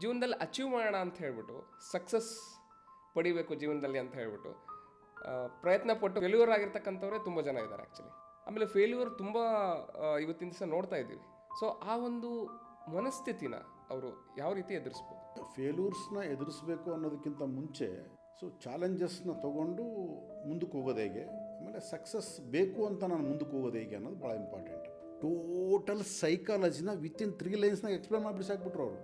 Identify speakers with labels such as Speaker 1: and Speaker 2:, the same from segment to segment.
Speaker 1: ಜೀವನದಲ್ಲಿ ಅಚೀವ್ ಮಾಡೋಣ ಅಂತ ಹೇಳ್ಬಿಟ್ಟು ಸಕ್ಸಸ್ ಪಡಿಬೇಕು ಜೀವನದಲ್ಲಿ ಅಂತ ಹೇಳ್ಬಿಟ್ಟು ಪ್ರಯತ್ನ ಪಟ್ಟು ಫೇಲ್ಯೂರ್ ಆಗಿರ್ತಕ್ಕಂಥವ್ರೆ ತುಂಬ ಜನ ಇದ್ದಾರೆ ಆ್ಯಕ್ಚುಲಿ. ಆಮೇಲೆ ಫೇಲ್ಯೂರ್ ತುಂಬ ಇವತ್ತಿನ ದಿವಸ ನೋಡ್ತಾ ಇದ್ದೀವಿ. ಸೊ ಆ ಒಂದು ಮನಸ್ಥಿತಿನ ಅವರು ಯಾವ ರೀತಿ ಎದುರಿಸ್ಬೋದು?
Speaker 2: ಫೇಲ್ಯೂರ್ಸ್ನ ಎದುರಿಸಬೇಕು ಅನ್ನೋದಕ್ಕಿಂತ ಮುಂಚೆ ಚಾಲೆಂಜಸ್ನ ತೊಗೊಂಡು ಮುಂದಕ್ಕೆ ಹೋಗೋದು ಹೇಗೆ, ಆಮೇಲೆ ಸಕ್ಸಸ್ ಬೇಕು ಅಂತ ನಾನು ಮುಂದಕ್ಕೆ ಹೋಗೋದು ಹೇಗೆ ಅನ್ನೋದು ಭಾಳ ಇಂಪಾರ್ಟೆಂಟ್. ಟೋಟಲ್ ಸೈಕಾಲಜಿನ ವಿತಿನ್ 3 ಲೈನ್ಸ್ನಾಗ ಎಕ್ಸ್ಪ್ಲೇನ್ ಮಾಡಿಬಿಟ್ಟು ಸಾಕ್ಬಿಟ್ರು ಅವರು.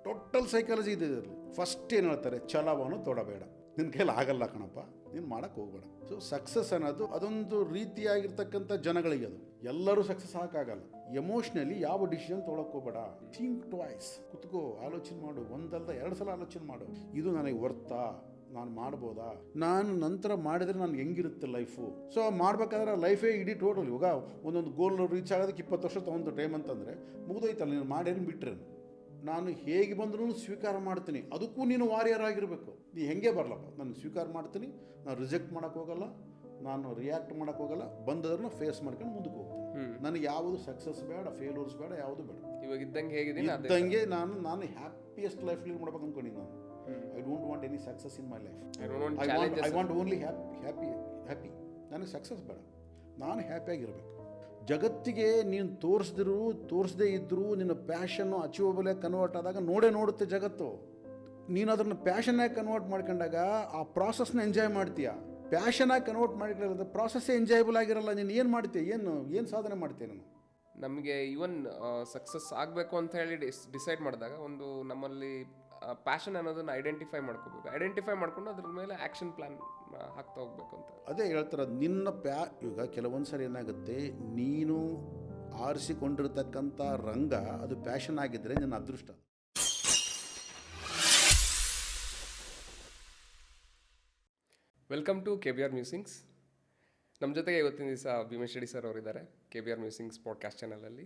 Speaker 2: ಟೋಟಲ್ ಸೈಕಾಲಜಿ ಇದೆ ಇದರಲ್ಲಿ. ಫಸ್ಟ್ ಏನು ಹೇಳ್ತಾರೆ, ಛಲವನ್ನು ತೊಡಬೇಡ, ನಿನ್ನ ಕೈಲಿ ಆಗಲ್ಲ ಕಣಪ್ಪ, ನೀನು ಮಾಡೋಕ್ಕೆ ಹೋಗ್ಬೇಡ. ಸೊ ಸಕ್ಸಸ್ ಅನ್ನೋದು ಅದೊಂದು ರೀತಿಯಾಗಿರ್ತಕ್ಕಂಥ ಜನಗಳಿಗೆ, ಅದು ಎಲ್ಲರೂ ಸಕ್ಸಸ್ ಹಾಕಾಗಲ್ಲ. ಎಮೋಷ್ನಲಿ ಯಾವ ಡಿಸಿಷನ್ ತೊಗೊಳಕ್ಕೆ ಹೋಗ್ಬೇಡ, ಥಿಂಕ್ ಟ್ವೈಸ್, ಕುತ್ಕೋ, ಆಲೋಚನೆ ಮಾಡು, ಒಂದಲ್ದ 2 ಸಲ ಆಲೋಚನೆ ಮಾಡು. ಇದು ನನಗೆ ವರ್ತಾ, ನಾನು ಮಾಡ್ಬೋದಾ, ನಾನು ನಂತರ ಮಾಡಿದರೆ ನನಗೆ ಹೆಂಗಿರುತ್ತೆ ಲೈಫು. ಸೊ ಮಾಡ್ಬೇಕಾದ್ರೆ ಲೈಫೇ ಇಡೀ ಟೋಟಲ್. ಇವಾಗ ಒಂದೊಂದು ಗೋಲ್ ರೀಚ್ ಆಗೋದಕ್ಕೆ 20 ವರ್ಷ ತೊಗೊಂಡು ಟೈಮ್ ಅಂತಂದರೆ ಮುಗಿದೋಯ್ತಲ್ಲ, ನೀನು ಮಾಡೇನು ಬಿಟ್ರೇನು. ನಾನು ಹೇಗೆ ಬಂದರೂ ಸ್ವೀಕಾರ ಮಾಡ್ತೀನಿ, ಅದಕ್ಕೂ ನೀನು ವಾರಿಯರ್ ಆಗಿರಬೇಕು. ನೀ ಹೆಂಗೆ ಬರಲಪ್ಪ, ನಾನು ಸ್ವೀಕಾರ ಮಾಡ್ತೀನಿ, ನಾನು ರಿಜೆಕ್ಟ್ ಮಾಡೋಕ್ಕೆ ಹೋಗಲ್ಲ, ನಾನು ರಿಯಾಕ್ಟ್ ಮಾಡೋಕ್ಕೆ ಹೋಗಲ್ಲ, ಬಂದದ್ರನ್ನ ಫೇಸ್ ಮಾಡ್ಕೊಂಡು ಮುಂದಕ್ಕೆ ಹೋಗ್ತೀನಿ. ನನಗೆ ಯಾವುದು ಸಕ್ಸಸ್ ಬೇಡ, ಫೇಲ್ಯೂರ್ಸ್ ಬೇಡ, ಯಾವುದು ಬೇಡ.
Speaker 1: ಇವಾಗ ಇದ್ದಂಗೆ ಹೇಗಿದೆ
Speaker 2: ಇದ್ದಂಗೆ ನಾನು ಹ್ಯಾಪಿಯೆಸ್ಟ್ ಲೈಫ್ ಲೀಡ್ ಮಾಡ್ಬೇಕು ಅಂದ್ಕೊಂಡಿನಿ ನಾನು. I don't want any success in my life. I want only happy. ನನಗೆ ಸಕ್ಸಸ್ ಬೇಡ, ನಾನು ಹ್ಯಾಪಿಯಾಗಿರಬೇಕು. ಜಗತ್ತಿಗೆ ನೀನು ತೋರಿಸದೇ ಇದ್ದರೂ ನಿನ್ನ ಪ್ಯಾಷನ್ನು ಅಚೀವಬಲ್ ಕನ್ವರ್ಟ್ ಆದಾಗ ನೋಡುತ್ತೆ ಜಗತ್ತು. ನೀನು ಅದನ್ನು ಪ್ಯಾಷನ್ನಾಗಿ ಕನ್ವರ್ಟ್ ಮಾಡ್ಕೊಂಡಾಗ ಆ ಪ್ರಾಸೆಸ್ನ ಎಂಜಾಯ್ ಮಾಡ್ತೀಯ. ಪ್ಯಾಷನಾಗಿ ಕನ್ವರ್ಟ್ ಮಾಡಿಕೊಳ್ಳೋದು ಪ್ರಾಸೆಸ್ಸೇ ಎಂಜಾಯಬಲ್ ಆಗಿರಲ್ಲ. ನೀನು ಏನು ಮಾಡ್ತೀಯ, ಏನು ಸಾಧನೆ ಮಾಡ್ತೀಯ? ನಾನು
Speaker 1: ನಮಗೆ ಈವನ್ ಸಕ್ಸಸ್ ಆಗಬೇಕು ಅಂತ ಹೇಳಿ ಡಿಸೈಡ್ ಮಾಡಿದಾಗ ಒಂದು ನಮ್ಮಲ್ಲಿ ಪ್ಯಾಷನ್ ಅನ್ನೋದನ್ನು ಐಡೆಂಟಿಫೈ ಮಾಡ್ಕೋಬೇಕು. ಐಡೆಂಟಿಫೈ ಮಾಡ್ಕೊಂಡು ಅದ್ರ ಮೇಲೆ ಆ್ಯಕ್ಷನ್ ಪ್ಲ್ಯಾನ್ ಹಾಕ್ತಾ ಹೋಗ್ಬೇಕು ಅಂತ.
Speaker 2: ಅದೇ ಹೇಳ್ತಾರೆ, ನಿನ್ನ ಈಗ ಕೆಲವೊಂದು ಸರಿ ಏನಾಗುತ್ತೆ, ನೀನು ಆರಿಸಿಕೊಂಡಿರ್ತಕ್ಕಂಥ ರಂಗ ಅದು ಪ್ಯಾಷನ್ ಆಗಿದ್ದರೆ ನಿನ್ನ ಅದೃಷ್ಟ.
Speaker 1: Welcome to KBR Musings. ನಮ್ಮ ಜೊತೆಗೆ ಇವತ್ತಿನ ದಿವಸ ಭೀಮೇಶ್ ರೆಡ್ಡಿ ಸರ್ ಅವರಿದ್ದಾರೆ KBR ಮ್ಯೂಸಿಂಗ್ಸ್ ಪಾಡ್ಕಾಸ್ಟ್ ಚಾನಲಲ್ಲಿ.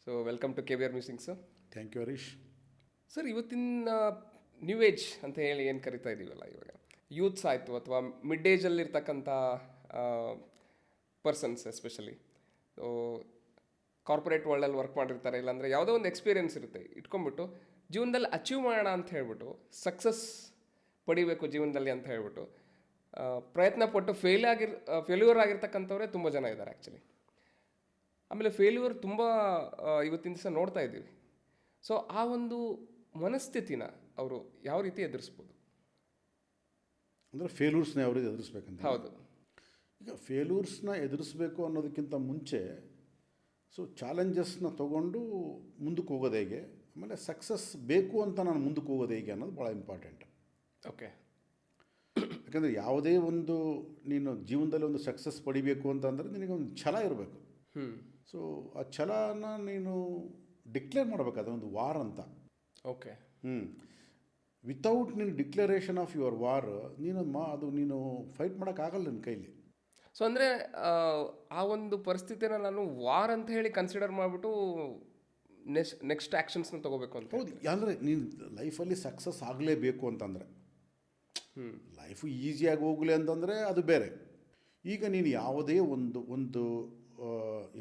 Speaker 1: So welcome to KBR Musings sir.
Speaker 2: Thank you Harish.
Speaker 1: Sir, ಇವತ್ತಿನ ನ್ಯೂ ಏಜ್ ಅಂತ ಹೇಳಿ ಏನು ಕರಿತಾ ಇದ್ದೀವಲ್ಲ, ಇವಾಗ ಯೂತ್ಸ್ ಆಯಿತು ಅಥವಾ ಮಿಡ್ ಏಜಲ್ಲಿರ್ತಕ್ಕಂಥ ಪರ್ಸನ್ಸ್ ಎಸ್ಪೆಷಲಿ ಕಾರ್ಪೊರೇಟ್ ವರ್ಲ್ಡಲ್ಲಿ ವರ್ಕ್ ಮಾಡಿರ್ತಾರೆ, ಇಲ್ಲಾಂದರೆ ಯಾವುದೋ ಒಂದು ಎಕ್ಸ್ಪೀರಿಯೆನ್ಸ್ ಇರುತ್ತೆ, ಇಟ್ಕೊಂಡ್ಬಿಟ್ಟು ಜೀವನದಲ್ಲಿ ಅಚೀವ್ ಮಾಡೋಣ ಅಂತ ಹೇಳ್ಬಿಟ್ಟು ಸಕ್ಸಸ್ ಪಡಿಬೇಕು ಜೀವನದಲ್ಲಿ ಅಂತ ಹೇಳ್ಬಿಟ್ಟು ಪ್ರಯತ್ನ ಪಟ್ಟು ಫೇಲ್ಯೂರ್ ಆಗಿರ್ತಕ್ಕಂಥವ್ರೆ ತುಂಬ ಜನ ಇದ್ದಾರೆ ಆ್ಯಕ್ಚುಲಿ. ಆಮೇಲೆ ಫೇಲ್ಯೂರ್ ತುಂಬ ಇವತ್ತಿನ ದಿವಸ ನೋಡ್ತಾ ಇದ್ದೀವಿ. ಸೊ ಆ ಒಂದು ಮನಸ್ಥಿತಿನ ಅವರು ಯಾವ ರೀತಿ ಎದುರಿಸ್ಬೋದು?
Speaker 2: ಅಂದರೆ ಫೇಲ್ಯೂರ್ಸ್ನ ಯಾವ ರೀತಿ ಎದುರಿಸ್ಬೇಕಂತ?
Speaker 1: ಹೌದು.
Speaker 2: ಈಗ ಫೇಲ್ಯೂರ್ಸ್ನ ಎದುರಿಸಬೇಕು ಅನ್ನೋದಕ್ಕಿಂತ ಮುಂಚೆ ಚಾಲೆಂಜಸ್ನ ತೊಗೊಂಡು ಮುಂದಕ್ಕೆ ಹೋಗೋದು ಹೇಗೆ, ಆಮೇಲೆ ಸಕ್ಸಸ್ ಬೇಕು ಅಂತ ನಾನು ಮುಂದಕ್ಕೆ ಹೋಗೋದು ಹೇಗೆ ಅನ್ನೋದು ಭಾಳ ಇಂಪಾರ್ಟೆಂಟ್.
Speaker 1: ಓಕೆ.
Speaker 2: ಯಾಕಂದರೆ ಯಾವುದೇ ಒಂದು ನೀನು ಜೀವನದಲ್ಲಿ ಒಂದು ಸಕ್ಸಸ್ ಪಡಿಬೇಕು ಅಂತಂದರೆ ನಿನಗೆ ಒಂದು ಛಲ ಇರಬೇಕು. ಸೊ ಆ ಛಲನ ನೀನು ಡಿಕ್ಲೇರ್ ಮಾಡಬೇಕು, ಅದೊಂದು ವಾರ್ ಅಂತ.
Speaker 1: ಓಕೆ.
Speaker 2: ವಿತೌಟ್ ನೀನು ಡಿಕ್ಲರೇಷನ್ ಆಫ್ ಯುವರ್ ವಾರ್ ನೀನು ಫೈಟ್ ಮಾಡೋಕ್ಕಾಗಲ್ಲ ನಿನ್ನ ಕೈಲಿ.
Speaker 1: ಸೊ ಅಂದರೆ ಆ ಒಂದು ಪರಿಸ್ಥಿತಿನ ನಾನು ವಾರ್ ಅಂತ ಹೇಳಿ ಕನ್ಸಿಡರ್ ಮಾಡಿಬಿಟ್ಟು ನೆಕ್ಸ್ಟ್ ಆ್ಯಕ್ಷನ್ಸ್ನ ತೊಗೋಬೇಕು ಅಂತ.
Speaker 2: ಹೌದು, ಅಂದರೆ ನೀನು ಲೈಫಲ್ಲಿ ಸಕ್ಸಸ್ ಆಗಲೇಬೇಕು ಅಂತಂದರೆ, ಲೈಫು ಈಸಿಯಾಗಿ ಹೋಗಲಿ ಅಂತಂದರೆ ಅದು ಬೇರೆ. ಈಗ ನೀನು ಯಾವುದೇ ಒಂದು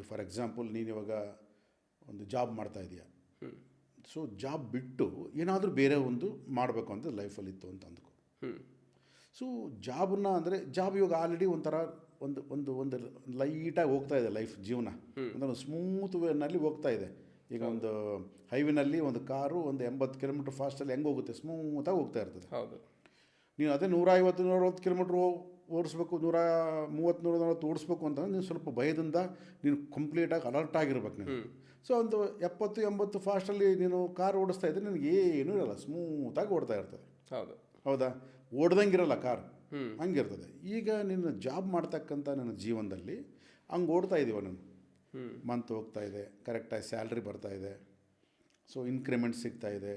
Speaker 2: ಫಾರ್ ಎಕ್ಸಾಂಪಲ್ ನೀನು ಇವಾಗ ಒಂದು ಜಾಬ್ ಮಾಡ್ತಾ ಇದೆಯಾ, ಸೊ ಜಾಬ್ ಬಿಟ್ಟು ಏನಾದರೂ ಬೇರೆ ಒಂದು ಮಾಡಬೇಕು ಅಂತ ಲೈಫಲ್ಲಿ ಇತ್ತು ಅಂತ ಅಂದ್ಕೊ. ಸೊ ಜಾಬನ್ನ ಅಂದರೆ ಜಾಬ್ ಇವಾಗ ಆಲ್ರೆಡಿ ಒಂಥರ ಒಂದು ಲೈಟಾಗಿ ಹೋಗ್ತಾ ಇದೆ ಲೈಫ್, ಜೀವನ ಒಂದು ಸ್ಮೂತ್ ವೇನಲ್ಲಿ ಹೋಗ್ತಾ ಇದೆ. ಈಗ ಒಂದು ಹೈವೇನಲ್ಲಿ ಒಂದು ಕಾರು ಒಂದು 80 ಕಿಲೋಮೀಟ್ರ್ ಫಾಸ್ಟಲ್ಲಿ ಹೆಂಗೆ ಹೋಗುತ್ತೆ, ಸ್ಮೂತಾಗಿ ಹೋಗ್ತಾ ಇರ್ತದೆ.
Speaker 1: ಹೌದು.
Speaker 2: ನೀನು ಅದೇ 150-160 ಕಿಲೋಮೀಟ್ರ್ ಓಡಿಸ್ಬೇಕು, 130-140 ಓಡಿಸ್ಬೇಕು ಅಂತಂದ್ರೆ ನೀನು ಸ್ವಲ್ಪ ಭಯದಿಂದ ನೀನು ಕಂಪ್ಲೀಟಾಗಿ ಅಲರ್ಟ್ ಆಗಿರ್ಬೇಕು ನೀನು. ಸೊ ಒಂದು 70-80 ಫಾಸ್ಟಲ್ಲಿ ನೀನು ಕಾರ್ ಓಡಿಸ್ತಾ ಇದ್ದರೆ ನಿನಗೆ ಏನೂ ಇರಲ್ಲ, ಸ್ಮೂತಾಗಿ ಓಡ್ತಾ ಇರ್ತದೆ.
Speaker 1: ಹೌದು.
Speaker 2: ಹೌದಾ? ಓಡ್ದಂಗಿರಲ್ಲ ಕಾರ್, ಹಂಗಿರ್ತದೆ. ಈಗ ನೀನು ಜಾಬ್ ಮಾಡ್ತಕ್ಕಂಥ ನನ್ನ ಜೀವನದಲ್ಲಿ ಹಂಗೆ ಓಡ್ತಾ ಇದ್ದೀವ ನಾನು. ಮಂತ್ ಹೋಗ್ತಾ ಇದೆ, ಕರೆಕ್ಟಾಗಿ ಸ್ಯಾಲ್ರಿ ಬರ್ತಾ ಇದೆ, ಸೊ ಇನ್ಕ್ರಿಮೆಂಟ್ ಸಿಗ್ತಾ ಇದೆ,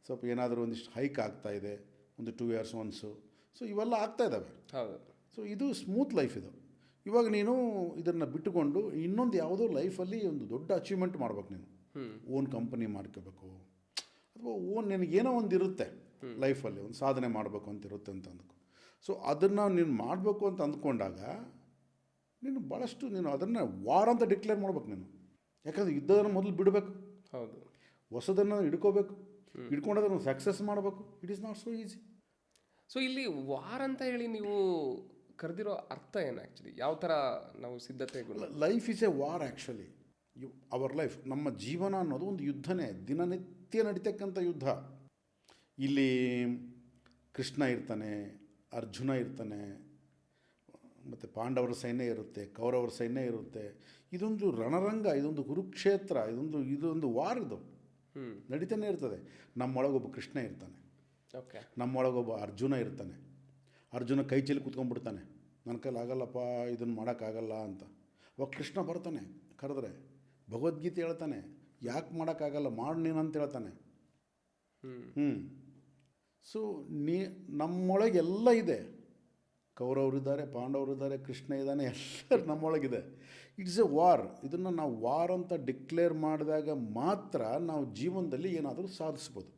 Speaker 2: ಸ್ವಲ್ಪ ಏನಾದರೂ ಒಂದಿಷ್ಟು ಹೈಕ್ ಆಗ್ತಾ ಇದೆ, ಒಂದು 2 years ಒನ್ಸು. ಸೊ ಇವೆಲ್ಲ ಆಗ್ತಾ ಇದ್ದಾವೆ.
Speaker 1: ಹೌದು.
Speaker 2: ಸೊ ಇದು ಸ್ಮೂತ್ ಲೈಫ್ ಇದು. ಇವಾಗ ನೀನು ಇದನ್ನು ಬಿಟ್ಟುಕೊಂಡು ಇನ್ನೊಂದು ಯಾವುದೋ ಲೈಫಲ್ಲಿ ಒಂದು ದೊಡ್ಡ ಅಚೀವ್ಮೆಂಟ್ ಮಾಡ್ಬೇಕು. ನೀನು ಓನ್ ಕಂಪನಿ ಮಾಡ್ಕೋಬೇಕು, ಅಥವಾ ನಿನಗೇನೋ ಒಂದು ಇರುತ್ತೆ ಲೈಫಲ್ಲಿ, ಒಂದು ಸಾಧನೆ ಮಾಡಬೇಕು ಅಂತ ಇರುತ್ತೆ ಅಂತ ಅಂದ್ಕೊ. ಸೊ ಅದನ್ನು ನೀನು ಮಾಡಬೇಕು ಅಂತ ಅಂದ್ಕೊಂಡಾಗ ನೀನು ಅದನ್ನು ವಾರ್ ಅಂತ ಡಿಕ್ಲೇರ್ ಮಾಡ್ಬೇಕು ನೀನು. ಯಾಕಂದರೆ ಇದ್ದದನ್ನು ಮೊದಲು ಬಿಡಬೇಕು.
Speaker 1: ಹೌದು.
Speaker 2: ಹೊಸದನ್ನು ಹಿಡ್ಕೋಬೇಕು. ಹಿಡ್ಕೊಂಡೋದ್ರೆ ಸಕ್ಸಸ್ ಮಾಡಬೇಕು. It is not so easy.
Speaker 1: So ಇಲ್ಲಿ ವಾರ್ ಅಂತ ಹೇಳಿ ನೀವು ಕರೆದಿರೋ ಅರ್ಥ ಏನು ಆ್ಯಕ್ಚುಲಿ? ಯಾವ ಥರ ನಾವು ಸಿದ್ಧತೆಗಳು?
Speaker 2: Life is A war actually. Our life, ನಮ್ಮ ಜೀವನ ಅನ್ನೋದು ಒಂದು ಯುದ್ಧನೇ, ದಿನನಿತ್ಯ ನಡೀತಕ್ಕಂಥ ಯುದ್ಧ. ಇಲ್ಲಿ ಕೃಷ್ಣ ಇರ್ತಾನೆ, ಅರ್ಜುನ ಇರ್ತಾನೆ, ಮತ್ತು ಪಾಂಡವರ ಸೈನ್ಯ ಇರುತ್ತೆ, ಕೌರವರ ಸೈನ್ಯ ಇರುತ್ತೆ. ಇದೊಂದು ರಣರಂಗ, ಇದೊಂದು ಕುರುಕ್ಷೇತ್ರ, ಇದೊಂದು ವಾರ್. ಇದು ನಡೀತಾನೆ ಇರ್ತದೆ. ನಮ್ಮೊಳಗೊಬ್ಬ ಕೃಷ್ಣ ಇರ್ತಾನೆ,
Speaker 1: ಓಕೆ,
Speaker 2: ನಮ್ಮೊಳಗೊಬ್ಬ ಅರ್ಜುನ ಇರ್ತಾನೆ. ಅರ್ಜುನ ಕೈ ಚೆಲ್ಲಿ ಕೂತ್ಕೊಂಡ್ಬಿಡ್ತಾನೆ, ನನ್ನ ಕೈಲಿ ಆಗಲ್ಲಪ್ಪ, ಇದನ್ನು ಮಾಡೋಕ್ಕಾಗಲ್ಲ ಅಂತ. ಅವಾಗ ಕೃಷ್ಣ ಬರ್ತಾನೆ, ಕರೆದ್ರೆ ಭಗವದ್ಗೀತೆ ಹೇಳ್ತಾನೆ, ಯಾಕೆ ಮಾಡೋಕ್ಕಾಗಲ್ಲ, ಮಾಡು ನೀನು ಅಂತ ಹೇಳ್ತಾನೆ. ಸೊ ನಮ್ಮೊಳಗೆಲ್ಲ ಇದೆ. ಕೌರವರಿದ್ದಾರೆ, ಪಾಂಡವರಿದ್ದಾರೆ, ಕೃಷ್ಣ ಇದ್ದಾನೆ, ಎಲ್ಲರೂ ನಮ್ಮೊಳಗಿದೆ. It's a war. ಇದನ್ನು ನಾವು ವಾರ್ ಅಂತ ಡಿಕ್ಲೇರ್ ಮಾಡಿದಾಗ ಮಾತ್ರ ನಾವು ಜೀವನದಲ್ಲಿ ಏನಾದರೂ ಸಾಧಿಸ್ಬೋದು.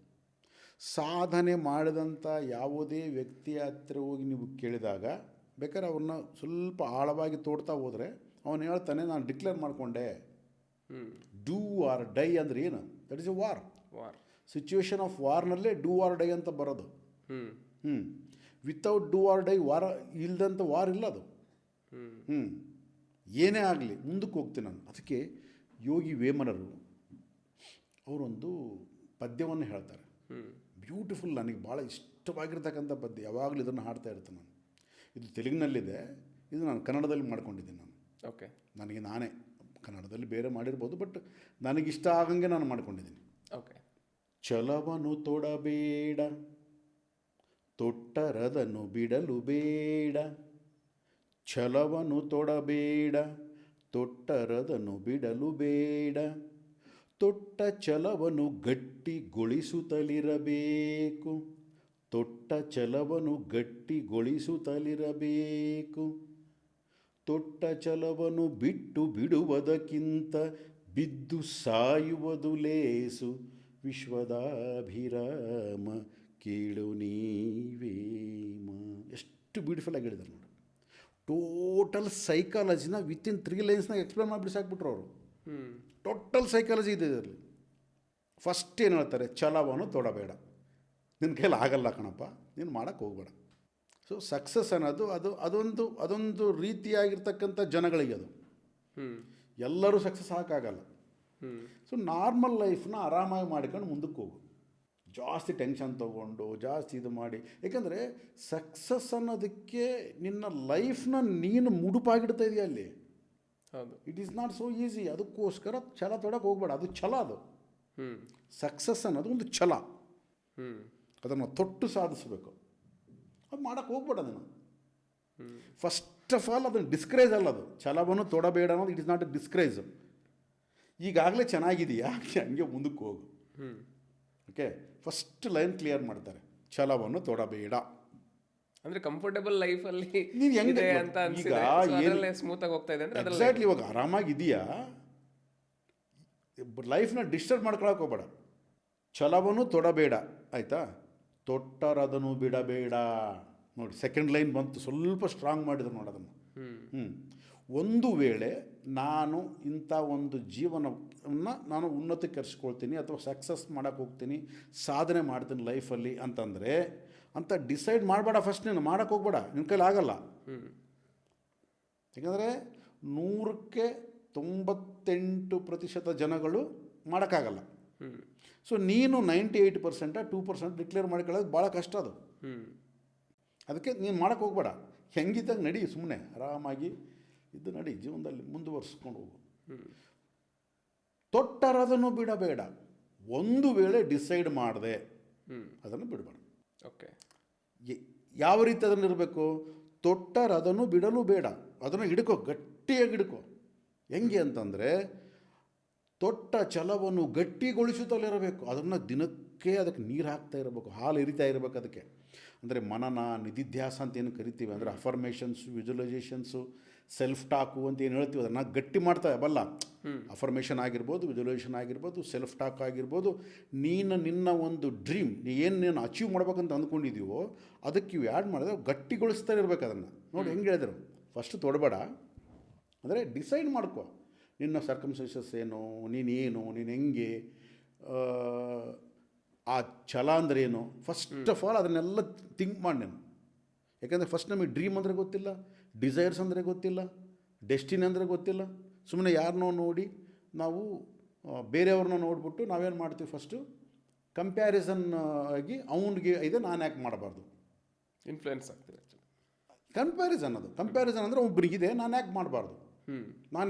Speaker 2: ಸಾಧನೆ ಮಾಡಿದಂಥ ಯಾವುದೇ ವ್ಯಕ್ತಿಯ ಹತ್ತಿರ ಹೋಗಿ ನೀವು ಕೇಳಿದಾಗ, ಬೇಕಾದ್ರೆ ಅವ್ರನ್ನ ಸ್ವಲ್ಪ ಆಳವಾಗಿ ತೋಡ್ತಾ ಹೋದರೆ ಅವನು ಹೇಳ್ತಾನೆ, ನಾನು ಡಿಕ್ಲೇರ್ ಮಾಡಿಕೊಂಡೆ. ಡೂ ಆರ್ ಡೈ ಅಂದರೆ ಏನು? That is a war. Situation of ವಾರ್ನಲ್ಲೇ ಡೂ ಆರ್ ಡೈ ಅಂತ ಬರೋದು. ವಿತೌಟ್ ಡೂ ಆರ್ ಡೈ ವಾರ ಇಲ್ಲದಂಥ ವಾರ್ ಇಲ್ಲ ಅದು. ಏನೇ ಆಗಲಿ ಮುಂದಕ್ಕೆ ಹೋಗ್ತೀನಿ ನಾನು. ಅದಕ್ಕೆ ಯೋಗಿ ವೇಮನರು ಅವರೊಂದು ಪದ್ಯವನ್ನು ಹೇಳ್ತಾರೆ, ಬ್ಯೂಟಿಫುಲ್, ನನಗೆ ಭಾಳ ಇಷ್ಟವಾಗಿರ್ತಕ್ಕಂಥ ಪದ್ಯ. ಯಾವಾಗಲೂ ಇದನ್ನು ಹಾಡ್ತಾ ಇರ್ತೀನಿ ನಾನು. ಇದು ತೆಲುಗಿನಲ್ಲಿದೆ, ಇದು ನಾನು ಕನ್ನಡದಲ್ಲಿ ಮಾಡ್ಕೊಂಡಿದ್ದೀನಿ ನಾನು.
Speaker 1: ಓಕೆ,
Speaker 2: ನನಗೆ ನಾನೇ ಕನ್ನಡದಲ್ಲಿ ಬೇರೆ ಮಾಡಿರ್ಬೋದು, ಬಟ್ ನನಗಿಷ್ಟ ಆಗಂಗೆ ನಾನು ಮಾಡ್ಕೊಂಡಿದ್ದೀನಿ.
Speaker 1: ಓಕೆ.
Speaker 2: ಛಲವನ್ನು ತೊಡಬೇಡ, ತೊಟ್ಟರದನ್ನು ಬಿಡಲು ಬೇಡ. ಛಲವನ್ನು ತೊಡಬೇಡ, ತೊಟ್ಟರದನ್ನು ಬಿಡಲು ಬೇಡ. ತೊಟ್ಟ ಛಲವನ್ನು ಗಟ್ಟಿಗೊಳಿಸುತ್ತಲಿರಬೇಕು. ತೊಟ್ಟ ಛಲವನ್ನು ಗಟ್ಟಿಗೊಳಿಸುತ್ತಲಿರಬೇಕು. ತೊಟ್ಟ ಛಲವನ್ನು ಬಿಟ್ಟು ಬಿಡುವುದಕ್ಕಿಂತ ಬಿದ್ದು ಸಾಯುವುದು ಲೇಸು. ವಿಶ್ವದಾಭಿರಾಮ ಕೇಳು ನೀವೇಮ. ಎಷ್ಟು ಬ್ಯೂಟಿಫುಲ್ ಆಗಿ ಹೇಳಿದ್ದಾರೆ ನೋಡಿ. ಟೋಟಲ್ ಸೈಕಾಲಜಿನ ವಿತಿನ್ 3 ಲೈನ್ಸ್ನಾಗ ಎಕ್ಸ್ಪ್ಲೇನ್ ಮಾಡಿಬಿಟ್ಟು ಸಾಕ್ಬಿಟ್ರು ಅವರು. ಟೋಟಲ್ ಸೈಕಾಲಜಿ ಇದೆ ಇದರಲ್ಲಿ. ಫಸ್ಟ್ ಏನು ಹೇಳ್ತಾರೆ? ಛಲವನ್ನು ತೊಡಬೇಡ, ನಿನ್ನ ಕೈಲಿ ಆಗಲ್ಲ ಕಣಪ್ಪ, ನೀನು ಮಾಡೋಕ್ಕೆ ಹೋಗ್ಬೇಡ. ಸೊ ಸಕ್ಸಸ್ ಅನ್ನೋದು ಅದೊಂದು ರೀತಿಯಾಗಿರ್ತಕ್ಕಂಥ ಜನಗಳಿಗೆ ಅದು. ಎಲ್ಲರೂ ಸಕ್ಸಸ್ ಹಾಕಾಗಲ್ಲ. ಸೊ ನಾರ್ಮಲ್ ಲೈಫ್ನ ಆರಾಮಾಗಿ ಮಾಡ್ಕೊಂಡು ಮುಂದಕ್ಕೆ ಹೋಗು. ಜಾಸ್ತಿ ಟೆನ್ಷನ್ ತೊಗೊಂಡು ಜಾಸ್ತಿ ಇದು ಮಾಡಿ, ಯಾಕಂದರೆ ಸಕ್ಸಸ್ ಅನ್ನೋದಕ್ಕೆ ನಿನ್ನ ಲೈಫ್ನ ನೀನು ಮುಡುಪಾಗಿಡ್ತಾ ಇದೆಯಾ ಅಲ್ಲಿ.
Speaker 1: ಹೌದು,
Speaker 2: it is not so easy. ಅದಕ್ಕೋಸ್ಕರ ಛಲ ತೊಡಕ್ಕೆ ಹೋಗ್ಬೇಡ. ಅದು ಛಲ. ಅದು ಸಕ್ಸಸ್ ಅನ್ನೋದು ಒಂದು ಛಲ. ಅದನ್ನು ತೊಟ್ಟು ಸಾಧಿಸಬೇಕು. ಅದು ಮಾಡೋಕ್ಕೆ ಹೋಗ್ಬೇಡ ಅದನ್ನು. ಫಸ್ಟ್ ಆಫ್ ಆಲ್ ಅದನ್ನು ಡಿಸ್ಕರೇಜ್ ಅಲ್ಲ ಅದು. ಛಲವನ್ನು ತೊಡಬೇಡ ಅನ್ನೋದು it is not A discourage. ಈಗಾಗಲೇ ಚೆನ್ನಾಗಿದೆಯಾ, ಹಂಗೆ ಮುಂದಕ್ಕೆ ಹೋಗು. ಓಕೆ, ಫಸ್ಟ್ ಲೈನ್ ಕ್ಲಿಯರ್ ಮಾಡ್ತಾರೆ, ಛಲವನ್ನು ತೊಡಬೇಡ.
Speaker 1: ಅಂದರೆ ಕಂಫರ್ಟಬಲ್ ಲೈಫಲ್ಲಿ
Speaker 2: ನೀವು ಹೆಂಗೆ
Speaker 1: ಅಂತ
Speaker 2: ಈಗ
Speaker 1: ಸ್ಮೂತಾಗಿ ಹೋಗ್ತಾ ಇದೆ ಅಂದರೆ
Speaker 2: ಎಕ್ಸಾಕ್ಟ್ಲಿ ಇವಾಗ ಆರಾಮಾಗಿದೆಯಾ, ಲೈಫ್ನ ಡಿಸ್ಟರ್ಬ್ ಮಾಡ್ಕೊಳಕ್ಕೆ ಹೋಗ್ಬೇಡ. ಛಲವನ್ನು ತೊಡಬೇಡ, ಆಯಿತಾ? ತೊಟ್ಟರದನ್ನು ಬಿಡಬೇಡ. ನೋಡಿ, ಸೆಕೆಂಡ್ ಲೈನ್ ಬಂತು, ಸ್ವಲ್ಪ ಸ್ಟ್ರಾಂಗ್ ಮಾಡಿದ್ರು ನೋಡಿ ಅದನ್ನು. ಒಂದು ವೇಳೆ ನಾನು ಇಂಥ ಒಂದು ಜೀವನವನ್ನು ನಾನು ಉನ್ನತೀಕರಿಸ್ಕೊಳ್ತೀನಿ ಅಥವಾ ಸಕ್ಸಸ್ ಮಾಡೋಕ್ಕೆ ಹೋಗ್ತೀನಿ, ಸಾಧನೆ ಮಾಡ್ತೀನಿ ಲೈಫಲ್ಲಿ ಅಂತಂದರೆ ಅಂತ ಡಿಸೈಡ್ ಮಾಡಬೇಡ. ಫಸ್ಟ್ ನೀನು ಮಾಡೋಕ್ಕೆ ಹೋಗ್ಬೇಡ, ನಿನ್ನ ಕೈಲಿ ಆಗಲ್ಲ. ಯಾಕಂದರೆ 100ಕ್ಕೆ 98% ಜನಗಳು ಮಾಡೋಕ್ಕಾಗಲ್ಲ. ಸೊ ನೀನು 98% 2% ಡಿಕ್ಲೇರ್ ಮಾಡ್ಕೊಳ್ಳೋದು ಭಾಳ ಕಷ್ಟ ಅದು. ಅದಕ್ಕೆ ನೀನು ಮಾಡೋಕ್ಕೆ ಹೋಗ್ಬೇಡ. ಹೆಂಗಿದ್ದಾಗ ನಡಿ, ಸುಮ್ಮನೆ ಆರಾಮಾಗಿ ಇದು ನಡಿ, ಜೀವನದಲ್ಲಿ ಮುಂದುವರಿಸ್ಕೊಂಡು ಹೋಗು. ತೊಟ್ಟರದನ್ನು ಬಿಡಬೇಡ. ಒಂದು ವೇಳೆ ಡಿಸೈಡ್ ಮಾಡಿದೆ ಅದನ್ನು ಬಿಡಬೇಡ.
Speaker 1: ಓಕೆ,
Speaker 2: ಯಾವ ರೀತಿ ಅದನ್ನು ಇರಬೇಕು? ತೊಟ್ಟರದನ್ನು ಬಿಡಲು ಬೇಡ. ಅದನ್ನು ಹಿಡ್ಕೋ, ಗಟ್ಟಿಯಾಗಿ ಹಿಡ್ಕೋ. ಹೆಂಗೆ ಅಂತಂದರೆ ತೊಟ್ಟ ಛಲವನ್ನು ಗಟ್ಟಿಗೊಳಿಸುತ್ತಲಿರಬೇಕು. ಅದನ್ನು ದಿನಕ್ಕೆ ಅದಕ್ಕೆ ನೀರು ಹಾಕ್ತಾ ಇರಬೇಕು, ಹಾಲು ಎರಿತಾ ಇರಬೇಕು ಅದಕ್ಕೆ. ಅಂದರೆ ಮನನ, ನಿಧಿಧ್ಯಾಸ ಅಂತ ಏನು ಕರಿತೀವಿ, ಅಂದರೆ ಅಫರ್ಮೇಷನ್ಸು, ವಿಜುವಲೈಸೇಷನ್ಸು, ಸೆಲ್ಫ್ ಟಾಕು ಅಂತ ಏನು ಹೇಳ್ತೀವಿ, ಅದನ್ನು ಗಟ್ಟಿ ಮಾಡ್ತಾ ಬಲ್ಲ. ಅಫರ್ಮೇಷನ್ ಆಗಿರ್ಬೋದು, ವಿಜುವಲೈಸೇಷನ್ ಆಗಿರ್ಬೋದು, ಸೆಲ್ಫ್ ಟಾಕ್ ಆಗಿರ್ಬೋದು. ನಿನ್ನ ಒಂದು ಡ್ರೀಮ್ ನೀನು ಅಚೀವ್ ಮಾಡ್ಬೇಕಂತ ಅಂದ್ಕೊಂಡಿದ್ದೀವೋ ಅದಕ್ಕೆ ಇವು ಆ್ಯಡ್ ಮಾಡಿದ್ರೆ ಗಟ್ಟಿಗೊಳಿಸ್ತಾ ಇರಬೇಕು ಅದನ್ನು. ನೋಡಿ ಹೆಂಗೆ ಹೇಳಿದ್ರು, ಫಸ್ಟ್ ತೊಡಬೇಡ, ಅಂದರೆ ಡಿಸೈಡ್ ಮಾಡ್ಕೊ. ನಿನ್ನ ಸರ್ಕಮ್ಸ್ಟೆನ್ಸಸ್ ಏನು, ನೀನು ಹೆಂಗೆ, ಆ ಛಲ ಅಂದರೆ ಏನು, ಫಸ್ಟ್ ಆಫ್ ಆಲ್ ಅದನ್ನೆಲ್ಲ ಥಿಂಕ್ ಮಾಡಿ ನಾನು. ಯಾಕಂದರೆ ಫಸ್ಟ್ ನಮಗೆ ಡ್ರೀಮ್ ಅಂದರೆ ಗೊತ್ತಿಲ್ಲ, ಡಿಸೈರ್ಸ್ ಅಂದರೆ ಗೊತ್ತಿಲ್ಲ, ಡೆಸ್ಟಿನಿ ಅಂದರೆ ಗೊತ್ತಿಲ್ಲ. ಸುಮ್ಮನೆ ಯಾರನ್ನೋ ನೋಡಿ ನಾವು ಬೇರೆಯವ್ರನ್ನ ನೋಡಿಬಿಟ್ಟು ನಾವೇನು ಮಾಡ್ತೀವಿ, ಫಸ್ಟು ಕಂಪ್ಯಾರಿಸನ್ ಆಗಿ ಅವನಿಗೆ ಇದೆ ನಾನು ಯಾಕೆ ಮಾಡಬಾರ್ದು,
Speaker 1: ಇನ್ಫ್ಲುಯೆನ್ಸ್ ಆಗ್ತದೆ
Speaker 2: ಕಂಪ್ಯಾರಿಸನ್. ಅದು ಕಂಪ್ಯಾರಿಸನ್ ಅಂದರೆ ಒಬ್ಬರಿಗಿದೆ ನಾನು ಯಾಕೆ ಮಾಡಬಾರ್ದು,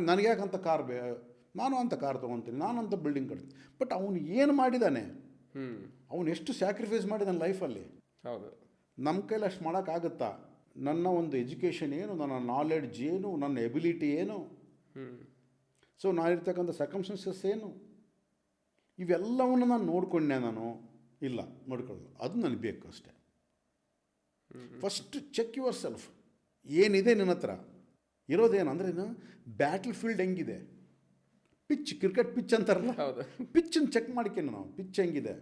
Speaker 2: ನನಗೆ ಯಾಕಂತ ಕಾರ್ ನಾನು ಅಂತ ಕಾರ್ ತೊಗೊತೀನಿ, ನಾನು ಅಂತ ಬಿಲ್ಡಿಂಗ್ ಕಟ್ತೀನಿ. ಬಟ್ ಅವನು ಏನು ಮಾಡಿದ್ದಾನೆ, ಅವನು ಎಷ್ಟು ಸ್ಯಾಕ್ರಿಫೈಸ್ ಮಾಡಿದ್ದಾನೆ ಲೈಫಲ್ಲಿ.
Speaker 1: ಹೌದು,
Speaker 2: ನಮ್ಮ ಕೈಲಿ ಅಷ್ಟು ಮಾಡೋಕ್ಕಾಗುತ್ತಾ? ನನ್ನ ಒಂದು ಎಜುಕೇಷನ್ ಏನು, ನನ್ನ ನಾಲೆಡ್ಜ್ ಏನು, ನನ್ನ ಎಬಿಲಿಟಿ ಏನು, ಸೊ ನಾನಿರ್ತಕ್ಕಂಥ ಸರ್ಕಮ್ಸ್ಟೆನ್ಸಸ್ ಏನು, ಇವೆಲ್ಲವನ್ನು ನಾನು ನೋಡ್ಕೊಂಡೆ ನಾನು ಇಲ್ಲ ನೋಡ್ಕೊಳ್ಳೋದು. ಅದು ನನಗೆ ಬೇಕು ಅಷ್ಟೇ. ಫಸ್ಟ್ ಚೆಕ್ ಯುವರ್ ಸೆಲ್ಫ್, ಏನಿದೆ ನಿನ್ನ ಹತ್ರ ಇರೋದೇನು ಅಂದರೆ, ಬ್ಯಾಟಲ್ ಫೀಲ್ಡ್ ಹೆಂಗಿದೆ, ಪಿಚ್, ಕ್ರಿಕೆಟ್ ಪಿಚ್ ಅಂತಾರಲ್ಲ, ಪಿಚ್ಚನ್ನು ಚೆಕ್ ಮಾಡ್ಕೊಂಡು ನಾವು ಪಿಚ್ ಹೆಂಗಿದೆ.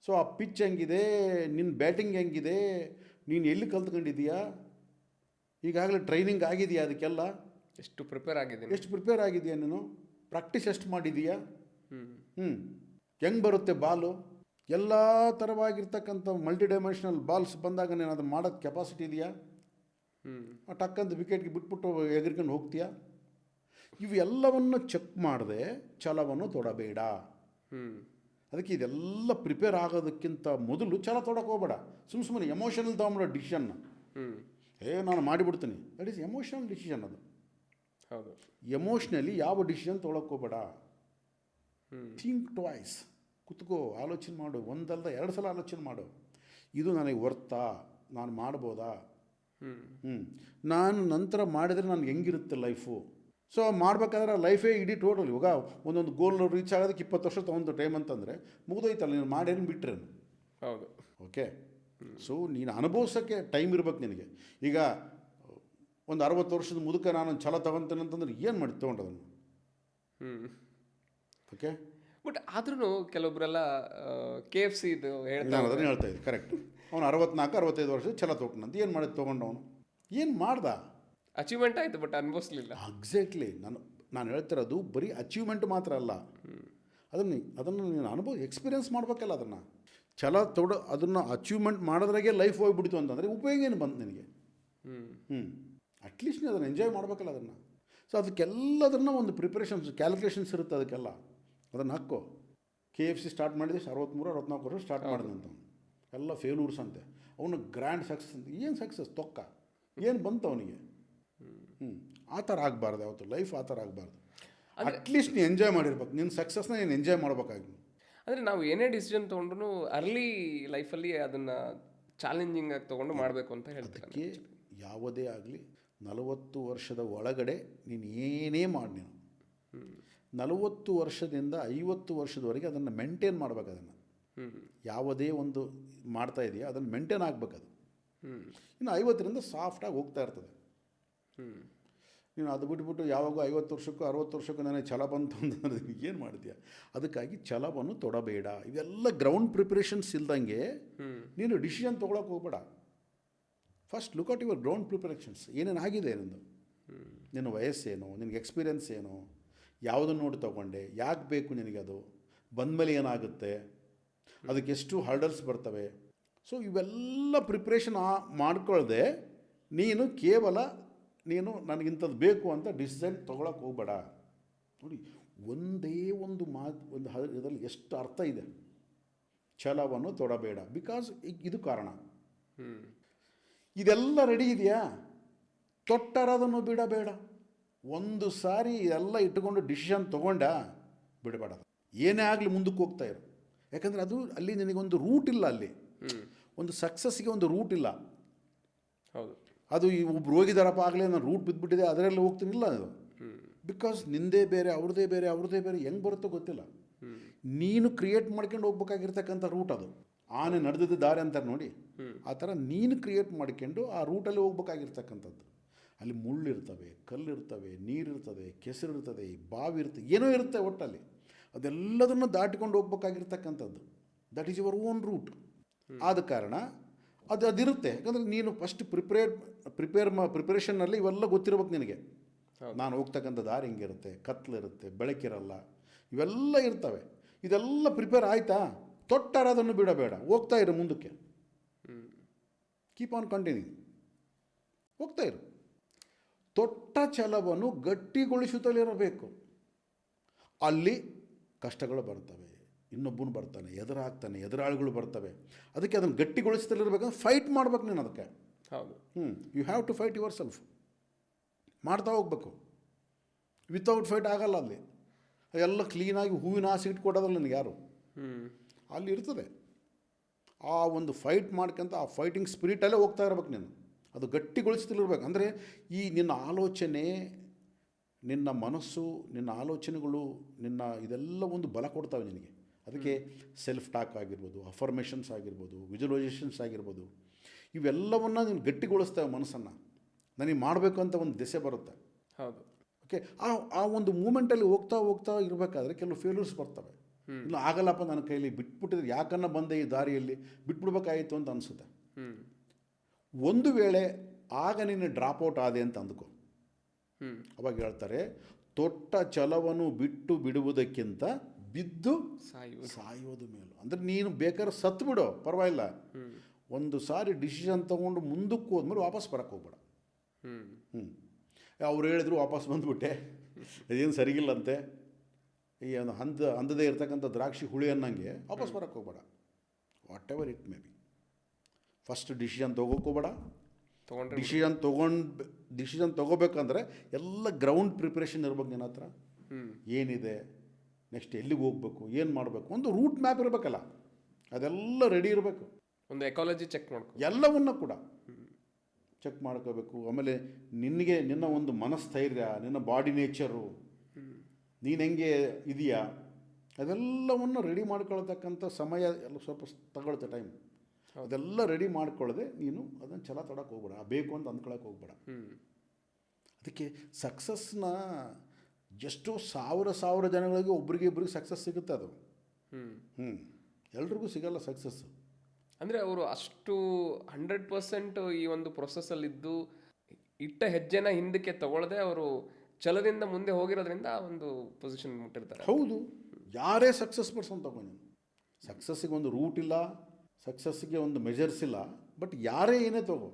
Speaker 2: ಸೊ ಆ ಪಿಚ್ ಹೆಂಗಿದೆ, ನಿನ್ನ ಬ್ಯಾಟಿಂಗ್ ಹೆಂಗಿದೆ, ನೀನು ಎಲ್ಲಿ ಕಲ್ತ್ಕೊಂಡಿದ್ದೀಯಾ, ಈಗಾಗಲೇ ಟ್ರೈನಿಂಗ್ ಆಗಿದೆಯಾ, ಅದಕ್ಕೆಲ್ಲ
Speaker 1: ಎಷ್ಟು ಪ್ರಿಪೇರ್
Speaker 2: ಆಗಿದೆಯಾ ನೀನು, ಪ್ರಾಕ್ಟೀಸ್ ಎಷ್ಟು ಮಾಡಿದೀಯಾ, ಹೆಂಗೆ ಬರುತ್ತೆ ಬಾಲು, ಎಲ್ಲ ಥರವಾಗಿರ್ತಕ್ಕಂಥ ಮಲ್ಟಿ ಡೈಮೆನ್ಷನಲ್ ಬಾಲ್ಸ್ ಬಂದಾಗ ನೀನು ಅದನ್ನು ಮಾಡೋದು ಕೆಪಾಸಿಟಿ ಇದೆಯಾ, ಟಕ್ಕಂತ ವಿಕೆಟ್ಗೆ ಬಿಟ್ಬಿಟ್ಟು ಎಗರ್ಕೊಂಡು ಹೋಗ್ತೀಯಾ. ಇವೆಲ್ಲವನ್ನು ಚೆಕ್ ಮಾಡದೆ ಛಲವನ್ನು ತೊಡಬೇಡ. ಅದಕ್ಕೆ ಇದೆಲ್ಲ ಪ್ರಿಪೇರ್ ಆಗೋದಕ್ಕಿಂತ ಮೊದಲು ಛಲ ತೊಡಕ್ಕೆ ಹೋಗಬೇಡ. ಸುಮ್ಮನೆ ಎಮೋಷನಲ್ ತೊಗೊಂಬಿಡೋ ಡಿಸಿಷನ್ನ, ನಾನು ಮಾಡಿಬಿಡ್ತೀನಿ, ದಟ್ ಈಸ್ ಎಮೋಷನಲ್ ಡಿಸಿಷನ್. ಅದು
Speaker 1: ಹೌದು,
Speaker 2: ಎಮೋಷ್ನಲಿ ಯಾವ ಡಿಸಿಷನ್ ತೊಗೊಳಕ್ಕೆ ಹೋಗಬೇಡ. ಥಿಂಕ್ ಟ್ವೈಸ್, ಕುತ್ಕೋ, ಆಲೋಚನೆ ಮಾಡು, ಒಂದಲ್ಲ 2 ಸಲ ಆಲೋಚನೆ ಮಾಡು. ಇದು ನನಗೆ ವರ್ತಾ, ನಾನು ಮಾಡ್ಬೋದಾ, ನಾನು ನಂತರ ಮಾಡಿದರೆ ನನಗೆ ಹೆಂಗಿರುತ್ತೆ ಲೈಫು. ಸೊ ಮಾಡಬೇಕಾದ್ರೆ ಲೈಫೇ ಇಡೀ ಟೋಟಲ್. ಇವಾಗ ಒಂದೊಂದು ಗೋಲ್ ರೀಚ್ ಆಗೋದಕ್ಕೆ 20 ವರ್ಷ ತೊಗೊಂಡು ಟೈಮ್ ಅಂತಂದರೆ ಮುಗಿದೋಯ್ತಲ್ಲ, ನೀನು ಮಾಡೇನು ಬಿಟ್ರೇನು.
Speaker 1: ಹೌದು,
Speaker 2: ಓಕೆ. ಸೊ ನೀನು ಅನುಭವಿಸೋಕ್ಕೆ ಟೈಮ್ ಇರ್ಬೇಕು ನಿನಗೆ. ಈಗ ಒಂದು 60 ವರ್ಷದ ಮುದುಕ ನಾನು ಛಲ ತಗೊತೇನೆ ಅಂತಂದ್ರೆ ಏನು ಮಾಡಿ ತೊಗೊಂಡದನ್ನು. ಓಕೆ.
Speaker 1: ಬಟ್ ಆದ್ರೂ ಕೆಲವೊಬ್ಬರೆಲ್ಲ KFC ಇದು
Speaker 2: ನಾನು ಅದನ್ನು ಹೇಳ್ತಾ ಇದ್ದೆ, ಕರೆಕ್ಟ್. ಅವನು 64-65 ವರ್ಷದ ಛಲ ತೊಗೊಂಡಂತ ಏನು ಮಾಡಿದ್ದು ತೊಗೊಂಡವನು, ಏನು ಮಾಡ್ದ,
Speaker 1: ಅಚೀವ್ಮೆಂಟ್ ಆಯಿತು ಬಟ್ ಅನುಭವಿಸ್ಲಿಲ್ಲ.
Speaker 2: ಎಕ್ಸಾಕ್ಟ್ಲಿ. ನಾನು ಹೇಳ್ತಿರೋದು ಬರೀ ಅಚೀವ್ಮೆಂಟ್ ಮಾತ್ರ ಅಲ್ಲ, ಅದನ್ನು ನೀನು ಎಕ್ಸ್ಪೀರಿಯೆನ್ಸ್ ಮಾಡಬೇಕಲ್ಲ. ಅದನ್ನು ಛಲ ಅದನ್ನು ಅಚೀವ್ಮೆಂಟ್ ಮಾಡೋದ್ರಾಗೆ ಲೈಫ್ ಹೋಗ್ಬಿಡ್ತು ಅಂತಂದರೆ ಉಪಯೋಗ ಏನು ಬಂತು ನಿನಗೆ. ಅಟ್ಲೀಸ್ಟ್ ನೀವು ಅದನ್ನು ಎಂಜಾಯ್ ಮಾಡಬೇಕಲ್ಲ ಅದನ್ನು. ಸೊ ಅದಕ್ಕೆಲ್ಲದನ್ನು ಒಂದು ಪ್ರಿಪ್ರೇಷನ್ಸ್, ಕ್ಯಾಲ್ಕುಲೇಷನ್ಸ್ ಇರುತ್ತೆ ಅದಕ್ಕೆಲ್ಲ. ಅದನ್ನು ಹಾಕೋ. KFC ಸ್ಟಾರ್ಟ್ ಮಾಡಿದೆ 63-64 ವರ್ಷ ಸ್ಟಾರ್ಟ್ ಮಾಡಿದಂತ, ಎಲ್ಲ ಫೇಲ್ಯೂರ್ಸ್ ಅಂತೆ. ಅವನು ಗ್ರ್ಯಾಂಡ್ ಸಕ್ಸಸ್ ಅಂತ. ಏನು ಸಕ್ಸಸ್, ತೊಕ್ಕ ಏನು ಬಂತು ಅವನಿಗೆ. ಆ ಥರ ಆಗಬಾರ್ದು ಯಾವತ್ತು, ಲೈಫ್ ಆ ಥರ ಆಗಬಾರ್ದು. ಅಟ್ಲೀಸ್ಟ್ ನೀನು ಎಂಜಾಯ್ ಮಾಡಿರ್ಬೇಕು, ನಿನ್ನ ಸಕ್ಸಸ್ನ ನೀನು ಎಂಜಾಯ್ ಮಾಡ್ಬೇಕಾಗಿ.
Speaker 1: ಅಂದರೆ ನಾವು ಏನೇ ಡಿಸಿಷನ್ ತೊಗೊಂಡ್ರು ಅರ್ಲಿ ಲೈಫಲ್ಲಿ ಅದನ್ನು ಚಾಲೆಂಜಿಂಗ್ ಆಗಿ ತೊಗೊಂಡು ಮಾಡಬೇಕು ಅಂತ ಹೇಳ್ತಾರೆ.
Speaker 2: ಅದಕ್ಕೆ ಯಾವುದೇ ಆಗಲಿ 40 ವರ್ಷದ ಒಳಗಡೆ ನೀನು ಏನೇ ಮಾಡಿ, ನೀನು 40 ವರ್ಷದಿಂದ 50 ವರ್ಷದವರೆಗೆ ಅದನ್ನು ಮೇಂಟೈನ್ ಮಾಡ್ಬೇಕು. ಅದನ್ನು ಯಾವುದೇ ಒಂದು ಮಾಡ್ತಾ ಇದೆಯಾ ಅದನ್ನು ಮೇಂಟೈನ್ ಆಗಬೇಕದು. ಇನ್ನು 50ರಿಂದ ಸಾಫ್ಟಾಗಿ ಹೋಗ್ತಾ ಇರ್ತದೆ. ನೀನು ಅದು ಬಿಟ್ಬಿಟ್ಟು ಯಾವಾಗೂ 50 ವರ್ಷಕ್ಕೂ 60 ವರ್ಷಕ್ಕೂ ನನಗೆ ಛಲ ಬಂತು ಅಂತಂದ್ರೆ ಏನು ಮಾಡ್ತೀಯ. ಅದಕ್ಕಾಗಿ ಛಲವನ್ನು ತೊಡಬೇಡ. ಇವೆಲ್ಲ ಗ್ರೌಂಡ್ ಪ್ರಿಪ್ರೇಷನ್ಸ್ ಇಲ್ದಂಗೆ ನೀನು ಡಿಸಿಷನ್ ತೊಗೊಳಕ್ಕೆ ಹೋಗ್ಬೇಡ. First look at your ground preparations. ಏನೇನಾಗಿದೆ ನಿಂದು, ನಿನ್ನ ವಯಸ್ಸೇನು, ನಿನಗೆ ಎಕ್ಸ್ಪೀರಿಯೆನ್ಸ್ ಏನು, ಯಾವುದನ್ನು ನೋಡಿ ತೊಗೊಂಡೆ, ಯಾಕೆ ಬೇಕು ನಿನಗೆ, ಅದು ಬಂದಮೇಲೆ ಏನಾಗುತ್ತೆ, ಅದಕ್ಕೆ ಎಷ್ಟು ಹರ್ಡಲ್ಸ್ ಬರ್ತವೆ. ಸೊ ಇವೆಲ್ಲ ಪ್ರಿಪ್ರೇಷನ್ ಮಾಡ್ಕೊಳ್ಳದೆ ನೀನು ಕೇವಲ ನನಗಿಂಥದ್ದು ಬೇಕು ಅಂತ ಡಿಸಿಷನ್ ತೊಗೊಳಕ್ಕೆ ಹೋಗ್ಬೇಡ. ನೋಡಿ, ಒಂದೇ ಒಂದು ಇದರಲ್ಲಿ ಎಷ್ಟು ಅರ್ಥ ಇದೆ. ಛಲವನ್ನು ತೊಡಬೇಡ, ಬಿಕಾಸ್ ಇದು ಕಾರಣ. ಇದೆಲ್ಲ ರೆಡಿ ಇದೆಯಾ, ತೊಟ್ಟರದನ್ನು ಬಿಡಬೇಡ. ಒಂದು ಸಾರಿ ಎಲ್ಲ ಇಟ್ಟುಕೊಂಡು ಡಿಸಿಷನ್ ತೊಗೊಂಡ ಬಿಡಬೇಡ. ಏನೇ ಆಗಲಿ ಮುಂದಕ್ಕೆ ಹೋಗ್ತಾ ಇರು. ಯಾಕಂದರೆ ಅದು ಅಲ್ಲಿ ನಿನಗೊಂದು ರೂಟ್ ಇಲ್ಲ, ಅಲ್ಲಿ ಒಂದು ಸಕ್ಸಸ್ಗೆ ಒಂದು ರೂಟ್ ಇಲ್ಲ.
Speaker 1: ಹೌದು,
Speaker 2: ಅದು ಈ ಒಬ್ರು ಹೋಗಿದಾರಪ್ಪ ಆಗಲೇ ನಾನು ರೂಟ್ ಬಿದ್ದುಬಿಟ್ಟಿದೆ ಅದರಲ್ಲಿ ಹೋಗ್ತೀನಿಲ್ಲ. ಅದು ಬಿಕಾಸ್ ನಿಂದೇ ಬೇರೆ ಅವ್ರದ್ದೇ ಬೇರೆ ಹೆಂಗೆ ಬರುತ್ತೋ ಗೊತ್ತಿಲ್ಲ. ನೀನು ಕ್ರಿಯೇಟ್ ಮಾಡ್ಕೊಂಡು ಹೋಗ್ಬೇಕಾಗಿರ್ತಕ್ಕಂಥ ರೂಟ್ ಅದು. ಆನೆ ನಡೆದಿದ್ದ ದಾರಿ ಅಂತಾರೆ ನೋಡಿ, ಆ ಥರ ನೀನು ಕ್ರಿಯೇಟ್ ಮಾಡ್ಕೊಂಡು ಆ ರೂಟಲ್ಲಿ ಹೋಗ್ಬೇಕಾಗಿರ್ತಕ್ಕಂಥದ್ದು. ಅಲ್ಲಿ ಮುಳ್ಳಿರ್ತವೆ, ಕಲ್ಲಿರ್ತವೆ, ನೀರಿರ್ತದೆ, ಕೆಸರಿರ್ತದೆ, ಬಾವಿ ಇರ್ತದೆ, ಏನೋ ಇರುತ್ತೆ ಒಟ್ಟಲ್ಲಿ. ಅದೆಲ್ಲದನ್ನು ದಾಟಿಕೊಂಡು ಹೋಗ್ಬೇಕಾಗಿರ್ತಕ್ಕಂಥದ್ದು. That is your own route. ಆದ ಕಾರಣ ಅದಿರುತ್ತೆ. ಯಾಕಂದರೆ ನೀನು ಫಸ್ಟ್ ಪ್ರಿಪ್ರೇಷನ್ನಲ್ಲಿ ಇವೆಲ್ಲ ಗೊತ್ತಿರ್ಬೇಕು ನಿನಗೆ. ನಾನು ಹೋಗ್ತಕ್ಕಂಥ ದಾರಿ ಹಿಂಗಿರುತ್ತೆ, ಕತ್ಲಿರುತ್ತೆ, ಬೆಳಕಿರಲ್ಲ, ಇವೆಲ್ಲ ಇರ್ತವೆ. ಇದೆಲ್ಲ ಪ್ರಿಪೇರ್ ಆಯಿತಾ, ತೊಟ್ಟಾರ ಅದನ್ನು ಬಿಡಬೇಡ, ಹೋಗ್ತಾ ಇರು ಮುಂದಕ್ಕೆ. ಕೀಪ್ ಆನ್ ಕಂಟಿನ್ಯೂ, ಹೋಗ್ತಾ ಇರು. ತೊಟ್ಟ ಛಲವನ್ನು ಗಟ್ಟಿಗೊಳಿಸುತ್ತಲಿರಬೇಕು. ಅಲ್ಲಿ ಕಷ್ಟಗಳು ಬರ್ತವೆ, ಇನ್ನೊಬ್ಬನು ಬರ್ತಾನೆ, ಎದುರಾಗ್ತಾನೆ, ಎದುರಾಳಿಗಳು ಬರ್ತವೆ. ಅದಕ್ಕೆ ಅದನ್ನು ಗಟ್ಟಿಗೊಳಿಸ್ತಲಿರ್ಬೇಕಂದ್ರೆ ಫೈಟ್ ಮಾಡ್ಬೇಕು ನೀನು ಅದಕ್ಕೆ.
Speaker 1: ಹೌದು.
Speaker 2: You have to fight yourself. ಮಾಡ್ತಾ ಹೋಗ್ಬೇಕು. ವಿತೌಟ್ ಫೈಟ್ ಆಗಲ್ಲ. ಅಲ್ಲಿ ಎಲ್ಲ ಕ್ಲೀನಾಗಿ ಹೂವಿನ ಆಸೆ ಇಟ್ಕೊಡೋದಲ್ಲ ನನಗೆ ಯಾರು. ಅಲ್ಲಿ ಇರ್ತದೆ ಆ ಒಂದು ಫೈಟ್ ಮಾಡ್ಕೊಂತ, ಆ ಫೈಟಿಂಗ್ ಸ್ಪಿರಿಟಲ್ಲೇ ಹೋಗ್ತಾ ಇರ್ಬೇಕು ನೀನು. ಅದು ಗಟ್ಟಿಗೊಳಿಸ್ತಿರ್ಬೇಕು. ಅಂದರೆ ಈ ನಿನ್ನ ಆಲೋಚನೆ, ನಿನ್ನ ಮನಸ್ಸು, ನಿನ್ನ ಆಲೋಚನೆಗಳು, ನಿನ್ನ ಇದೆಲ್ಲ ಒಂದು ಬಲ ಕೊಡ್ತವೆ ನಿನಗೆ. ಅದಕ್ಕೆ ಸೆಲ್ಫ್ ಟಾಕ್ ಆಗಿರ್ಬೋದು, ಅಫರ್ಮೇಷನ್ಸ್ ಆಗಿರ್ಬೋದು, ವಿಜುವಲೈಸೇಷನ್ಸ್ ಆಗಿರ್ಬೋದು, ಇವೆಲ್ಲವನ್ನು ನೀನು ಗಟ್ಟಿಗೊಳಿಸ್ತೇವೆ ಮನಸ್ಸನ್ನು. ನನಗೆ ಮಾಡಬೇಕು ಅಂತ ಒಂದು ದಿಸೆ ಬರುತ್ತೆ.
Speaker 1: ಹೌದು.
Speaker 2: ಓಕೆ, ಆ ಒಂದು ಮೂಮೆಂಟಲ್ಲಿ ಹೋಗ್ತಾ ಹೋಗ್ತಾ ಇರಬೇಕಾದ್ರೆ ಕೆಲವು ಫೇಲ್ಯೂರ್ಸ್ ಬರ್ತವೆ. ಇನ್ನು ಆಗಲ್ಲಪ್ಪ ನನ್ನ ಕೈಲಿ, ಬಿಟ್ಬಿಟ್ಟಿದ್ರೆ ಯಾಕನ್ನ ಬಂದೆ ಈ ದಾರಿಯಲ್ಲಿ, ಬಿಟ್ಬಿಡ್ಬೇಕಾಯಿತು ಅಂತ ಅನಿಸುತ್ತೆ. ಒಂದು ವೇಳೆ ಆಗ ನೀನು ಡ್ರಾಪ್ಔಟ್ ಆದೆ ಅಂತ ಅಂದ್ಕೋ. ಅವಾಗ ಹೇಳ್ತಾರೆ, ತೊಟ್ಟ ಛಲವನ್ನು ಬಿಟ್ಟು ಬಿಡುವುದಕ್ಕಿಂತ ಬಿದ್ದು ಸಾಯೋದು ಮೇಲು. ಅಂದರೆ ನೀನು ಬೇಕಾದ್ರೆ ಸತ್ತು ಬಿಡು, ಪರವಾಗಿಲ್ಲ. ಒಂದು ಸಾರಿ ಡಿಸಿಷನ್ ತೊಗೊಂಡು ಮುಂದಕ್ಕೆ ಹೋದ್ಮೇಲೆ ವಾಪಸ್ ಬರೋಕ್ಕೆ ಹೋಗ್ಬೇಡ. ಅವ್ರು ಹೇಳಿದ್ರು ವಾಪಸ್ ಬಂದುಬಿಟ್ಟೆ, ಇದೇನು ಸರಿಗಿಲ್ಲಂತೆ, ಈ ಒಂದು ಅಂದದೇ ಇರ್ತಕ್ಕಂಥ ದ್ರಾಕ್ಷಿ ಹುಳಿ ಅನ್ನಂಗೆ ವಾಪಸ್ ಬರೋಕ್ಕೆ ಹೋಗ್ಬೇಡ. Whatever it may be, first decision ತೊಗೋಕ್ಕೆ ಹೋಗ್ಬೇಡ. ಡಿಸಿಷನ್ ತೊಗೋಬೇಕಂದ್ರೆ ಎಲ್ಲ ಗ್ರೌಂಡ್ ಪ್ರಿಪ್ರೇಷನ್ ಇರ್ಬೇಕು ನಿನ್ನ ಹತ್ರ. ಏನಿದೆ ನೆಕ್ಸ್ಟ್, ಎಲ್ಲಿಗೆ ಹೋಗ್ಬೇಕು, ಏನು ಮಾಡಬೇಕು, ಒಂದು ರೂಟ್ ಮ್ಯಾಪ್ ಇರಬೇಕಲ್ಲ, ಅದೆಲ್ಲ ರೆಡಿ ಇರಬೇಕು.
Speaker 1: ಒಂದು ಎಕಾಲಜಿ ಚೆಕ್ ಮಾಡ್ಕೊ,
Speaker 2: ಎಲ್ಲವನ್ನ ಕೂಡ ಚೆಕ್ ಮಾಡ್ಕೋಬೇಕು. ಆಮೇಲೆ ನಿನ್ನ ಒಂದು ಮನಸ್ಥೈರ್ಯ, ನಿನ್ನ ಬಾಡಿ ನೇಚರು, ನೀನು ಹೆಂಗೆ ಇದೆಯಾ, ಅದೆಲ್ಲವನ್ನು ರೆಡಿ ಮಾಡ್ಕೊಳ್ತಕ್ಕಂಥ ಸಮಯ ಎಲ್ಲ ಸ್ವಲ್ಪ ತಗೊಳುತ್ತೆ, ಟೈಮ್. ಅದೆಲ್ಲ ರೆಡಿ ಮಾಡ್ಕೊಳ್ಳದೆ ನೀನು ಅದನ್ನು ಛಲ ತೊಡಕ್ಕೆ ಹೋಗ್ಬೇಡ, ಬೇಕು ಅಂತ ಅಂದ್ಕೊಳಕ್ಕೆ ಹೋಗ್ಬೇಡ. ಅದಕ್ಕೆ ಸಕ್ಸಸ್ನ ಎಷ್ಟೋ ಸಾವಿರ ಜನಗಳಿಗೆ ಒಬ್ರಿಗೆ ಸಕ್ಸಸ್ ಸಿಗುತ್ತೆ. ಅದು ಎಲ್ರಿಗೂ ಸಿಗಲ್ಲ ಸಕ್ಸಸ್ಸು.
Speaker 1: ಅಂದರೆ ಅವರು ಅಷ್ಟು 100% ಈ ಒಂದು ಪ್ರೊಸೆಸ್ಸಲ್ಲಿದ್ದು ಇಟ್ಟ ಹೆಜ್ಜೆನ ಹಿಂದಕ್ಕೆ ತಗೊಳ್ಳದೆ ಅವರು ಛಲದಿಂದ ಮುಂದೆ ಹೋಗಿರೋದ್ರಿಂದ ಒಂದು ಪೊಸಿಷನ್ ಮುಟ್ಟಿರ್ತಾರೆ.
Speaker 2: ಹೌದು, ಯಾರೇ ಸಕ್ಸಸ್ ಪರ್ಸನ್ ತಗೊಂಡು, ಸಕ್ಸಸ್ಸಿಗೆ ಒಂದು ರೂಟ್ ಇಲ್ಲ, ಸಕ್ಸಸ್ಸಿಗೆ ಒಂದು ಮೆಜರ್ಸ್ ಇಲ್ಲ. ಬಟ್ ಯಾರೇ ಏನೇ ತಗೋ,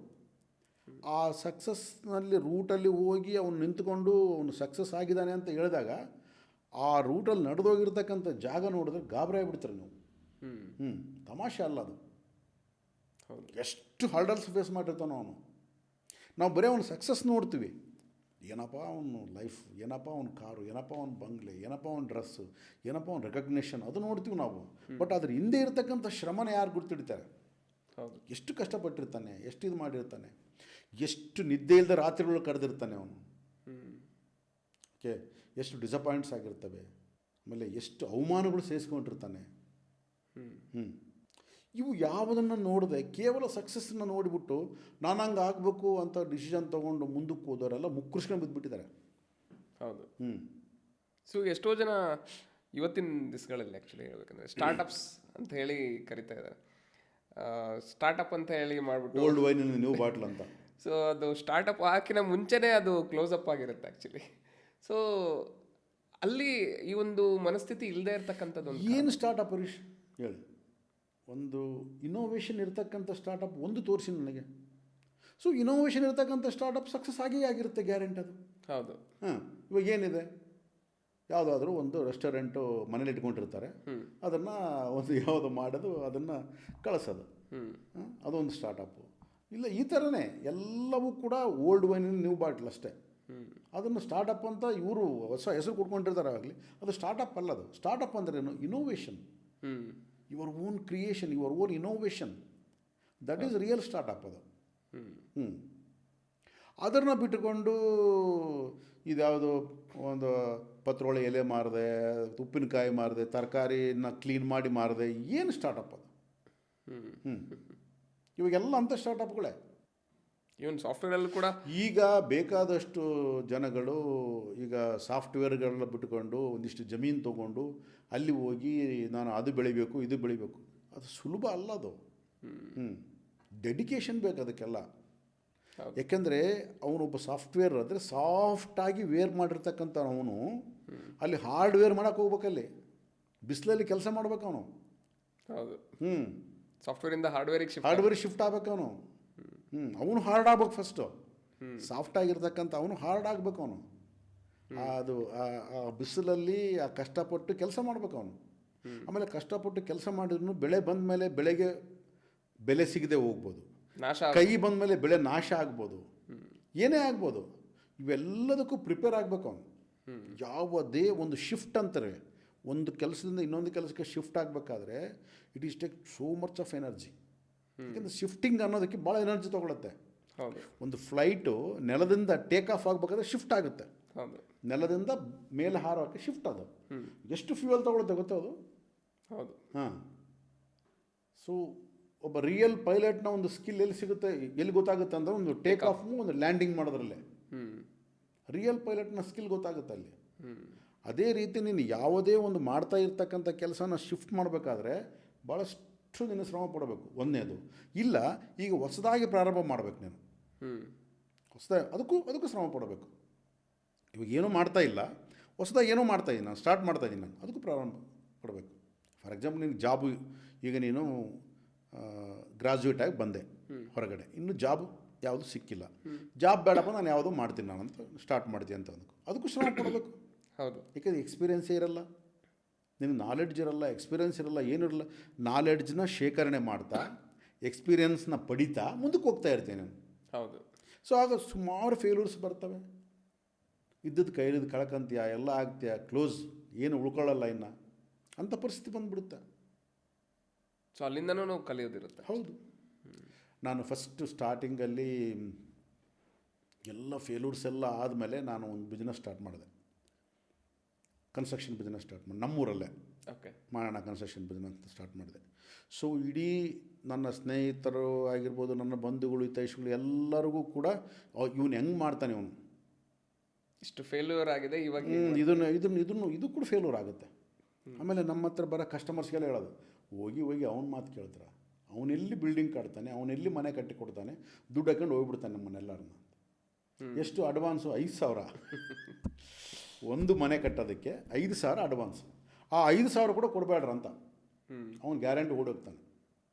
Speaker 2: ಆ ಸಕ್ಸಸ್ನಲ್ಲಿ ರೂಟಲ್ಲಿ ಹೋಗಿ ಅವನು ನಿಂತ್ಕೊಂಡು ಅವನು ಸಕ್ಸಸ್ ಆಗಿದ್ದಾನೆ ಅಂತ ಹೇಳಿದಾಗ ಆ ರೂಟಲ್ಲಿ ನಡೆದೋಗಿರ್ತಕ್ಕಂಥ ಜಾಗ ನೋಡಿದ್ರೆ ಗಾಬರಿ ಆಗಿಬಿಡ್ತಾರೆ ನೀವು. ತಮಾಷೆ ಅಲ್ಲ ಅದು. ಎಷ್ಟು ಹರ್ಡಲ್ಸ್ ಫೇಸ್ ಮಾಡಿರ್ತಾನೋ ಅವನು. ನಾವು ಬರೀ ಅವನು ಸಕ್ಸಸ್ ನೋಡ್ತೀವಿ, ಏನಪ್ಪ ಅವನು ಲೈಫ್, ಏನಪ್ಪ ಅವನ ಕಾರು, ಏನಪ್ಪ ಅವನ ಬಂಗ್ಲೆ, ಏನಪ್ಪ ಅವನ ಡ್ರೆಸ್ಸು, ಏನಪ್ಪ ಅವನ ರೆಕಗ್ನೇಷನ್, ಅದು ನೋಡ್ತೀವಿ ನಾವು. ಬಟ್ ಅದ್ರ ಹಿಂದೆ ಇರತಕ್ಕಂಥ ಶ್ರಮನ ಯಾರು ಗುರ್ತಿಡ್ತಾರೆ? ಎಷ್ಟು ಕಷ್ಟಪಟ್ಟಿರ್ತಾನೆ, ಎಷ್ಟು ಇದು ಮಾಡಿರ್ತಾನೆ, ಎಷ್ಟು ನಿದ್ದೆ ಇಲ್ಲದೆ ರಾತ್ರಿಗಳು ಕರೆದಿರ್ತಾನೆ ಅವನು. ಓಕೆ, ಎಷ್ಟು ಡಿಸಪಾಯಿಂಟ್ಸ್ ಆಗಿರ್ತವೆ, ಆಮೇಲೆ ಎಷ್ಟು ಅವಮಾನಗಳು ಸೇರಿಸ್ಕೊಂಡಿರ್ತಾನೆ. ಇವು ಯಾವುದನ್ನು ನೋಡದೆ ಕೇವಲ ಸಕ್ಸಸ್ಸನ್ನು ನೋಡಿಬಿಟ್ಟು ನಾನು ಹಂಗೆ ಆಗಬೇಕು ಅಂತ ಡಿಸಿಷನ್ ತೊಗೊಂಡು ಮುಂದಕ್ಕೆ ಹೋದವರೆಲ್ಲ ಮುಕ್ಕೃಷ್ಕೊಂಡು ಬಿದ್ದುಬಿಟ್ಟಿದ್ದಾರೆ.
Speaker 1: ಹೌದು. ಸೊ ಎಷ್ಟೋ ಜನ ಇವತ್ತಿನ ದಿವಸಗಳಲ್ಲಿ ಆ್ಯಕ್ಚುಲಿ ಹೇಳ್ಬೇಕಂದ್ರೆ ಸ್ಟಾರ್ಟಪ್ಸ್ ಅಂತ ಹೇಳಿ ಕರಿತಾ ಇದ್ದಾರೆ. ಸ್ಟಾರ್ಟಪ್ ಅಂತ ಹೇಳಿ ಮಾಡಿಬಿಟ್ಟು
Speaker 2: ಓಲ್ಡ್ ವೈನ್ ನ್ಯೂ ಬಾಟ್ಲ್ ಅಂತ.
Speaker 1: ಸೊ ಅದು ಸ್ಟಾರ್ಟಪ್ ಹಾಕಿನ ಮುಂಚೆನೇ ಅದು ಕ್ಲೋಸಪ್ ಆಗಿರುತ್ತೆ ಆ್ಯಕ್ಚುಲಿ. ಸೊ ಅಲ್ಲಿ ಈ ಒಂದು ಮನಸ್ಥಿತಿ ಇಲ್ಲದೆ ಇರ್ತಕ್ಕಂಥದ್ದು
Speaker 2: ಏನು ಸ್ಟಾರ್ಟಪ್ ಹರೀಶ್ ಹೇಳಿ? ಒಂದು ಇನೋವೇಷನ್ ಇರ್ತಕ್ಕಂಥ ಸ್ಟಾರ್ಟಪ್ ಒಂದು ತೋರಿಸಿ ನನಗೆ. ಸೊ ಇನೋವೇಷನ್ ಇರ್ತಕ್ಕಂಥ ಸ್ಟಾರ್ಟಪ್ ಸಕ್ಸಸ್ ಆಗಿರುತ್ತೆ, ಗ್ಯಾರಂಟಿ ಅದು.
Speaker 1: ಹೌದು.
Speaker 2: ಇವಾಗ ಏನಿದೆ, ಯಾವುದಾದ್ರೂ ಒಂದು ರೆಸ್ಟೋರೆಂಟು ಮನೇಲಿ ಇಟ್ಕೊಂಡಿರ್ತಾರೆ, ಅದನ್ನು ಒಂದು ಯಾವುದು ಮಾಡೋದು, ಅದನ್ನು ಕಳಿಸೋದು, ಅದೊಂದು ಸ್ಟಾರ್ಟಪ್ಪು. ಇಲ್ಲ, ಈ ಥರನೇ ಎಲ್ಲವೂ ಕೂಡ ಓಲ್ಡ್ ವೈನ್ ನ್ಯೂ ಬಾಟ್ಲ್ ಅಷ್ಟೇ. ಅದನ್ನು ಸ್ಟಾರ್ಟಪ್ ಅಂತ ಇವರು ಹೊಸ ಹೆಸರು ಕೊಟ್ಕೊಂಡಿರ್ತಾರೆ. ಆಗಲಿ ಅದು ಸ್ಟಾರ್ಟಪ್ ಅಲ್ಲ. ಅದು ಸ್ಟಾರ್ಟಪ್ ಅಂದ್ರೇನು? Innovation, your own creation, your own innovation, that is real startup ಅದು. ಅದನ್ನು ಬಿಟ್ಟುಕೊಂಡು ಇದ್ಯಾವುದು ಒಂದು ಪತ್ರೊಳೆ ಎಲೆ ಮಾರಿದೆ, ಉಪ್ಪಿನಕಾಯಿ ಮಾರಿದೆ, ತರಕಾರಿನ ಕ್ಲೀನ್ ಮಾಡಿ ಮಾರಿದೆ, ಏನು ಸ್ಟಾರ್ಟಪ್ ಅದು? ಇವಾಗೆಲ್ಲ ಅಂಥ ಸ್ಟಾರ್ಟಪ್ಗಳೇ.
Speaker 1: ಇವನ್ ಸಾಫ್ಟ್ವೇರಲ್ಲಿ ಕೂಡ
Speaker 2: ಈಗ ಬೇಕಾದಷ್ಟು ಜನಗಳು ಈಗ ಸಾಫ್ಟ್ವೇರ್ಗಳನ್ನ ಬಿಟ್ಟುಕೊಂಡು ಒಂದಿಷ್ಟು ಜಮೀನು ತೊಗೊಂಡು ಅಲ್ಲಿ ಹೋಗಿ ನಾನು ಅದು ಬೆಳಿಬೇಕು, ಇದು ಬೆಳಿಬೇಕು. ಅದು ಸುಲಭ ಅಲ್ಲ ಅದು. ಡೆಡಿಕೇಶನ್ ಬೇಕು ಅದಕ್ಕೆಲ್ಲ. ಯಾಕೆಂದರೆ ಅವನೊಬ್ಬ ಸಾಫ್ಟ್ವೇರ್ ಅಂದರೆ ಸಾಫ್ಟಾಗಿ ವೇರ್ ಮಾಡಿರ್ತಕ್ಕಂಥ ಅವನು ಅಲ್ಲಿ ಹಾರ್ಡ್ವೇರ್ ಮಾಡೋಕ್ಕೆ ಹೋಗ್ಬೇಕಲ್ಲಿ, ಬಿಸಿಲಲ್ಲಿ ಕೆಲಸ ಮಾಡ್ಬೇಕು ಅವನು.
Speaker 1: ಹೌದು.
Speaker 2: ಹ್ಞೂ
Speaker 1: ಸಾಫ್ಟ್ವೇರಿಂದ ಹಾರ್ಡ್ವೇರಿಗೆ ಶಿಫ್ಟ್.
Speaker 2: ಹಾರ್ಡ್ವೇರ್ ಶಿಫ್ಟ್ ಆಗ್ಬೇಕು ಅವನು. ಅವನು ಹಾರ್ಡ್ ಆಗ್ಬೇಕು ಫಸ್ಟು. ಸಾಫ್ಟ್ ಆಗಿರ್ತಕ್ಕಂಥ ಅವನು ಹಾರ್ಡ್ ಆಗಬೇಕು ಅವನು. ಅದು ಆ ಬಿಸಿಲಲ್ಲಿ ಆ ಕಷ್ಟಪಟ್ಟು ಕೆಲಸ ಮಾಡ್ಬೇಕು ಅವನು. ಆಮೇಲೆ ಕಷ್ಟಪಟ್ಟು ಕೆಲಸ ಮಾಡಿದ್ರು ಬೆಳೆ ಬಂದ ಮೇಲೆ ಬೆಳೆಗೆ ಬೆಲೆ ಸಿಗದೆ ಹೋಗ್ಬೋದು,
Speaker 1: ನಾಶ
Speaker 2: ಕೈ ಬಂದ ಮೇಲೆ ಬೆಳೆ ನಾಶ ಆಗ್ಬೋದು, ಏನೇ ಆಗ್ಬೋದು. ಇವೆಲ್ಲದಕ್ಕೂ ಪ್ರಿಪೇರ್ ಆಗಬೇಕು ಅವನು. ಯಾವುದೇ ಒಂದು ಶಿಫ್ಟ್ ಅಂತಾರೆ, ಒಂದು ಕೆಲಸದಿಂದ ಇನ್ನೊಂದು ಕೆಲಸಕ್ಕೆ ಶಿಫ್ಟ್ ಆಗಬೇಕಾದ್ರೆ it is take so much of energy. ಯಾಕೆಂದರೆ ಶಿಫ್ಟಿಂಗ್ ಅನ್ನೋದಕ್ಕೆ ಭಾಳ ಎನರ್ಜಿ ತೊಗೊಳುತ್ತೆ.
Speaker 1: ಹೌದು.
Speaker 2: ಒಂದು ಫ್ಲೈಟು ನೆಲದಿಂದ ಟೇಕ್ ಆಫ್ ಆಗಬೇಕಾದ್ರೆ ಶಿಫ್ಟ್ ಆಗುತ್ತೆ.
Speaker 1: ಹೌದು.
Speaker 2: ನೆಲದಿಂದ ಮೇಲೆ ಹಾರೋಕ್ಕೆ ಶಿಫ್ಟ್ ಅದು ಎಷ್ಟು ಫ್ಯೂಯಲ್ ತೊಗೊಳುತ್ತೆ ಗೊತ್ತೋ ಅದು.
Speaker 1: ಹೌದು.
Speaker 2: ಹಾಂ. ಸೊ ಒಬ್ಬ ರಿಯಲ್ ಪೈಲಟ್ನ ಒಂದು ಸ್ಕಿಲ್ ಎಲ್ಲಿ ಸಿಗುತ್ತೆ, ಎಲ್ಲಿ ಗೊತ್ತಾಗುತ್ತೆ ಅಂದರೆ ಒಂದು ಟೇಕ್ ಆಫ್ ಒಂದು ಲ್ಯಾಂಡಿಂಗ್ ಮಾಡೋದ್ರಲ್ಲೇ ರಿಯಲ್ ಪೈಲಟ್ನ ಸ್ಕಿಲ್ ಗೊತ್ತಾಗುತ್ತೆ ಅಲ್ಲಿ. ಅದೇ ರೀತಿ ನೀನು ಯಾವುದೇ ಒಂದು ಮಾಡ್ತಾ ಇರ್ತಕ್ಕಂಥ ಕೆಲಸನ ಶಿಫ್ಟ್ ಮಾಡಬೇಕಾದ್ರೆ ಭಾಳಷ್ಟು ನೀನು ಶ್ರಮ ಪಡಬೇಕು. ಒಂದನೇದು. ಇಲ್ಲ ಈಗ ಹೊಸದಾಗಿ ಪ್ರಾರಂಭ ಮಾಡಬೇಕು ನೀನು, ಹೊಸದಾಗಿ ಅದಕ್ಕೂ ಶ್ರಮ ಪಡಬೇಕು. ಇವಾಗ ಏನೂ ಮಾಡ್ತಾ ಇಲ್ಲ, ಹೊಸದಾಗಿ ಏನೋ ಮಾಡ್ತಾಯಿದ್ದೀನಿ ನಾನು, ಸ್ಟಾರ್ಟ್ ಮಾಡ್ತಾಯಿದ್ದೀನಿ ನಾನು, ಅದಕ್ಕೂ ಪ್ರಾರಂಭ ಪಡಬೇಕು. ಫಾರ್ ಎಕ್ಸಾಂಪಲ್ ನೀನು ಜಾಬು, ಈಗ ನೀನು ಗ್ರಾಜ್ಯುಯೇಟ್ ಆಗಿ ಬಂದೆ ಹೊರಗಡೆ, ಇನ್ನೂ ಜಾಬ್ ಯಾವುದು ಸಿಕ್ಕಿಲ್ಲ, ಜಾಬ್ ಬೇಡಪ್ಪ ನಾನು ಯಾವುದೋ ಮಾಡ್ತೀನಿ ನಾನು ಅಂತ ಸ್ಟಾರ್ಟ್ ಮಾಡ್ತೀನಿ ಅಂತ ಅದಕ್ಕೂ ಶ್ರಮ ಪಡಬೇಕು.
Speaker 1: ಹೌದು.
Speaker 2: ಯಾಕಂದರೆ ಎಕ್ಸ್ಪೀರಿಯೆನ್ಸೇ ಇರಲ್ಲ, ನಿನಗೆ ನಾಲೆಡ್ಜ್ ಇರಲ್ಲ, ಎಕ್ಸ್ಪೀರಿಯೆನ್ಸ್ ಇರಲ್ಲ, ಏನೂ ಇರಲ್ಲ. ನಾಲೆಡ್ಜ್ನ ಶೇಖರಣೆ ಮಾಡ್ತಾ ಎಕ್ಸ್ಪೀರಿಯೆನ್ಸ್ನ ಪಡಿತಾ ಮುಂದಕ್ಕೆ ಹೋಗ್ತಾ ಇರ್ತೀನಿ ನಾನು.
Speaker 1: ಹೌದು.
Speaker 2: ಸೊ ಆಗ ಸುಮಾರು ಫೇಲ್ಯೂರ್ಸ್ ಬರ್ತವೆ. ಇದ್ದದ್ದು ಕೈಲಿದ್ದು ಕಳ್ಕೊಂತೀಯ, ಎಲ್ಲ ಆಗ್ತೀಯ, ಕ್ಲೋಸ್, ಏನು ಉಳ್ಕೊಳ್ಳಲ್ಲ ಇನ್ನು ಅಂಥ ಪರಿಸ್ಥಿತಿ ಬಂದುಬಿಡುತ್ತೆ.
Speaker 1: ಸೊ ಅಲ್ಲಿಂದನೂ ನಾವು ಕಲಿಯೋದಿರುತ್ತೆ.
Speaker 2: ಹೌದು. ನಾನು ಫಸ್ಟು ಸ್ಟಾರ್ಟಿಂಗಲ್ಲಿ ಎಲ್ಲ ಫೇಲ್ಯೂರ್ಸ್ ಎಲ್ಲ ಆದಮೇಲೆ ನಾನು ಒಂದು ಬಿಸ್ನೆಸ್ ಸ್ಟಾರ್ಟ್ ಮಾಡಿದೆ, ಕನ್ಸ್ಟ್ರಕ್ಷನ್ ಬಿಸ್ನೆಸ್ ಸ್ಟಾರ್ಟ್ ಮಾಡಿ ನಮ್ಮೂರಲ್ಲೇ.
Speaker 1: ಓಕೆ.
Speaker 2: ಮಾಡೋಣ ಕನ್ಸ್ಟ್ರಕ್ಷನ್ ಬಿಸ್ನೆಸ್ ಅಂತ ಸ್ಟಾರ್ಟ್ ಮಾಡಿದೆ. ಸೊ ಇಡೀ ನನ್ನ ಸ್ನೇಹಿತರು ಆಗಿರ್ಬೋದು, ನನ್ನ ಬಂಧುಗಳು ಹಿತೈಷಿಗಳು ಎಲ್ಲರಿಗೂ ಕೂಡ ಇವನು ಹೆಂಗೆ ಮಾಡ್ತಾನೆ, ಇವನು
Speaker 1: ಇಷ್ಟು ಫೇಲ್ಯೂರ್ ಆಗಿದೆ ಇವಾಗ,
Speaker 2: ಇದು ಕೂಡ ಫೇಲ್ಯೂರ್ ಆಗುತ್ತೆ. ಆಮೇಲೆ ನಮ್ಮ ಹತ್ರ ಬರೋ ಕಸ್ಟಮರ್ಸ್ಗೆಲ್ಲ ಹೇಳೋದು, ಹೋಗಿ ಅವನ ಮಾತು ಕೇಳ್ತಾರೆ, ಅವನೆಲ್ಲಿ ಬಿಲ್ಡಿಂಗ್ ಕಟ್ತಾನೆ, ಅವನೆಲ್ಲಿ ಮನೆ ಕಟ್ಟಿ ಕೊಡ್ತಾನೆ, ದುಡ್ಡು ಹಾಕೊಂಡು ಹೋಗ್ಬಿಡ್ತಾನೆ ನಮ್ಮನ್ನೆಲ್ಲರನ್ನ. ಎಷ್ಟು ಅಡ್ವಾನ್ಸು? 5,000. ಒಂದು ಮನೆ ಕಟ್ಟೋದಕ್ಕೆ 5,000 ಅಡ್ವಾನ್ಸ್. ಆ 5,000 ಕೂಡ ಕೊಡಬೇಡ್ರಂತ ಅವ್ನು ಗ್ಯಾರಂಟಿ ಓಡೋಗ್ತಾನೆ.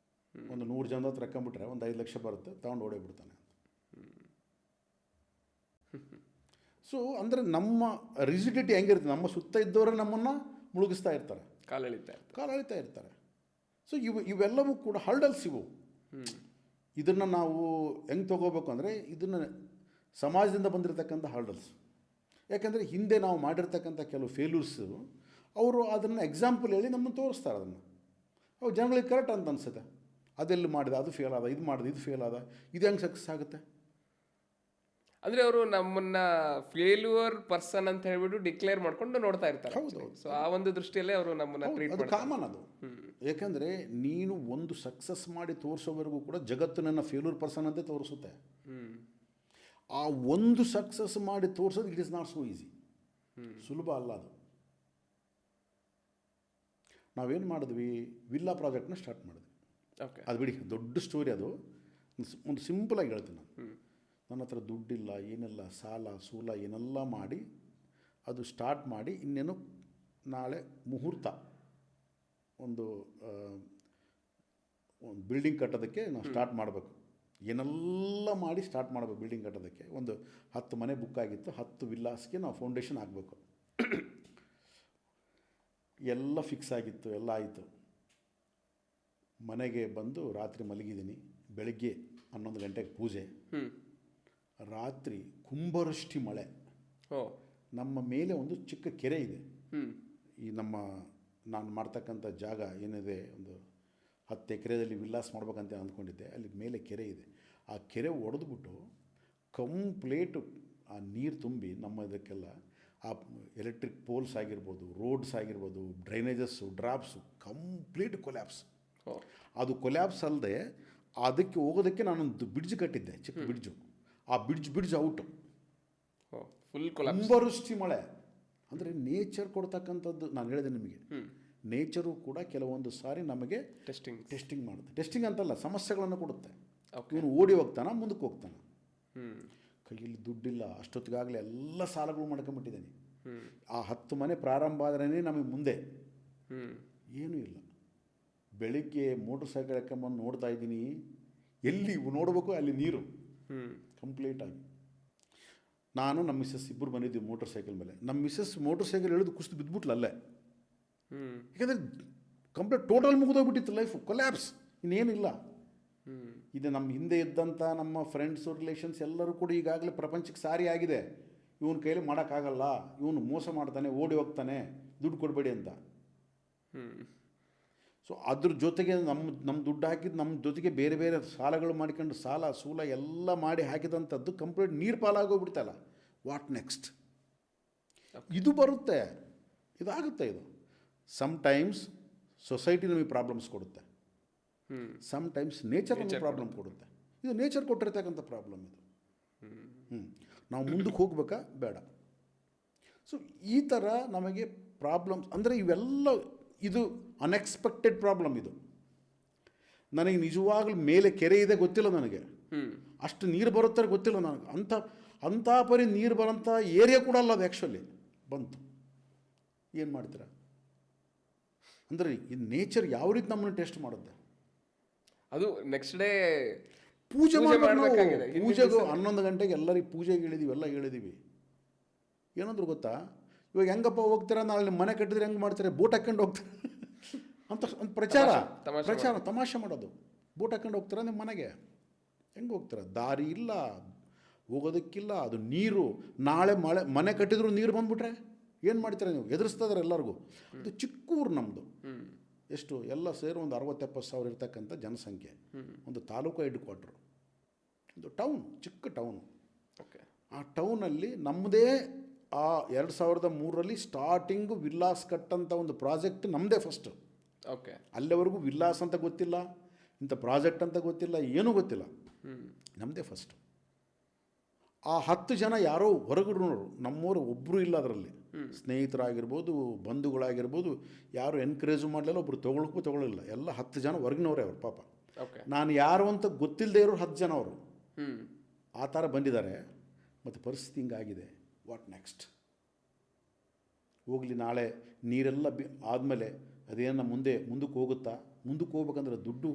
Speaker 2: ಒಂದು 100 ಜನದ ಹತ್ರ ಹಾಕೊಂಬಿಟ್ರೆ ಒಂದು 5 ಲಕ್ಷ ಬರುತ್ತೆ, ತೊಗೊಂಡು ಓಡೋಗ್ಬಿಡ್ತಾನೆ. ಸೊ ಅಂದರೆ ನಮ್ಮ ರಿಜಿಡಿಟಿ ಹೆಂಗಿರುತ್ತೆ, ನಮ್ಮ ಸುತ್ತ ಇದ್ದವರೇ ನಮ್ಮನ್ನು ಮುಳುಗಿಸ್ತಾ ಇರ್ತಾರೆ, ಕಾಲೆಳಿತಾ ಇರ್ತಾರೆ. ಸೊ ಇವೆಲ್ಲವೂ ಕೂಡ ಹರ್ಡಲ್ಸ್ ಇವು. ಇದನ್ನು ನಾವು ಹೆಂಗೆ ತೊಗೋಬೇಕು ಅಂದರೆ, ಇದನ್ನು ಸಮಾಜದಿಂದ ಬಂದಿರತಕ್ಕಂಥ ಹರ್ಡಲ್ಸ್. ಯಾಕೆಂದರೆ ಹಿಂದೆ ನಾವು ಮಾಡಿರ್ತಕ್ಕಂಥ ಕೆಲವು ಫೇಲ್ಯೂರ್ಸು ಅವರು ಅದನ್ನು ಎಕ್ಸಾಂಪಲ್ ಹೇಳಿ ನಮ್ಮನ್ನು ತೋರಿಸ್ತಾರೆ. ಅದನ್ನು ಅವು ಜನಗಳಿಗೆ ಕರೆಕ್ಟ್ ಅಂತ ಅನಿಸುತ್ತೆ. ಅದೆಲ್ಲಿ ಮಾಡಿದೆ, ಅದು ಫೇಲ್ ಆದ, ಇದು ಮಾಡಿದೆ, ಇದು ಫೇಲ್ ಆದ, ಇದು ಹೆಂಗೆ ಸಕ್ಸಸ್ ಆಗುತ್ತೆ.
Speaker 1: ಅಂದರೆ ಅವರು ನಮ್ಮನ್ನ ಫೇಲ್ಯೂರ್ ಪರ್ಸನ್ ಅಂತ ಹೇಳ್ಬಿಟ್ಟು ಡಿಕ್ಲೇರ್ ಮಾಡ್ಕೊಂಡು ನೋಡ್ತಾ ಇರ್ತಾರೆ.
Speaker 2: ಹೌದು.
Speaker 1: ಸೊ ಆ ಒಂದು ದೃಷ್ಟಿಯಲ್ಲೇ ಅವರು ನಮ್ಮನ್ನ ಟ್ರೀಟ್
Speaker 2: ಅದು ಕಾಮನ್ ಅದು. ಯಾಕೆಂದರೆ ನೀನು ಒಂದು ಸಕ್ಸಸ್ ಮಾಡಿ ತೋರಿಸೋವರೆಗೂ ಕೂಡ ಜಗತ್ತು ನನ್ನ ಫೇಲ್ಯೂರ್ ಪರ್ಸನ್ ಅಂತ ತೋರಿಸುತ್ತೆ. ಆ ಒಂದು ಸಕ್ಸಸ್ ಮಾಡಿ ತೋರಿಸೋದು it is not so easy, ಸುಲಭ ಅಲ್ಲ ಅದು. ನಾವೇನು ಮಾಡಿದ್ವಿ, ವಿಲ್ಲಾ ಪ್ರಾಜೆಕ್ಟ್ನ ಸ್ಟಾರ್ಟ್ ಮಾಡಿದ್ವಿ. ಅದು ಬಿಡಿ, ದೊಡ್ಡ ಸ್ಟೋರಿ ಅದು. ಒಂದು ಸಿಂಪಲಾಗಿ ಹೇಳ್ತೀನಿ ನಾನು. ನನ್ನ ಹತ್ರ ದುಡ್ಡಿಲ್ಲ, ಏನಿಲ್ಲ, ಸಾಲ ಸೂಲ ಏನೆಲ್ಲ ಮಾಡಿ ಅದು ಸ್ಟಾರ್ಟ್ ಮಾಡಿ, ಇನ್ನೇನು ನಾಳೆ ಮುಹೂರ್ತ ಒಂದು ಬಿಲ್ಡಿಂಗ್ ಕಟ್ಟೋದಕ್ಕೆ ನಾವು ಸ್ಟಾರ್ಟ್ ಮಾಡಬೇಕು. ಏನೆಲ್ಲ ಮಾಡಿ ಸ್ಟಾರ್ಟ್ ಮಾಡಬೇಕು ಬಿಲ್ಡಿಂಗ್ ಕಟ್ಟೋದಕ್ಕೆ. ಒಂದು 10 ಮನೆ ಬುಕ್ ಆಗಿತ್ತು, 10 ವಿಲ್ಲಾಸ್ಗೆ ನಾವು ಫೌಂಡೇಶನ್ ಆಗಬೇಕು. ಎಲ್ಲ ಫಿಕ್ಸ್ ಆಗಿತ್ತು, ಎಲ್ಲ ಆಯಿತು. ಮನೆಗೆ ಬಂದು ರಾತ್ರಿ ಮಲಗಿದ್ದೀನಿ. ಬೆಳಗ್ಗೆ 11 ಗಂಟೆಗೆ ಪೂಜೆ. ರಾತ್ರಿ ಕುಂಬರಷ್ಟಿ ಮಳೆ. ನಮ್ಮ ಮೇಲೆ ಒಂದು ಚಿಕ್ಕ ಕೆರೆ ಇದೆ. ಈ ನಾನು ಮಾಡ್ತಕ್ಕಂಥ ಜಾಗ ಏನಿದೆ, ಒಂದು 10 ಎಕರೆದಲ್ಲಿ ವಿಲ್ಲಾಸ್ ಮಾಡ್ಬೇಕಂತ ಅಂದ್ಕೊಂಡಿದ್ದೆ. ಅಲ್ಲಿ ಮೇಲೆ ಕೆರೆ ಇದೆ. ಆ ಕೆರೆ ಒಡೆದ್ಬಿಟ್ಟು ಕಂಪ್ಲೀಟು ಆ ನೀರು ತುಂಬಿ ನಮ್ಮ ಇದಕ್ಕೆಲ್ಲ ಆ ಎಲೆಕ್ಟ್ರಿಕ್ ಪೋಲ್ಸ್ ಆಗಿರ್ಬೋದು, ರೋಡ್ಸ್ ಆಗಿರ್ಬೋದು, ಡ್ರೈನೇಜಸ್ಸು, ಡ್ರಾಪ್ಸು ಕಂಪ್ಲೀಟ್ ಕೊಲ್ಯಾಪ್ಸ್. ಅದು ಕೊಲ್ಯಾಪ್ಸ್ ಅಲ್ಲದೆ ಅದಕ್ಕೆ ಹೋಗೋದಕ್ಕೆ ನಾನೊಂದು ಬ್ರಿಡ್ಜ್ ಕಟ್ಟಿದ್ದೆ, ಚಿಕ್ಕ ಬ್ರಿಡ್ಜು. ಆ ಬ್ರಿಡ್ಜ್ ಔಟು,
Speaker 1: ಫುಲ್
Speaker 2: ಕುಂಬವೃಷ್ಟಿ ಮಳೆ. ಅಂದರೆ ನೇಚರ್ ಕೊಡ್ತಕ್ಕಂಥದ್ದು. ನಾನು ಹೇಳಿದೆ ನಿಮಗೆ, ನೇಚರು ಕೂಡ ಕೆಲವೊಂದು ಸಾರಿ ನಮಗೆ ಟೆಸ್ಟಿಂಗ್ ಮಾಡುತ್ತೆ. ಟೆಸ್ಟಿಂಗ್ ಅಂತಲ್ಲ, ಸಮಸ್ಯೆಗಳನ್ನು ಕೊಡುತ್ತೆ. ಇವನು ಓಡಿ ಹೋಗ್ತಾನೆ, ಮುಂದಕ್ಕೆ ಹೋಗ್ತಾನೆ. ಕೈಯಲ್ಲಿ ದುಡ್ಡಿಲ್ಲ, ಅಷ್ಟೊತ್ತಿಗಾಗಲೇ ಎಲ್ಲ ಸಾಲಗಳು ಮಾಡ್ಕೊಂಬಿಟ್ಟಿದ್ದೇನೆ. ಆ 10 ಮನೆ ಪ್ರಾರಂಭ ಆದ್ರೇ ನಮಗೆ ಮುಂದೆ ಏನೂ ಇಲ್ಲ. ಬೆಳಿಗ್ಗೆ ಮೋಟ್ರ್ ಸೈಕಲ್ ಹಾಕೊಂಬಂದು ನೋಡ್ತಾ ಇದ್ದೀನಿ, ಎಲ್ಲಿ ನೋಡಬೇಕು ಅಲ್ಲಿ ನೀರು ಕಂಪ್ಲೀಟಾಗಿ. ನಾನು ನಮ್ಮ ಮಿಸ್ಸಸ್ ಇಬ್ಬರು ಬಂದಿದ್ದೀವಿ ಮೋಟ್ರ್ ಸೈಕಲ್ ಮೇಲೆ. ನಮ್ಮ ಮಿಸ್ಸಸ್ ಮೋಟ್ರ್ ಸೈಕಲ್ ಎಳೆದು ಕುಸಿದು ಬಿದ್ದುಬಿಟ್ಲು ಅಲ್ಲೇ. ಯಾಕಂದರೆ ಕಂಪ್ಲೀಟ್ ಟೋಟಲ್ ಮುಗಿದೋಗ್ಬಿಟ್ಟಿತ್ತು ಲೈಫು, ಕೊಲ್ಯಾಪ್ಸ್, ಇನ್ನೇನಿಲ್ಲ. ಇದು ನಮ್ಮ ಹಿಂದೆ ಇದ್ದಂಥ ನಮ್ಮ ಫ್ರೆಂಡ್ಸು ರಿಲೇಷನ್ಸ್ ಎಲ್ಲರೂ ಕೂಡ ಈಗಾಗಲೇ ಪ್ರಪಂಚಕ್ಕೆ ಸಾರಿ ಆಗಿದೆ, ಇವನ ಕೈಲಿ ಮಾಡೋಕ್ಕಾಗಲ್ಲ, ಇವನು ಮೋಸ ಮಾಡ್ತಾನೆ, ಓಡಿ ಹೋಗ್ತಾನೆ, ದುಡ್ಡು ಕೊಡಬೇಡಿ ಅಂತ. ಸೊ ಅದ್ರ ಜೊತೆಗೆ ನಮ್ಮ ದುಡ್ಡು ಹಾಕಿದ್ದು ನಮ್ಮ ಜೊತೆಗೆ ಬೇರೆ ಬೇರೆ ಸಾಲಗಳು ಮಾಡ್ಕೊಂಡು ಸಾಲ ಸೂಲ ಎಲ್ಲ ಮಾಡಿ ಹಾಕಿದಂಥದ್ದು ಕಂಪ್ಲೀಟ್ ನೀರು ಪಾಲಾಗೋಗ್ಬಿಡ್ತಲ್ಲ. What next? ಇದು ಬರುತ್ತೆ, ಇದಾಗುತ್ತೆ. ಇದು ಸಮ್ಟೈಮ್ಸ್ ಸೊಸೈಟಿ ನಮಗೆ ಪ್ರಾಬ್ಲಮ್ಸ್ ಕೊಡುತ್ತೆ, ಸಮ್ಟೈಮ್ಸ್ ನೇಚರ್ ನಮಗೆ ಪ್ರಾಬ್ಲಮ್ ಕೊಡುತ್ತೆ. ಇದು ನೇಚರ್ ಕೊಟ್ಟಿರ್ತಕ್ಕಂಥ ಪ್ರಾಬ್ಲಮ್ ಇದು. ನಾವು ಮುಂದಕ್ಕೆ ಹೋಗ್ಬೇಕಾ ಬೇಡ? ಸೊ ಈ ಥರ ನಮಗೆ ಪ್ರಾಬ್ಲಮ್ಸ್ ಅಂದರೆ ಇವೆಲ್ಲ, ಇದು ಅನ್ಎಕ್ಸ್ಪೆಕ್ಟೆಡ್ ಪ್ರಾಬ್ಲಮ್. ಇದು ನನಗೆ ನಿಜವಾಗ್ಲೂ ಮೇಲೆ ಕೆರೆ ಇದೆ ಗೊತ್ತಿಲ್ಲ, ನನಗೆ ಅಷ್ಟು ನೀರು ಬರುತ್ತಾರೆ ಗೊತ್ತಿಲ್ಲ ನನಗೆ. ಅಂಥ ಪರಿ ನೀರು ಬರೋಂಥ ಏರಿಯಾ ಕೂಡ ಅಲ್ಲ ಅದು. ಆ್ಯಕ್ಚುಲಿ ಬಂತು, ಏನು ಮಾಡ್ತೀರಾ? ಅಂದರೆ ಈ ನೇಚರ್ ಯಾವ ರೀತಿ ನಮ್ಮನ್ನು ಟೆಸ್ಟ್ ಮಾಡುತ್ತೆ.
Speaker 1: ಅದು ನೆಕ್ಸ್ಟ್ ಡೇ
Speaker 2: ಪೂಜೆ ಮಾಡಬೇಕಾಗಿದೆ. ಪೂಜೆಗೂ 11 ಗಂಟೆಗೆ ಎಲ್ಲರಿಗೆ ಪೂಜೆಗೆ ಹೇಳಿದ್ದೀವಿ, ಎಲ್ಲ ಹೇಳಿದ್ದೀವಿ. ಏನಂದ್ರು ಗೊತ್ತಾ, ಇವಾಗ ಹೆಂಗಪ್ಪ ಹೋಗ್ತೀರಾ, ನಾಳೆ ಮನೆ ಕಟ್ಟಿದ್ರೆ ಹೆಂಗೆ ಮಾಡ್ತಾರೆ, ಬೋಟ್ ಹಾಕ್ಕೊಂಡು ಹೋಗ್ತಾರೆ ಅಂತ ಒಂದು ಪ್ರಚಾರ ತಮಾಷೆ ಮಾಡೋದು. ಬೋಟ್ ಹಾಕ್ಕೊಂಡು ಹೋಗ್ತೀರಾ ನಿಮ್ಮ ಮನೆಗೆ, ಹೆಂಗೆ ಹೋಗ್ತೀರಾ? ದಾರಿ ಇಲ್ಲ, ಹೋಗೋದಕ್ಕಿಲ್ಲ, ಅದು ನೀರು. ನಾಳೆ ಮನೆ ಕಟ್ಟಿದ್ರು ನೀರು ಬಂದುಬಿಟ್ರೆ ಏನು ಮಾಡ್ತೀರಾ ನೀವು? ಎದುರಿಸ್ತಾ ಇದ್ದಾರೆ ಎಲ್ಲರಿಗೂ. ಅದು ಚಿಕ್ಕ ಊರು ನಮ್ಮದು. ಎಷ್ಟು ಎಲ್ಲ ಸೇರಿ ಒಂದು 60-70 ಸಾವಿರ ಇರ್ತಕ್ಕಂಥ ಜನಸಂಖ್ಯೆ, ಒಂದು ತಾಲೂಕು ಹೆಡ್ ಕ್ವಾರ್ಟ್ರು, ಒಂದು ಟೌನ್, ಚಿಕ್ಕ ಟೌನು. ಆ ಟೌನಲ್ಲಿ ನಮ್ಮದೇ ಆ 2003ರಲ್ಲಿ ಸ್ಟಾರ್ಟಿಂಗು ವಿಲ್ಲಾಸ್ ಕಟ್ಟಂಥ ಒಂದು ಪ್ರಾಜೆಕ್ಟ್ ನಮ್ಮದೇ ಫಸ್ಟು. ಅಲ್ಲಿವರೆಗೂ ವಿಲ್ಲಾಸ್ ಅಂತ ಗೊತ್ತಿಲ್ಲ, ಇಂಥ ಪ್ರಾಜೆಕ್ಟ್ ಅಂತ ಗೊತ್ತಿಲ್ಲ, ಏನೂ ಗೊತ್ತಿಲ್ಲ, ನಮ್ಮದೇ ಫಸ್ಟು. ಆ 10 ಜನ ಯಾರೋ ಹೊರಗಡೆನವರು, ನಮ್ಮವರು ಒಬ್ಬರು ಇಲ್ಲ ಅದರಲ್ಲಿ. ಸ್ನೇಹಿತರಾಗಿರ್ಬೋದು, ಬಂಧುಗಳಾಗಿರ್ಬೋದು, ಯಾರು ಎನ್ಕರೇಜು ಮಾಡಲಿಲ್ಲ, ಒಬ್ಬರು ತೊಗೊಳ್ಳಿಲ್ಲ. ಎಲ್ಲ 10 ಜನ ಹೊರಗಿನವರೇ ಅವರು ಪಾಪ. ನಾನು ಯಾರು ಅಂತ ಗೊತ್ತಿಲ್ಲದೆ ಇರೋರು 10 ಜನ ಅವರು. ಆ ಥರ ಬಂದಿದ್ದಾರೆ. ಮತ್ತು ಪರಿಸ್ಥಿತಿ ಹಿಂಗಾಗಿದೆ. What next? ಹೋಗಲಿ, ನಾಳೆ ನೀರೆಲ್ಲ ಆದಮೇಲೆ ಅದೇನ ಮುಂದಕ್ಕೆ ಹೋಗುತ್ತಾ? ಮುಂದಕ್ಕೆ ಹೋಗ್ಬೇಕಂದ್ರೆ ದುಡ್ಡು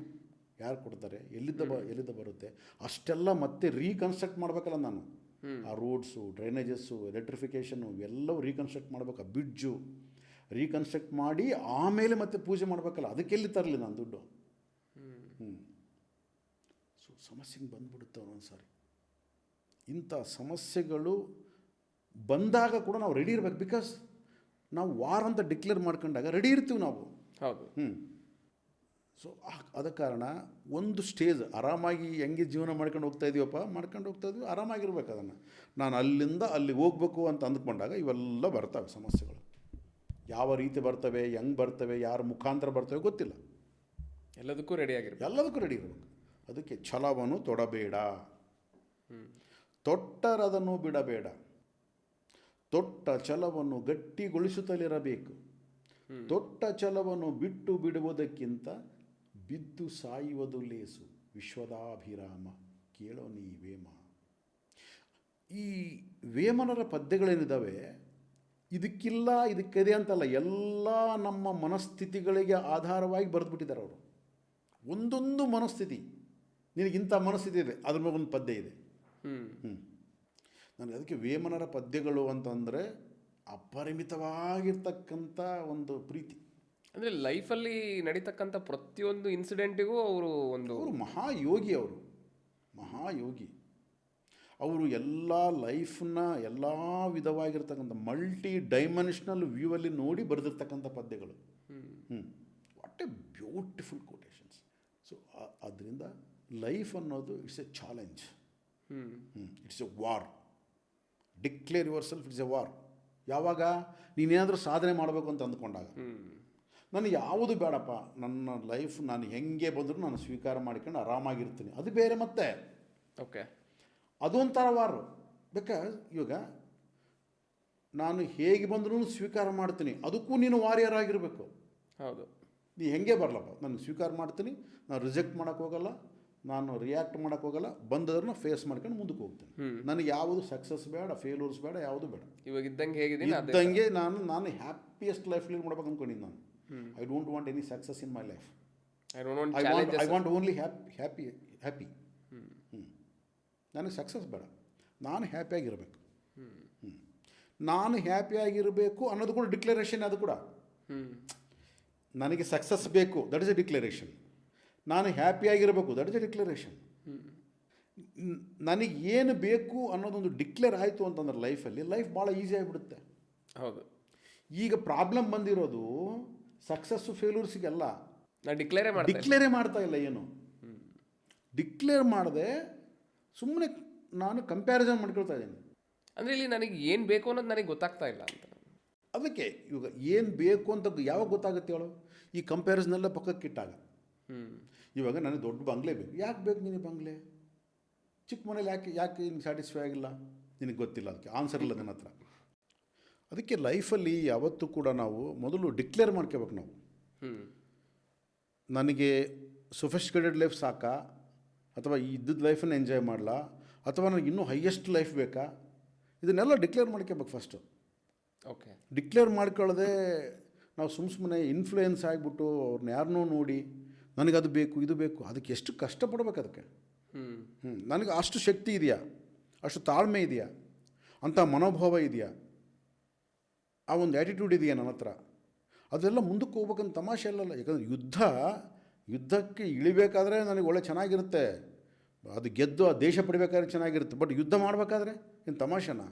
Speaker 2: ಯಾರು ಕೊಡ್ತಾರೆ? ಎಲ್ಲಿದ್ದ ಬರುತ್ತೆ? ಅಷ್ಟೆಲ್ಲ ಮತ್ತೆ ರೀಕನ್ಸ್ಟ್ರಕ್ಟ್ ಮಾಡಬೇಕಲ್ಲ ನಾನು. ಆ ರೋಡ್ಸು, ಡ್ರೈನೇಜಸ್ಸು, ಎಲೆಕ್ಟ್ರಿಫಿಕೇಷನ್ನು ಇವೆಲ್ಲವೂ ರೀಕನ್ಸ್ಟ್ರಕ್ಟ್ ಮಾಡಬೇಕು. ಆ ಬ್ರಿಡ್ಜು ರೀಕನ್ಸ್ಟ್ರಕ್ಟ್ ಮಾಡಿ ಆಮೇಲೆ ಮತ್ತೆ ಪೂಜೆ ಮಾಡಬೇಕಲ್ಲ, ಅದಕ್ಕೆಲ್ಲಿ ತರಲಿ ನಾನು ದುಡ್ಡು? ಸೊ ಸಮಸ್ಯೆಗೆ ಬಂದುಬಿಡುತ್ತೆ ಒಂದೊಂದು ಸಾರಿ. ಇಂಥ ಸಮಸ್ಯೆಗಳು ಬಂದಾಗ ಕೂಡ ನಾವು ರೆಡಿ ಇರಬೇಕು. ಬಿಕಾಸ್ ನಾವು ವಾರ್ ಅಂತ ಡಿಕ್ಲೇರ್ ಮಾಡ್ಕೊಂಡಾಗ ರೆಡಿ ಇರ್ತೀವಿ ನಾವು.
Speaker 1: ಹೌದು.
Speaker 2: ಸೊ ಅದ ಕಾರಣ ಒಂದು ಸ್ಟೇಜ್ ಆರಾಮಾಗಿ ಹೆಂಗೆ ಜೀವನ ಮಾಡ್ಕೊಂಡು ಹೋಗ್ತಾ ಇದ್ವಿ, ಆರಾಮಾಗಿರ್ಬೇಕು. ಅದನ್ನು ನಾನು ಅಲ್ಲಿಂದ ಅಲ್ಲಿಗೆ ಹೋಗ್ಬೇಕು ಅಂತ ಅಂದ್ಕೊಂಡಾಗ ಇವೆಲ್ಲ ಬರ್ತವೆ ಸಮಸ್ಯೆಗಳು. ಯಾವ ರೀತಿ ಬರ್ತವೆ, ಹೆಂಗೆ ಬರ್ತವೆ, ಯಾರ ಮುಖಾಂತರ ಬರ್ತವೆ ಗೊತ್ತಿಲ್ಲ.
Speaker 1: ಎಲ್ಲದಕ್ಕೂ ರೆಡಿ
Speaker 2: ಇರಬೇಕು. ಅದಕ್ಕೆ ಛಲವನ್ನು ತೊಡಬೇಡ, ತೊಟ್ಟರದನ್ನು ಬಿಡಬೇಡ, ತೊಟ್ಟ ಛಲವನ್ನು ಗಟ್ಟಿಗೊಳಿಸುತ್ತಲಿರಬೇಕು. ತೊಟ್ಟ ಛಲವನ್ನು ಬಿಟ್ಟು ಬಿಡುವುದಕ್ಕಿಂತ ಬಿದ್ದು ಸಾಯುವುದು ಲೇಸು. ವಿಶ್ವದಾಭಿರಾಮ ಕೇಳೋ ನೀ ವೇಮ. ಈ ವೇಮನರ ಪದ್ಯಗಳೇನಿದ್ದಾವೆ, ಇದಕ್ಕಿದೆ ಅಂತಲ್ಲ, ಎಲ್ಲ ನಮ್ಮ ಮನಸ್ಥಿತಿಗಳಿಗೆ ಆಧಾರವಾಗಿ ಬರೆದುಬಿಟ್ಟಿದ್ದಾರೆ ಅವರು. ಒಂದೊಂದು ಮನಸ್ಥಿತಿ, ನಿನಗಿಂಥ ಮನಸ್ಥಿತಿ ಇದೆ, ಅದ್ರ ಮೇಲೆ ಒಂದು ಪದ್ಯ ಇದೆ. ನನಗೆ ಅದಕ್ಕೆ ವೇಮನರ ಪದ್ಯಗಳು ಅಂತಂದರೆ ಅಪರಿಮಿತವಾಗಿರ್ತಕ್ಕಂಥ ಒಂದು ಪ್ರೀತಿ.
Speaker 1: ಅಂದರೆ ಲೈಫಲ್ಲಿ ನಡೀತಕ್ಕಂಥ ಪ್ರತಿಯೊಂದು ಇನ್ಸಿಡೆಂಟಿಗೂ ಅವರು
Speaker 2: ಮಹಾಯೋಗಿ. ಮಹಾಯೋಗಿ ಅವರು ಎಲ್ಲ ಲೈಫನ್ನ ಎಲ್ಲ ವಿಧವಾಗಿರ್ತಕ್ಕಂಥ ಮಲ್ಟಿ ಡೈಮೆನ್ಷನಲ್ ವ್ಯೂವಲ್ಲಿ ನೋಡಿ ಬರೆದಿರ್ತಕ್ಕಂಥ ಪದ್ಯಗಳು. What a beautiful quotations. So ಅದರಿಂದ ಲೈಫ್ ಅನ್ನೋದು it's a challenge, it's a war. Declare yourself, it's a war. ಯಾವಾಗ ನೀನೇನಾದರೂ ಸಾಧನೆ ಮಾಡಬೇಕು ಅಂತ ಅಂದ್ಕೊಂಡಾಗ, ನನಗೆ ಯಾವುದು ಬೇಡಪ್ಪ, ನನ್ನ ಲೈಫ್ ನಾನು ಹೆಂಗೆ ಬಂದರೂ ನಾನು ಸ್ವೀಕಾರ ಮಾಡ್ಕೊಂಡು ಆರಾಮಾಗಿರ್ತೀನಿ, ಅದು ಬೇರೆ. ಮತ್ತೆ ಅದೊಂಥರ ವಾರು. ಬಿಕಾಸ್ ಇವಾಗ ನಾನು ಹೇಗೆ ಬಂದರೂ ಸ್ವೀಕಾರ ಮಾಡ್ತೀನಿ, ಅದಕ್ಕೂ ನೀನು ವಾರಿಯರ್ ಆಗಿರಬೇಕು.
Speaker 1: ಹೌದು.
Speaker 2: ನೀ ಹೆಂಗೆ ಬರಲಪ್ಪ, ನಾನು ಸ್ವೀಕಾರ ಮಾಡ್ತೀನಿ, ನಾನು ರಿಜೆಕ್ಟ್ ಮಾಡೋಕ್ಕೋಗಲ್ಲ, ನಾನು ರಿಯಾಕ್ಟ್ ಮಾಡೋಕ್ಕೋಗಲ್ಲ, ಬಂದದ್ರನ್ನ ಫೇಸ್ ಮಾಡ್ಕೊಂಡು ಮುಂದಕ್ಕೆ ಹೋಗ್ತೀನಿ. ನನಗೆ ಯಾವುದು ಸಕ್ಸಸ್ ಬೇಡ, ಫೇಲ್ಯೂರ್ಸ್ ಬೇಡ, ಯಾವುದು ಬೇಡ.
Speaker 1: ಇವಾಗ
Speaker 2: ಇದ್ದಂಗೆ ನಾನು ಹ್ಯಾಪಿಯೆಸ್ಟ್ ಲೈಫ್ ಲೀಡ್ ಮಾಡ್ಬೇಕು ಅಂದ್ಕೊಂಡಿದ್ದೀನಿ ನಾನು. I don't want any success in my life.
Speaker 1: I don't want
Speaker 2: I
Speaker 1: challenges.
Speaker 2: Want only happy. ನನಗೆ ಸಕ್ಸಸ್ ಬೇಡ, ನಾನು ಹ್ಯಾಪಿಯಾಗಿರಬೇಕು. ನಾನು ಹ್ಯಾಪಿಯಾಗಿರಬೇಕು ಅನ್ನೋದು ಕೂಡ ಡಿಕ್ಲರೇಷನ್. ಅದು ಕೂಡ ನನಗೆ ಸಕ್ಸಸ್ ಬೇಕು, ದಟ್ ಇಸ್ ಎ ಡಿಕ್ಲರೇಷನ್. ನಾನು ಹ್ಯಾಪಿಯಾಗಿರಬೇಕು, ದಟ್ ಇಸ್ ಎ ಡಿಕ್ಲರೇಷನ್. ನನಗೆ ಏನು ಬೇಕು ಅನ್ನೋದೊಂದು ಡಿಕ್ಲೇರ್ ಆಯಿತು ಅಂತಂದ್ರೆ ಲೈಫ್ ಭಾಳ ಈಸಿ ಆಗಿಬಿಡುತ್ತೆ.
Speaker 1: ಹೌದು.
Speaker 2: ಈಗ ಪ್ರಾಬ್ಲಮ್ ಬಂದಿರೋದು ಸಕ್ಸಸ್ಸು ಫೇಲ್ಯೂರ್ಸಿಗೆಲ್ಲ.
Speaker 1: ನಾನು
Speaker 2: ಡಿಕ್ಲೇರೇ ಮಾಡ್ತಾ ಇಲ್ಲ. ಏನು ಡಿಕ್ಲೇರ್ ಮಾಡದೆ ಸುಮ್ಮನೆ ನಾನು ಕಂಪ್ಯಾರಿಸನ್ ಮಾಡ್ಕೊಳ್ತಾ ಇದ್ದೀನಿ.
Speaker 1: ಅಂದರೆ ಇಲ್ಲಿ ನನಗೆ ಏನು ಬೇಕು ಅನ್ನೋದು ನನಗೆ ಗೊತ್ತಾಗ್ತಾ ಇಲ್ಲ ಅಂತ.
Speaker 2: ಅದಕ್ಕೆ ಇವಾಗ ಏನು ಬೇಕು ಅಂತ ಯಾವಾಗ ಗೊತ್ತಾಗುತ್ತೆ ಹೇಳು? ಈ ಕಂಪ್ಯಾರಿಸನೆಲ್ಲ ಪಕ್ಕಕ್ಕಿಟ್ಟಾಗ. ಇವಾಗ ನನಗೆ ದೊಡ್ಡ ಬಂಗ್ಲೆ ಬೇಕು. ಯಾಕೆ ಬೇಕು ನಿನಗೆ ಬಂಗ್ಲೆ? ಚಿಕ್ಕ ಮನೇಲಿ ಯಾಕೆ ನಿನಗೆ ಸ್ಯಾಟಿಸ್ಫೈ ಆಗಿಲ್ಲ? ನಿನಗೆ ಗೊತ್ತಿಲ್ಲ, ಅದಕ್ಕೆ ಆನ್ಸರ್ ಇಲ್ಲ ನನ್ನ ಹತ್ರ. ಅದಕ್ಕೆ ಲೈಫಲ್ಲಿ ಯಾವತ್ತೂ ಕೂಡ ನಾವು ಮೊದಲು ಡಿಕ್ಲೇರ್ ಮಾಡ್ಕೋಬೇಕು. ನಾವು ನನಗೆ ಸೊಫಿಸ್ಟಿಕೇಟೆಡ್ ಲೈಫ್ ಸಾಕಾ, ಅಥವಾ ಇದ್ದದ್ದು ಲೈಫನ್ನು ಎಂಜಾಯ್ ಮಾಡಲಾ, ಅಥವಾ ನನಗೆ ಇನ್ನೂ ಹೈಯೆಸ್ಟ್ ಲೈಫ್ ಬೇಕಾ? ಇದನ್ನೆಲ್ಲ ಡಿಕ್ಲೇರ್ ಮಾಡ್ಕೋಬೇಕು ಫಸ್ಟು.
Speaker 1: ಓಕೆ.
Speaker 2: ಡಿಕ್ಲೇರ್ ಮಾಡ್ಕೊಳ್ಳದೆ ನಾವು ಸುಮ್ಮನೆ ಇನ್ಫ್ಲೂಯೆನ್ಸ್ ಆಗಿಬಿಟ್ಟು ಅವ್ರನ್ನ ಯಾರನ್ನೂ ನೋಡಿ ನನಗದು ಬೇಕು ಇದು ಬೇಕು, ಅದಕ್ಕೆ ಎಷ್ಟು ಕಷ್ಟಪಡ್ಬೇಕು ಅದಕ್ಕೆ. ನನಗೆ ಅಷ್ಟು ಶಕ್ತಿ ಇದೆಯಾ, ಅಷ್ಟು ತಾಳ್ಮೆ ಇದೆಯಾ, ಅಂಥ ಮನೋಭಾವ ಇದೆಯಾ, ಆ ಒಂದು ಆ್ಯಟಿಟ್ಯೂಡ್ ಇದೆಯಾ ನನ್ನ ಹತ್ರ? ಅದೆಲ್ಲ ಮುಂದಕ್ಕೆ ಹೋಗ್ಬೇಕಂತ ತಮಾಷೆ ಅಲ್ಲಲ್ಲ. ಯಾಕಂದರೆ ಯುದ್ಧಕ್ಕೆ ಇಳಿಬೇಕಾದ್ರೆ ನನಗೆ ಒಳ್ಳೆ ಚೆನ್ನಾಗಿರುತ್ತೆ, ಅದು ಗೆದ್ದು ಆ ದೇಶ ಪಡಿಬೇಕಾದ್ರೆ ಚೆನ್ನಾಗಿರುತ್ತೆ. ಬಟ್ ಯುದ್ಧ ಮಾಡಬೇಕಾದ್ರೆ ಏನು ತಮಾಷೆನಾ?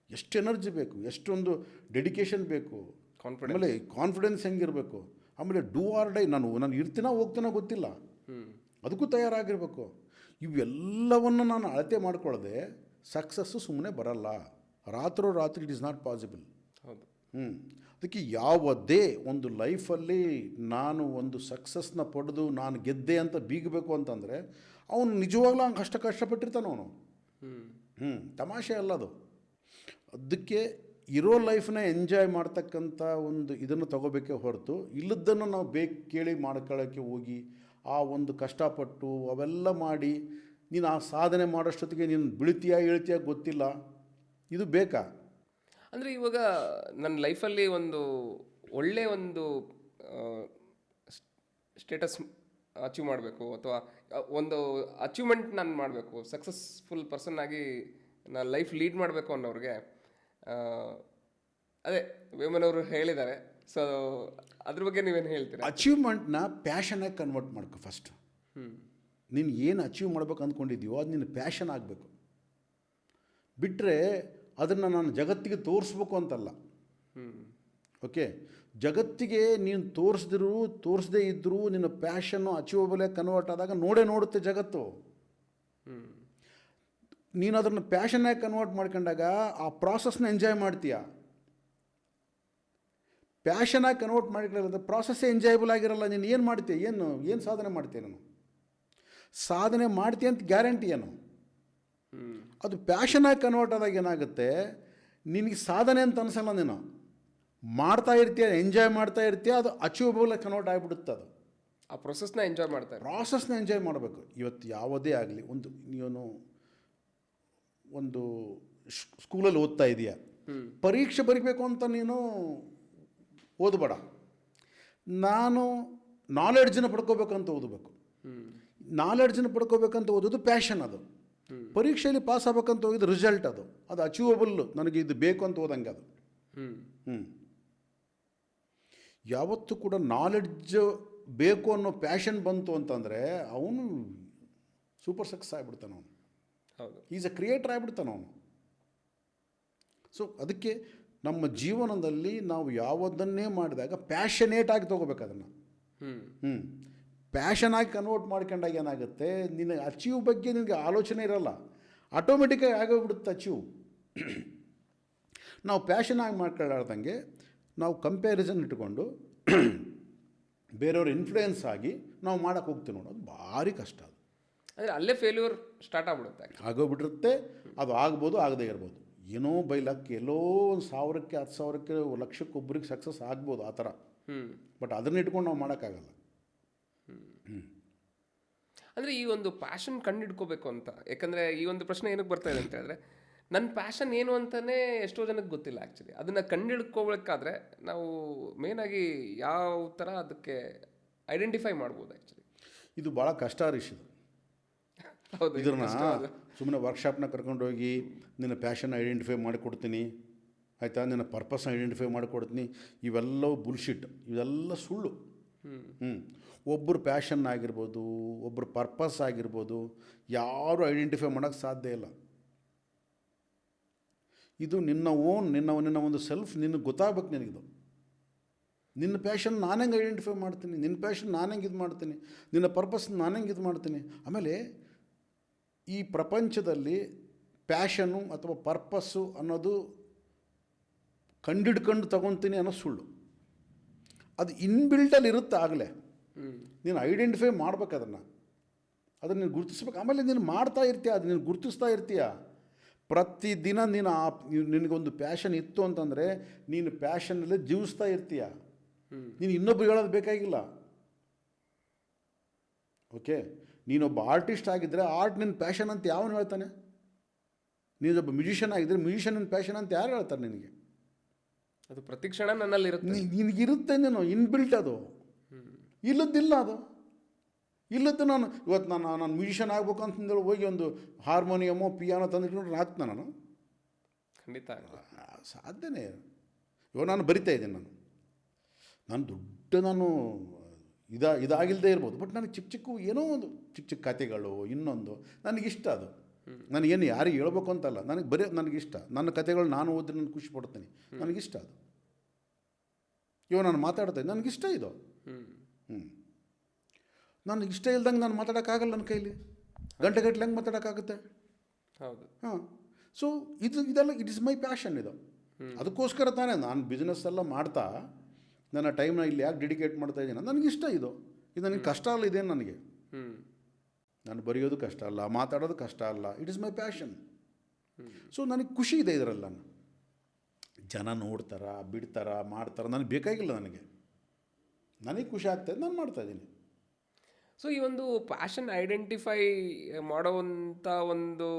Speaker 2: ಎಷ್ಟು ಎನರ್ಜಿ ಬೇಕು, ಎಷ್ಟೊಂದು ಡೆಡಿಕೇಶನ್ ಬೇಕು, ಆಮೇಲೆ ಕಾನ್ಫಿಡೆನ್ಸ್ ಹೆಂಗಿರಬೇಕು, ಆಮೇಲೆ ಡೂ ಆರ್ ಡೈ. ನಾನು ಇರ್ತೀನೋ ಹೋಗ್ತೀನೋ ಗೊತ್ತಿಲ್ಲ, ಅದಕ್ಕೂ ತಯಾರಾಗಿರಬೇಕು. ಇವೆಲ್ಲವನ್ನು ನಾನು ಅಳತೆ ಮಾಡ್ಕೊಳ್ಳದೆ ಸಕ್ಸಸ್ಸು ಸುಮ್ಮನೆ ಬರಲ್ಲ. ರಾತ್ರಿ ಇಟ್ ಈಸ್ ನಾಟ್ ಪಾಸಿಬಲ್.
Speaker 1: ಹೌದು.
Speaker 2: ಅದಕ್ಕೆ ಯಾವುದೇ ಒಂದು ಲೈಫಲ್ಲಿ ನಾನು ಒಂದು ಸಕ್ಸಸ್ನ ಪಡೆದು ನಾನು ಗೆದ್ದೆ ಅಂತ ಬೀಗಬೇಕು ಅಂತಂದರೆ ಅವನು ನಿಜವಾಗ್ಲೂ ಹಂಗೆ ಕಷ್ಟಪಟ್ಟಿರ್ತಾನೆ ಅವನು. ತಮಾಷೆ ಅಲ್ಲ ಅದು. ಅದಕ್ಕೆ ಇರೋ ಲೈಫನ್ನ ಎಂಜಾಯ್ ಮಾಡ್ತಕ್ಕಂಥ ಒಂದು ಇದನ್ನು ತಗೋಬೇಕೇ ಹೊರತು ಇಲ್ಲದನ್ನು ನಾವು ಕೇಳಿ ಮಾಡ್ಕೊಳ್ಳೋಕ್ಕೆ ಹೋಗಿ ಆ ಒಂದು ಕಷ್ಟಪಟ್ಟು ಅವೆಲ್ಲ ಮಾಡಿ ನೀನು ಆ ಸಾಧನೆ ಮಾಡೋಷ್ಟೊತ್ತಿಗೆ ನೀನು ಇಳ್ತೀಯ ಗೊತ್ತಿಲ್ಲ. ಇದು ಬೇಕಾ?
Speaker 1: ಅಂದರೆ ಇವಾಗ ನನ್ನ ಲೈಫಲ್ಲಿ ಒಂದು ಒಳ್ಳೆಯ ಒಂದು ಸ್ಟೇಟಸ್ ಅಚೀವ್ ಮಾಡಬೇಕು, ಅಥವಾ ಒಂದು ಅಚೀವ್ಮೆಂಟ್ ನಾನು ಮಾಡಬೇಕು, ಸಕ್ಸಸ್ಫುಲ್ ಪರ್ಸನ್ ಆಗಿ ನಾನು ಲೈಫ್ ಲೀಡ್ ಮಾಡಬೇಕು ಅನ್ನೋರಿಗೆ ಅದೇ ವೇಮನ್ ಅವರು ಹೇಳಿದ್ದಾರೆ. ಸೊ ಅದ್ರ ಬಗ್ಗೆ ನೀವೇನು ಹೇಳ್ತೀರಾ?
Speaker 2: ಅಚೀವ್ಮೆಂಟ್ನ ಪ್ಯಾಷನಾಗಿ ಕನ್ವರ್ಟ್ ಮಾಡ್ಕೊ ಫಸ್ಟ್. ನೀನು ಏನು ಅಚೀವ್ ಮಾಡ್ಬೇಕು ಅಂದ್ಕೊಂಡಿದ್ದೀವೋ ಅದು ನಿನ್ನ ಪ್ಯಾಷನ್ ಆಗಬೇಕು. ಬಿಟ್ಟರೆ ಅದನ್ನು ನಾನು ಜಗತ್ತಿಗೆ ತೋರಿಸ್ಬೇಕು ಅಂತಲ್ಲ. ಓಕೆ, ಜಗತ್ತಿಗೆ ನೀನು ತೋರಿಸದೇ ಇದ್ದರೂ ನಿನ್ನ ಪ್ಯಾಷನ್ನು ಅಚೀವಬಲೇ ಕನ್ವರ್ಟ್ ಆದಾಗ ನೋಡುತ್ತೆ ಜಗತ್ತು. ನೀನು ಅದನ್ನು ಪ್ಯಾಷನ್ನಾಗಿ ಕನ್ವರ್ಟ್ ಮಾಡ್ಕೊಂಡಾಗ ಆ ಪ್ರಾಸೆಸ್ನ ಎಂಜಾಯ್ ಮಾಡ್ತೀಯ. ಪ್ಯಾಷನಾಗಿ ಕನ್ವರ್ಟ್ ಮಾಡ್ಕೊಳ್ಳೋದು ಪ್ರಾಸೆಸ್ಸೇ ಎಂಜಾಯಬಲ್ ಆಗಿರಲ್ಲ. ನೀನು ಏನು ಮಾಡ್ತೀಯ? ಏನು ಸಾಧನೆ ಮಾಡ್ತೀಯ? ಸಾಧನೆ ಮಾಡ್ತೀಯ ಅಂತ ಗ್ಯಾರಂಟಿ ಏನು? ಅದು ಪ್ಯಾಷನಾಗಿ ಕನ್ವರ್ಟ್ ಆದಾಗ ಏನಾಗುತ್ತೆ, ನಿನಗೆ ಸಾಧನೆ ಅಂತ ಅನಿಸಲ್ಲ. ನೀನು ಮಾಡ್ತಾ ಇರ್ತೀಯ, ಎಂಜಾಯ್ ಮಾಡ್ತಾ ಇರ್ತೀಯ, ಅದು ಅಚೀವಬಲ್ ಕನ್ವರ್ಟ್ ಆಗಿಬಿಡುತ್ತೆ. ಅದು
Speaker 1: ಆ ಪ್ರೊಸೆಸ್ನ
Speaker 2: ಎಂಜಾಯ್ ಮಾಡಬೇಕು. ಇವತ್ತು ಯಾವುದೇ ಆಗಲಿ, ನೀನು ಒಂದು ಸ್ಕೂಲಲ್ಲಿ ಓದ್ತಾ ಇದೆಯಾ, ಪರೀಕ್ಷೆ ಬರೀಬೇಕು ಅಂತ ನೀನು ಓದಬೇಡ. ನಾನು ನಾಲೆಡ್ಜನ್ನು ಪಡ್ಕೋಬೇಕಂತ ಓದಬೇಕು. ನಾಲೆಡ್ಜನ್ನು ಪಡ್ಕೋಬೇಕಂತ ಓದೋದು ಪ್ಯಾಷನ್. ಅದು ಪರೀಕ್ಷೆಯಲ್ಲಿ ಪಾಸ್ ಆಗ್ಬೇಕಂತ ಹೋಗಿದ್ದು ರಿಸಲ್ಟ್. ಅದು ಅಚೀವಬಲ್, ನನಗೆ ಇದು ಬೇಕು ಅಂತ ಓದಂಗೆ ಅದು. ಯಾವತ್ತೂ ಕೂಡ ನಾಲೆಡ್ಜ್ ಬೇಕು ಅನ್ನೋ ಪ್ಯಾಷನ್ ಬಂತು ಅಂತಂದರೆ ಅವನು ಸೂಪರ್ ಸಕ್ಸಸ್ ಆಗಿಬಿಡ್ತಾನೆ. ಅವನು ಈಸ್ ಎ ಕ್ರಿಯೇಟರ್ ಆಗಿಬಿಡ್ತಾನೆ ಅವನು. ಸೊ ಅದಕ್ಕೆ ನಮ್ಮ ಜೀವನದಲ್ಲಿ ನಾವು ಯಾವುದನ್ನೇ ಮಾಡಿದಾಗ ಪ್ಯಾಷನೇಟ್ ಆಗಿ ತೊಗೋಬೇಕು ಅದನ್ನು. ಪ್ಯಾಷನಾಗಿ ಕನ್ವರ್ಟ್ ಮಾಡ್ಕೊಂಡಾಗ ಏನಾಗುತ್ತೆ, ನಿನ್ನ ಅಚೀವ್ ಬಗ್ಗೆ ನಿನಗೆ ಆಲೋಚನೆ ಇರಲ್ಲ, ಆಟೋಮೆಟಿಕ್ಕಾಗಿ ಆಗೋಗ್ಬಿಡುತ್ತೆ ಅಚೀವ್. ನಾವು ಪ್ಯಾಷನಾಗಿ ಮಾಡ್ಕೊಳ್ಳಾರ್ದಂಗೆ ನಾವು ಕಂಪ್ಯಾರಿಸನ್ ಇಟ್ಕೊಂಡು ಬೇರೆಯವ್ರ ಇನ್ಫ್ಲೂಯೆನ್ಸ್ ಆಗಿ ನಾವು ಮಾಡೋಕ್ಕೆ ಹೋಗ್ತೀವಿ ನೋಡೋದು ಭಾರಿ ಕಷ್ಟ. ಅದು
Speaker 1: ಅಂದರೆ ಅಲ್ಲೇ ಫೇಲ್ಯೂರ್ ಸ್ಟಾರ್ಟ್
Speaker 2: ಆಗೋಗ್ಬಿಟ್ಟಿರುತ್ತೆ. ಅದು ಆಗ್ಬೋದು, ಆಗದೇ ಇರ್ಬೋದು. ಏನೋ ಬೈ ಲಕ್ ಎಲ್ಲೋ ಒಂದು 1000ಕ್ಕೆ 10,000ಕ್ಕೆ ಲಕ್ಷಕ್ಕೆ ಒಬ್ರಿಗೆ ಸಕ್ಸಸ್ ಆಗ್ಬೋದು ಆ ಥರ. ಬಟ್ ಅದನ್ನ ಇಟ್ಕೊಂಡು ನಾವು ಮಾಡೋಕ್ಕಾಗಲ್ಲ.
Speaker 1: ಅಂದರೆ ಈ ಒಂದು ಪ್ಯಾಷನ್ ಕಂಡುಹಿಡ್ಕೋಬೇಕು ಅಂತ, ಯಾಕಂದರೆ ಈ ಒಂದು ಪ್ರಶ್ನೆ ಏನಕ್ಕೆ ಬರ್ತಾ ಇದೆ ಅಂತ ಹೇಳಿದ್ರೆ, ನನ್ನ ಪ್ಯಾಷನ್ ಏನು ಅಂತಲೇ ಎಷ್ಟೋ ಜನಕ್ಕೆ ಗೊತ್ತಿಲ್ಲ ಆ್ಯಕ್ಚುಲಿ. ಅದನ್ನು ಕಂಡುಹಿಡ್ಕೋಬೇಕಾದ್ರೆ ನಾವು ಮೇಯ್ನಾಗಿ ಯಾವ ಥರ ಅದಕ್ಕೆ ಐಡೆಂಟಿಫೈ ಮಾಡ್ಬೋದು ಆ್ಯಕ್ಚುಲಿ.
Speaker 2: ಇದು ಭಾಳ ಕಷ್ಟ ಇದು.
Speaker 1: ಹೌದು, ಇದು
Speaker 2: ಇದನ್ನು
Speaker 1: ಕಷ್ಟ ಅದು.
Speaker 2: ಸುಮ್ಮನೆ ವರ್ಕ್ಶಾಪ್ನ ಕರ್ಕೊಂಡೋಗಿ ನಿನ್ನ ಪ್ಯಾಷನ್ ಐಡೆಂಟಿಫೈ ಮಾಡಿಕೊಡ್ತೀನಿ, ಆಯಿತಾ, ನಿನ್ನ ಪರ್ಪಸ್ನ ಐಡೆಂಟಿಫೈ ಮಾಡಿಕೊಡ್ತೀನಿ, ಇವೆಲ್ಲವೂ ಬುಲ್ಶಿಟ್, ಇವೆಲ್ಲ ಸುಳ್ಳು. ಒಬ್ಬರು ಪ್ಯಾಷನ್ ಆಗಿರ್ಬೋದು, ಒಬ್ಬರು ಪರ್ಪಸ್ ಆಗಿರ್ಬೋದು, ಯಾರೂ ಐಡೆಂಟಿಫೈ ಮಾಡೋಕ್ಕೆ ಸಾಧ್ಯ ಇಲ್ಲ. ಇದು ನಿನ್ನ ಓನ್, ನಿನ್ನ ಒಂದು ಸೆಲ್ಫ್ ನಿನಗೆ ಗೊತ್ತಾಗಬೇಕು. ನಿನಗಿದು ನಿನ್ನ ಪ್ಯಾಷನ್ ನಾನು ಹೆಂಗೆ ಐಡೆಂಟಿಫೈ ಮಾಡ್ತೀನಿ, ನಿನ್ನ ಪ್ಯಾಷನ್ ನಾನು ಹೆಂಗೆ ಇದು ಮಾಡ್ತೀನಿ, ನಿನ್ನ ಪರ್ಪಸ್ ನಾನು ಹೆಂಗೆ ಇದು ಮಾಡ್ತೀನಿ. ಆಮೇಲೆ ಈ ಪ್ರಪಂಚದಲ್ಲಿ ಪ್ಯಾಷನು ಅಥವಾ ಪರ್ಪಸ್ಸು ಅನ್ನೋದು ಕಂಡಿಡ್ಕೊಂಡು ತಗೊತೀನಿ ಅನ್ನೋ ಸುಳ್ಳು. ಅದು ಇನ್ಬಿಲ್ಟಲ್ಲಿ ಇರುತ್ತೆ. ಆಗಲೇ ನೀನು ಐಡೆಂಟಿಫೈ ಮಾಡ್ಬೇಕು, ಅದನ್ನು ನೀನು ಗುರುತಿಸ್ಬೇಕು. ಆಮೇಲೆ ನೀನು ಮಾಡ್ತಾ ಇರ್ತೀಯ, ಅದು ನೀನು ಗುರುತಿಸ್ತಾ ಇರ್ತೀಯ ಪ್ರತಿದಿನ. ನಿನಗೊಂದು ಪ್ಯಾಷನ್ ಇತ್ತು ಅಂತಂದರೆ ನೀನು ಪ್ಯಾಷನಲ್ಲಿ ಜೀವಿಸ್ತಾ ಇರ್ತೀಯ. ನೀನು ಇನ್ನೊಬ್ರು ಹೇಳೋದು ಬೇಕಾಗಿಲ್ಲ. ಓಕೆ, ನೀನೊಬ್ಬ ಆರ್ಟಿಸ್ಟ್ ಆಗಿದ್ದರೆ ಆರ್ಟ್ ನಿನ್ನ ಪ್ಯಾಷನ್ ಅಂತ ಯಾವನು ಹೇಳ್ತಾನೆ? ನೀನೊಬ್ಬ ಮ್ಯೂಸಿಷಿಯನ್ ಆಗಿದ್ದರೆ ಮ್ಯೂಸಿಷಿಯನ್ ನಿನ್ನ ಪ್ಯಾಷನ್ ಅಂತ ಯಾರು ಹೇಳ್ತಾರೆ ನಿನಗೆ?
Speaker 1: ಅದು ಪ್ರತಿ ಕ್ಷಣ ನನ್ನಲ್ಲಿರುತ್ತೆ.
Speaker 2: ನಿನಗಿರುತ್ತೆ, ನೀನು ಇನ್ಬಿಲ್ಟ್ ಅದು. ಇಲ್ಲದ್ದಿಲ್ಲ ಅದು. ಇಲ್ಲದ್ದು ಇವತ್ತು ನಾನು ಮ್ಯೂಸಿಷಿಯನ್ ಆಗ್ಬೇಕು ಅಂತಂದೇಳಿ ಹೋಗಿ ಒಂದು ಹಾರ್ಮೋನಿಯಮೋ ಪಿಯಾನೋ ತಂದುಕೊಂಡ್ರೆ ಹಾಕ್ತಾನೆ ನಾನು?
Speaker 1: ಖಂಡಿತ
Speaker 2: ಸಾಧ್ಯನೇ. ಇವಾಗ ನಾನು ಬರಿತಾ ಇದ್ದೀನಿ, ನಾನು ದೊಡ್ಡ ಇದಾಗಿಲ್ಲದೆ ಇರ್ಬೋದು, ಬಟ್ ನನಗೆ ಚಿಕ್ಕ ಏನೋ ಒಂದು ಚಿಕ್ಕ ಕತೆಗಳು, ಇನ್ನೊಂದು ನನಗಿಷ್ಟ. ಅದು ನನಗೇನು ಯಾರಿಗೆ ಹೇಳ್ಬೇಕು ಅಂತಲ್ಲ, ನನಗಿಷ್ಟ. ನನ್ನ ಕತೆಗಳು ನಾನು ಓದಿದ್ರೆ ನಾನು ಖುಷಿ ಪಡ್ತೀನಿ, ನನಗಿಷ್ಟ ಅದು. ಇವಾಗ ನಾನು ಮಾತಾಡ್ತಾ ಇದ್ದೆ, ನನಗಿಷ್ಟ ಇದು. ನನಗಿಷ್ಟ ಇಲ್ದಂಗೆ ನಾನು ಮಾತಾಡೋಕ್ಕಾಗಲ್ಲ ನನ್ನ ಕೈಲಿ. ಗಂಟೆಗಟ್ಟಲೆ ಹೆಂಗೆ ಮಾತಾಡೋಕ್ಕಾಗುತ್ತೆ?
Speaker 1: ಹೌದು.
Speaker 2: ಸೊ ಇದೆಲ್ಲ ಇಟ್ ಇಸ್ ಮೈ ಪ್ಯಾಷನ್. ಇದು ಅದಕ್ಕೋಸ್ಕರ ತಾನೇ ನಾನು ಬಿಸ್ನೆಸ್ ಎಲ್ಲ ಮಾಡ್ತಾ ನನ್ನ ಟೈಮ್ನ ಇಲ್ಲಿ ಯಾಕೆ ಡೆಡಿಕೇಟ್ ಮಾಡ್ತಾ ಇದ್ದೀನಿ. ನನಗಿಷ್ಟ ಇದು ನನಗೆ ಕಷ್ಟ ಅಲ್ಲ. ಇದೇನು ನನಗೆ, ನಾನು ಬರೆಯೋದು ಕಷ್ಟ ಅಲ್ಲ, ಮಾತಾಡೋದು ಕಷ್ಟ ಅಲ್ಲ. It is my passion. So ನನಗೆ ಖುಷಿ ಇದೆ ಇದರಲ್ಲ. ಜನ ನೋಡ್ತಾರ, ಬಿಡ್ತಾರ, ಮಾಡ್ತಾರ, ನನಗೆ ಬೇಕಾಗಿಲ್ಲ. ನನಗೆ ಖುಷಿ ಆಗ್ತಾಯಿದೆ, ನಾನು ಮಾಡ್ತಾಯಿದ್ದೀನಿ.
Speaker 1: ಸೊ ಈ ಒಂದು ಪ್ಯಾಷನ್ ಐಡೆಂಟಿಫೈ ಮಾಡೋವಂಥ ಒಂದು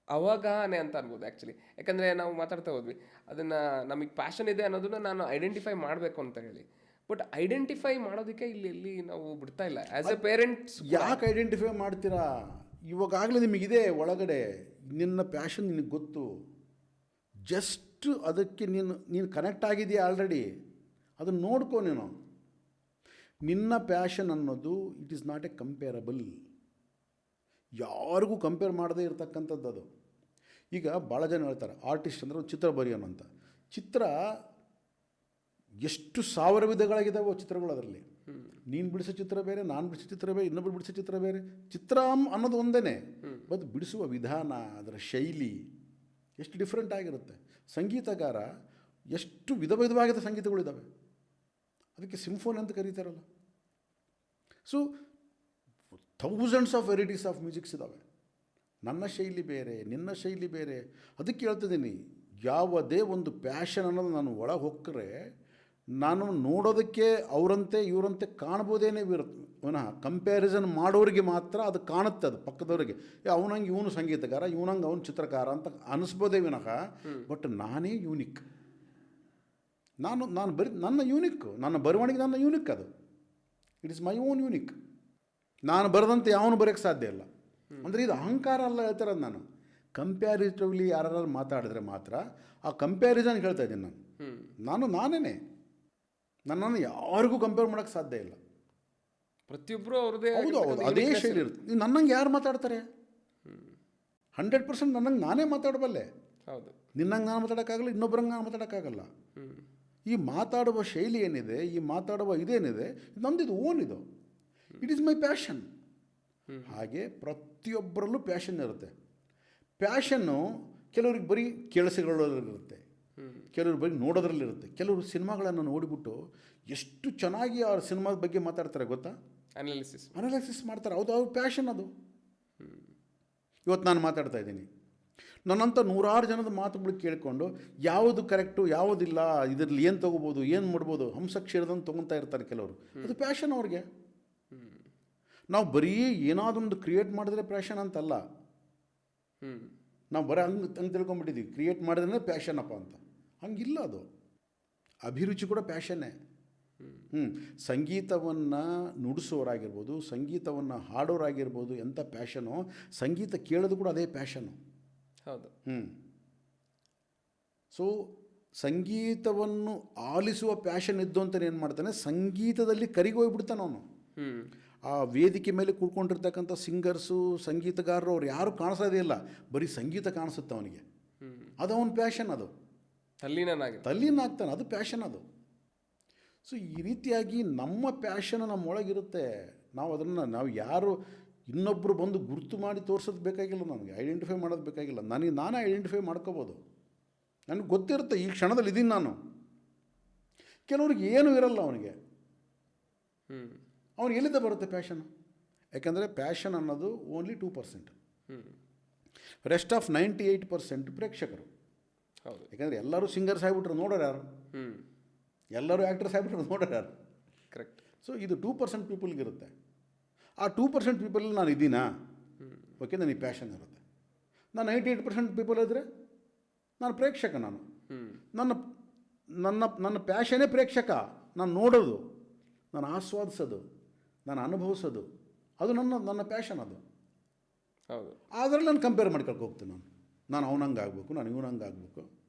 Speaker 1: ಅವಗಾಹನೆ ಅಂತ ಅನ್ಬೋದು ಆ್ಯಕ್ಚುಲಿ. ಯಾಕಂದರೆ ನಾವು ಮಾತಾಡ್ತಾ ಹೋದ್ವಿ, ಅದನ್ನು ನಮಗೆ ಪ್ಯಾಷನ್ ಇದೆ ಅನ್ನೋದನ್ನ ನಾನು ಐಡೆಂಟಿಫೈ ಮಾಡಬೇಕು ಅಂತ ಹೇಳಿ. ಬಟ್ ಐಡೆಂಟಿಫೈ ಮಾಡೋದಕ್ಕೆ ಇಲ್ಲಿ ನಾವು ಬಿಡ್ತಾ ಇಲ್ಲ ಆ್ಯಸ್ ಎ ಪೇರೆಂಟ್ಸ್.
Speaker 2: ಯಾಕೆ ಐಡೆಂಟಿಫೈ ಮಾಡ್ತೀರಾ? ಇವಾಗಲೇ ನಿಮಗಿದೆ ಒಳಗಡೆ ನಿನ್ನ ಪ್ಯಾಷನ್, ನಿನಗೆ ಗೊತ್ತು. ಜಸ್ಟ್ ಅದಕ್ಕೆ ನೀನು ಕನೆಕ್ಟ್ ಆಗಿದೆಯಾ ಆಲ್ರೆಡಿ, ಅದನ್ನು ನೋಡ್ಕೊ ನೀನು. ನಿನ್ನ ಪ್ಯಾಷನ್ ಅನ್ನೋದು it is not A comparable. ಯಾರಿಗೂ ಕಂಪೇರ್ ಮಾಡದೇ ಇರತಕ್ಕಂಥದ್ದು ಅದು. ಈಗ ಭಾಳ ಜನ ಹೇಳ್ತಾರೆ ಆರ್ಟಿಸ್ಟ್ ಅಂದರೆ ಒಂದು ಚಿತ್ರ ಬರೆಯೋಣ ಅಂತ. ಚಿತ್ರ ಎಷ್ಟು ಸಾವಿರ ವಿಧಗಳಾಗಿದ್ದಾವೆ ಚಿತ್ರಗಳು. ಅದರಲ್ಲಿ ನೀನು ಬಿಡಿಸೋ ಚಿತ್ರ ಬೇರೆ, ನಾನು ಬಿಡಿಸೋ ಚಿತ್ರ ಬೇರೆ, ಇನ್ನೊಬ್ರು ಬಿಡಿಸೋ ಚಿತ್ರ ಬೇರೆ. ಚಿತ್ರ ಅನ್ನೋದು ಒಂದೇ, ಬಟ್ ಬಿಡಿಸುವ ವಿಧಾನ, ಅದರ ಶೈಲಿ ಎಷ್ಟು ಡಿಫ್ರೆಂಟ್ ಆಗಿರುತ್ತೆ. ಸಂಗೀತಗಾರ ಎಷ್ಟು ವಿಧವಾಗಿದ್ದ ಸಂಗೀತಗಳಿದ್ದಾವೆ. ಅದಕ್ಕೆ ಸಿಂಫೋನಿ ಅಂತ ಕರೀತಾರಲ್ಲ. So thousands of varieties of musics ಇದ್ದಾವೆ. ನನ್ನ ಶೈಲಿ ಬೇರೆ, ನಿನ್ನ ಶೈಲಿ ಬೇರೆ. ಅದಕ್ಕೆ ಹೇಳ್ತಿದ್ದೀನಿ, ಯಾವುದೇ ಒಂದು ಪ್ಯಾಷನ್ ಅನ್ನೋದು ನಾನು ಒಳಗೆ ಹೋಗ್ರೆ ನಾನು ನೋಡೋದಕ್ಕೆ ಅವರಂತೆ ಇವರಂತೆ ಕಾಣ್ಬೋದೇನೇ ವಿನಃ ಕಂಪ್ಯಾರಿಸನ್ ಮಾಡೋರಿಗೆ ಮಾತ್ರ ಅದು ಕಾಣುತ್ತೆ. ಅದು ಪಕ್ಕದವರಿಗೆ ಅವನಂಗೆ ಇವನು ಸಂಗೀತಗಾರ, ಇವನಂಗೆ ಅವನು ಚಿತ್ರಕಾರ ಅಂತ ಅನಿಸ್ಬೋದೇ ವಿನಃ, ಬಟ್ ನಾನೇ ಯೂನಿಕ್. ನಾನು ನನ್ನ ಯೂನಿಕ್ಕು, ನನ್ನ ಬರವಣಿಗೆ ನನ್ನ ಯೂನಿಕ್. ಅದು it is my own unique. ನಾನು ಬರೆದಂತೆ ಯಾವನು ಬರೋಕ್ಕೆ ಸಾಧ್ಯ ಇಲ್ಲ. ಅಂದರೆ ಇದು ಅಹಂಕಾರ ಅಲ್ಲ ಹೇಳ್ತಾರದು. ನಾನು ಕಂಪ್ಯಾರಿಟಿವ್ಲಿ ಯಾರು ಮಾತಾಡಿದ್ರೆ ಮಾತ್ರ ಆ ಕಂಪ್ಯಾರಿಸನ್ ಹೇಳ್ತಾ ಇದ್ದೀನಿ. ನಾನೇ ನನ್ನನ್ನು ಯಾರಿಗೂ ಕಂಪೇರ್ ಮಾಡೋಕ್ಕೆ ಸಾಧ್ಯ ಇಲ್ಲ.
Speaker 1: ಪ್ರತಿಯೊಬ್ಬರು ಅವ್ರದ್ದೇ
Speaker 2: ಹೌದು, ಅದೇ ಶೈಲಿ ಇರುತ್ತೆ. ನನ್ನಂಗೆ ಯಾರು ಮಾತಾಡ್ತಾರೆ? 100% ನನ್ನಂಗೆ ನಾನೇ ಮಾತಾಡಬಲ್ಲೆ.
Speaker 1: ಹೌದು,
Speaker 2: ನಿನ್ನಂಗೆ ನಾನು ಮಾತಾಡೋಕ್ಕಾಗಲ್ಲ, ಇನ್ನೊಬ್ಬರಂಗೆ ನಾನು ಮಾತಾಡೋಕ್ಕಾಗಲ್ಲ. ಈ ಮಾತಾಡುವ ಶೈಲಿ ಏನಿದೆ, ಈ ಮಾತಾಡುವ ಇದೇನಿದೆ, ನಮ್ಮದು ಓನ್. ಇದು ಇಟ್ ಈಸ್ ಮೈ ಪ್ಯಾಷನ್. ಹಾಗೆ ಪ್ರತಿಯೊಬ್ಬರಲ್ಲೂ ಪ್ಯಾಷನ್ ಇರುತ್ತೆ. ಪ್ಯಾಷನ್ನು ಕೆಲವ್ರಿಗೆ ಬರೀ ಕೆಲಸಗಳಲ್ಲಿರುತ್ತೆ, ಕೆಲವ್ರಿಗೆ ಬರೀ ನೋಡೋದ್ರಲ್ಲಿರುತ್ತೆ. ಕೆಲವರು ಸಿನಿಮಾಗಳನ್ನು ನೋಡಿಬಿಟ್ಟು ಎಷ್ಟು ಚೆನ್ನಾಗಿ ಆ ಸಿನಿಮಾದ ಬಗ್ಗೆ ಮಾತಾಡ್ತಾರೆ ಗೊತ್ತಾ? ಅನಾಲಿಸಿಸ್ ಮಾಡ್ತಾರೆ. ಹೌದು, ಅವ್ರ ಪ್ಯಾಷನ್ ಅದು. ಇವತ್ತು ನಾನು ಮಾತಾಡ್ತಾ ಇದ್ದೀನಿ, ನನ್ನಂಥ ನೂರಾರು ಜನದ ಮಾತುಗಳು ಕೇಳಿಕೊಂಡು ಯಾವುದು ಕರೆಕ್ಟು ಯಾವುದಿಲ್ಲ, ಇದರಲ್ಲಿ ಏನು ತೊಗೋಬೋದು, ಏನು ಮಾಡ್ಬೋದು, ಹಂಸಕ್ಷೀರದಂತ ತೊಗೊತಾ ಇರ್ತಾರೆ ಕೆಲವರು. ಅದು ಪ್ಯಾಷನ್ ಅವ್ರಿಗೆ. ನಾವು ಬರೀ ಏನಾದೊಂದು ಕ್ರಿಯೇಟ್ ಮಾಡಿದ್ರೆ ಪ್ಯಾಷನ್ ಅಂತಲ್ಲ. ನಾವು ಬರೀ ಹಂಗೆ ತಿಳ್ಕೊಂಬಿಟ್ಟಿದ್ದೀವಿ, ಕ್ರಿಯೇಟ್ ಮಾಡಿದ್ರೆ ಪ್ಯಾಷನಪ್ಪ ಅಂತ. ಹಂಗಿಲ್ಲ. ಅದು ಅಭಿರುಚಿ ಕೂಡ ಪ್ಯಾಷನ್ನೇ. ಸಂಗೀತವನ್ನು ನುಡಿಸೋರಾಗಿರ್ಬೋದು, ಸಂಗೀತವನ್ನು ಹಾಡೋರಾಗಿರ್ಬೋದು, ಎಂಥ ಪ್ಯಾಷನು, ಸಂಗೀತ ಕೇಳೋದು ಕೂಡ ಅದೇ ಪ್ಯಾಷನು.
Speaker 1: ಹೌದು.
Speaker 2: ಸೊ ಸಂಗೀತವನ್ನು ಆಲಿಸುವ ಪ್ಯಾಷನ್ ಇದ್ದು ಅಂತ ಏನು ಮಾಡ್ತಾನೆ, ಸಂಗೀತದಲ್ಲಿ ಕರಿಗೋಗ್ಬಿಡ್ತಾನೆ ಅವನು. ಆ ವೇದಿಕೆ ಮೇಲೆ ಕೂತ್ಕೊಂಡಿರ್ತಕ್ಕಂಥ ಸಿಂಗರ್ಸು, ಸಂಗೀತಗಾರರು ಅವ್ರು ಯಾರು ಕಾಣಿಸೋದೇ ಇಲ್ಲ, ಬರೀ ಸಂಗೀತ ಕಾಣಿಸುತ್ತೆ ಅವನಿಗೆ. ಅದು ಅವನ ಪ್ಯಾಷನ್, ಅದು ತಲ್ಲೀನಾಗ್ತಾನೆ, ಅದು ಪ್ಯಾಷನ್ ಅದು. ಸೊ ಈ ರೀತಿಯಾಗಿ ನಮ್ಮ ಪ್ಯಾಷನ್ ನಮ್ಮೊಳಗಿರುತ್ತೆ. ನಾವು ಯಾರು ಇನ್ನೊಬ್ಬರು ಬಂದು ಗುರುತು ಮಾಡಿ ತೋರಿಸೋದು ಬೇಕಾಗಿಲ್ಲ, ನನಗೆ ಐಡೆಂಟಿಫೈ ಮಾಡೋದು ಬೇಕಾಗಿಲ್ಲ. ನಾನೇ ಐಡೆಂಟಿಫೈ ಮಾಡ್ಕೋಬೋದು. ನನಗೆ ಗೊತ್ತಿರುತ್ತೆ ಈ ಕ್ಷಣದಲ್ಲಿ ಇದ್ದೀನಿ ನಾನು. ಕೆಲವ್ರಿಗೆ ಏನೂ ಇರಲ್ಲ ಅವನಿಗೆ. ಅವನಿಗೆ ಎಲ್ಲಿಂದ ಬರುತ್ತೆ ಪ್ಯಾಷನ್? ಯಾಕಂದರೆ ಪ್ಯಾಷನ್ ಅನ್ನೋದು ಓನ್ಲಿ 2%. ರೆಸ್ಟ್ ಆಫ್ 98% ಪ್ರೇಕ್ಷಕರು. ಯಾಕಂದರೆ ಎಲ್ಲರೂ ಸಿಂಗರ್ಸ್ ಆಗಿಬಿಟ್ರೆ ನೋಡೋರು ಯಾರು? ಎಲ್ಲರೂ ಆ್ಯಕ್ಟರ್ಸ್ ಆಗಿಬಿಟ್ರೆ ನೋಡೋರು ಯಾರು?
Speaker 1: ಕರೆಕ್ಟ್.
Speaker 2: ಸೊ ಇದು 2% ಪೀಪಲ್ಗಿರುತ್ತೆ. ಆ 2% ಪೀಪಲ್ ನಾನು ಇದ್ದೀನಾ? ಓಕೆ, ನನಗೆ ಪ್ಯಾಷನ್ ಇರುತ್ತೆ. ನಾನು 98% ಪೀಪಲ್ ಇದ್ದರೆ ನಾನು ಪ್ರೇಕ್ಷಕ. ನನ್ನ ನನ್ನ ನನ್ನ ಪ್ಯಾಷನೇ ಪ್ರೇಕ್ಷಕ. ನಾನು ನೋಡೋದು, ನಾನು ಆಸ್ವಾದಿಸೋದು, ನಾನು ಅನುಭವಿಸೋದು, ಅದು ನನ್ನ ಪ್ಯಾಷನ್ ಅದು.
Speaker 1: ಹೌದು.
Speaker 2: ಅದರಲ್ಲಿ ನಾನು ಕಂಪೇರ್ ಮಾಡ್ಕೊಳ್ಕೆ ಹೋಗ್ತೀನಿ. ನಾನು ಅವನಂಗೆ ಆಗಬೇಕು, ನಾನು ಇವನಂಗೆ ಆಗಬೇಕು.